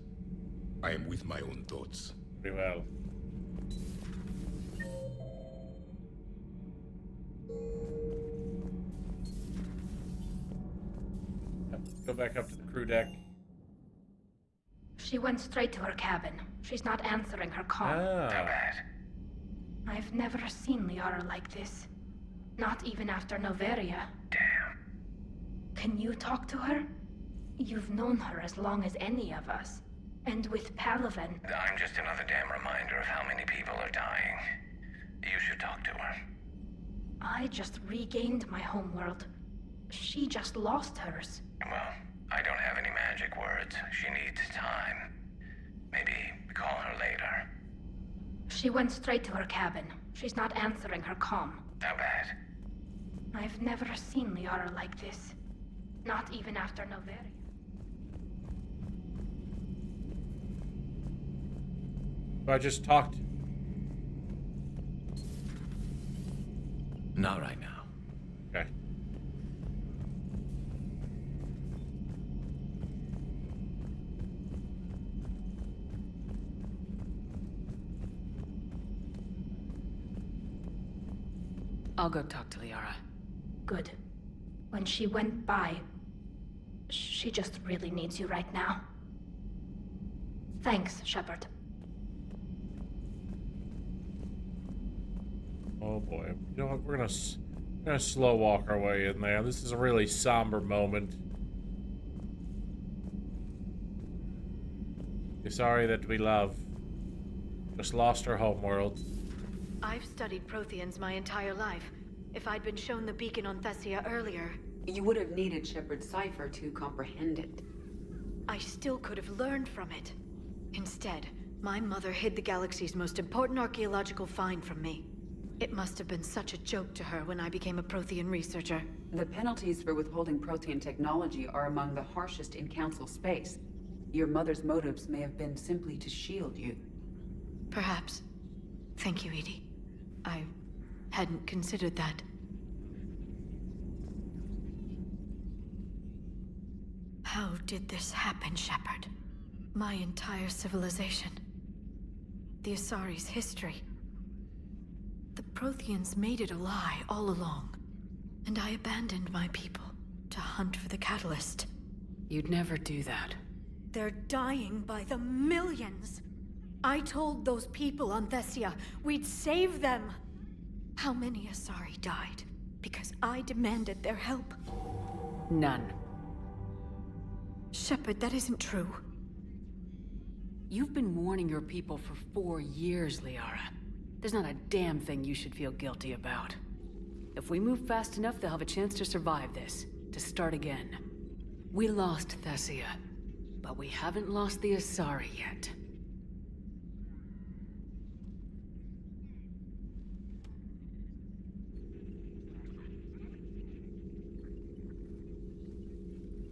I am with my own thoughts. Pretty well. Go back up to the crew deck. She went straight to her cabin. She's not answering her call. I've never seen Liara like this. Not even after Noveria. Damn. Can you talk to her? You've known her as long as any of us. And with Palaven... I'm just another damn reminder of how many people are dying. You should talk to her. I just regained my homeworld. She just lost hers. Well, I don't have any magic words. She needs time. Maybe call her later. She went straight to her cabin. She's not answering her comm. How bad? I've never seen Liara like this. Not even after Noveria. I just talked. Not right now. Okay. I'll go talk to Liara. Good. When she went by, she just really needs you right now. Thanks, Shepard. Oh boy. You know what? We're gonna slow walk our way in there. This is a really somber moment. The sorry that we love just lost our homeworld. I've studied Protheans my entire life. If I'd been shown the beacon on Thessia earlier... You would have needed Shepard's cipher to comprehend it. I still could have learned from it. Instead, my mother hid the galaxy's most important archaeological find from me. It must have been such a joke to her when I became a Prothean researcher. The penalties for withholding Prothean technology are among the harshest in Council space. Your mother's motives may have been simply to shield you. Perhaps. Thank you, Edie. I hadn't considered that. How did this happen, Shepard? My entire civilization. The Asari's history. The Protheans made it a lie all along. And I abandoned my people to hunt for the catalyst. You'd never do that. They're dying by the millions. I told those people on Thessia we'd save them. How many Asari died because I demanded their help? None. Shepard, that isn't true. You've been warning your people for 4 years, Liara. There's not a damn thing you should feel guilty about. If we move fast enough, they'll have a chance to survive this, to start again. We lost Thessia, but we haven't lost the Asari yet.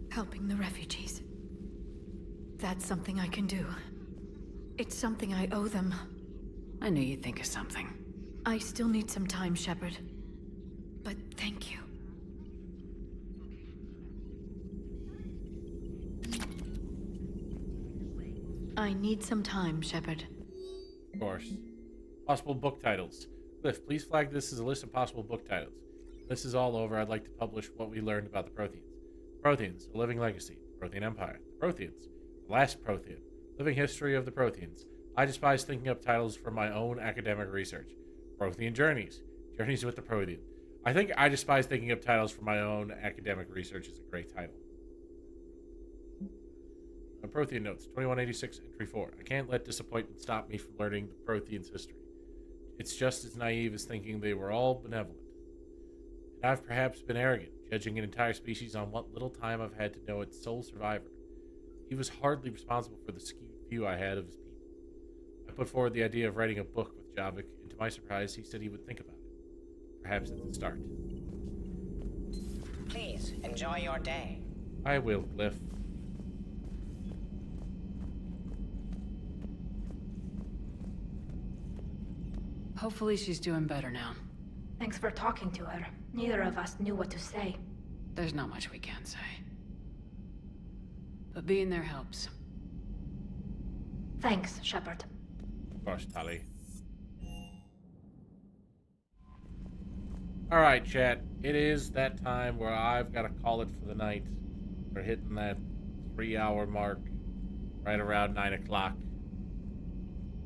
Helping the refugees. That's something I can do. It's something I owe them. I knew you'd think of something. I still need some time, Shepard. But thank you. I need some time, Shepard. Of course. Possible book titles. Cliff, please flag this as a list of possible book titles. When this is all over, I'd like to publish what we learned about the Protheans. Protheans, A Living Legacy. Prothean Empire. The Protheans. The Last Prothean. Living History of the Protheans. I despise thinking up titles from my own academic research. Prothean Journeys. Journeys with the Prothean. I think I despise thinking up titles from my own academic research is a great title. Prothean Notes, 2186, Entry 4. I can't let disappointment stop me from learning the Protheans' history. It's just as naive as thinking they were all benevolent. And I've perhaps been arrogant, judging an entire species on what little time I've had to know its sole survivor. He was hardly responsible for the skewed view I had of his people. I put forward the idea of writing a book with Javik, and to my surprise, he said he would think about it. Perhaps at the start. Please, enjoy your day. I will, Cliff. Hopefully she's doing better now. Thanks for talking to her. Neither of us knew what to say. There's not much we can say. But being there helps. Thanks, Shepard. Of course, Tali. Alright, chat. It is that time where I've got to call it for the night. We're hitting that 3-hour mark right around 9 o'clock.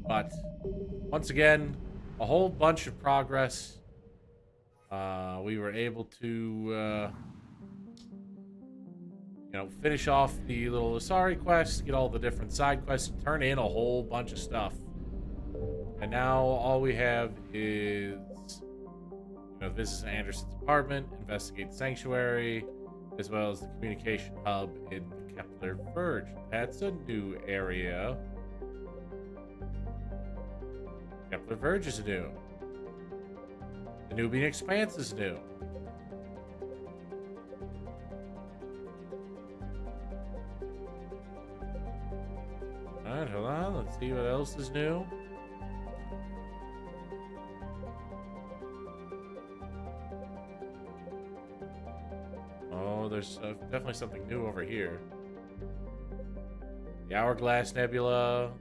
But, once again, a whole bunch of progress. We were able to, finish off the little Asari quest, get all the different side quests, turn in a whole bunch of stuff. And now all we have is, visit Anderson's apartment, investigate the sanctuary, as well as the communication hub in the Kepler Verge. That's a new area. Kepler Verge is new. The Nubian Expanse is new. Alright, hold on. Let's see what else is new. there's definitely something new over here. The Hourglass Nebula.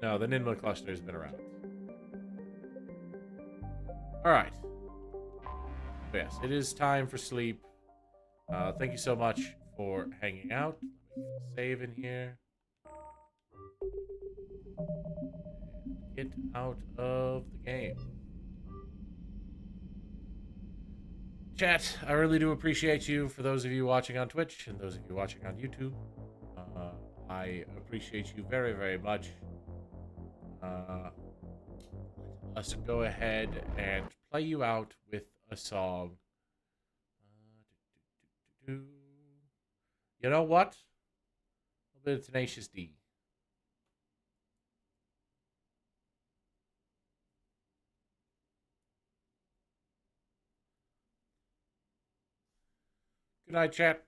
The Ninma cluster has been around. Alright. Yes, it is time for sleep. Thank you so much for hanging out. Let me get a save in here. Get out of the game. Chat, I really do appreciate you. For those of you watching on Twitch and those of you watching on YouTube, I appreciate you very, very much. Let's go ahead and play you out with a song. You know what? A little bit of Tenacious D. Good night, chat.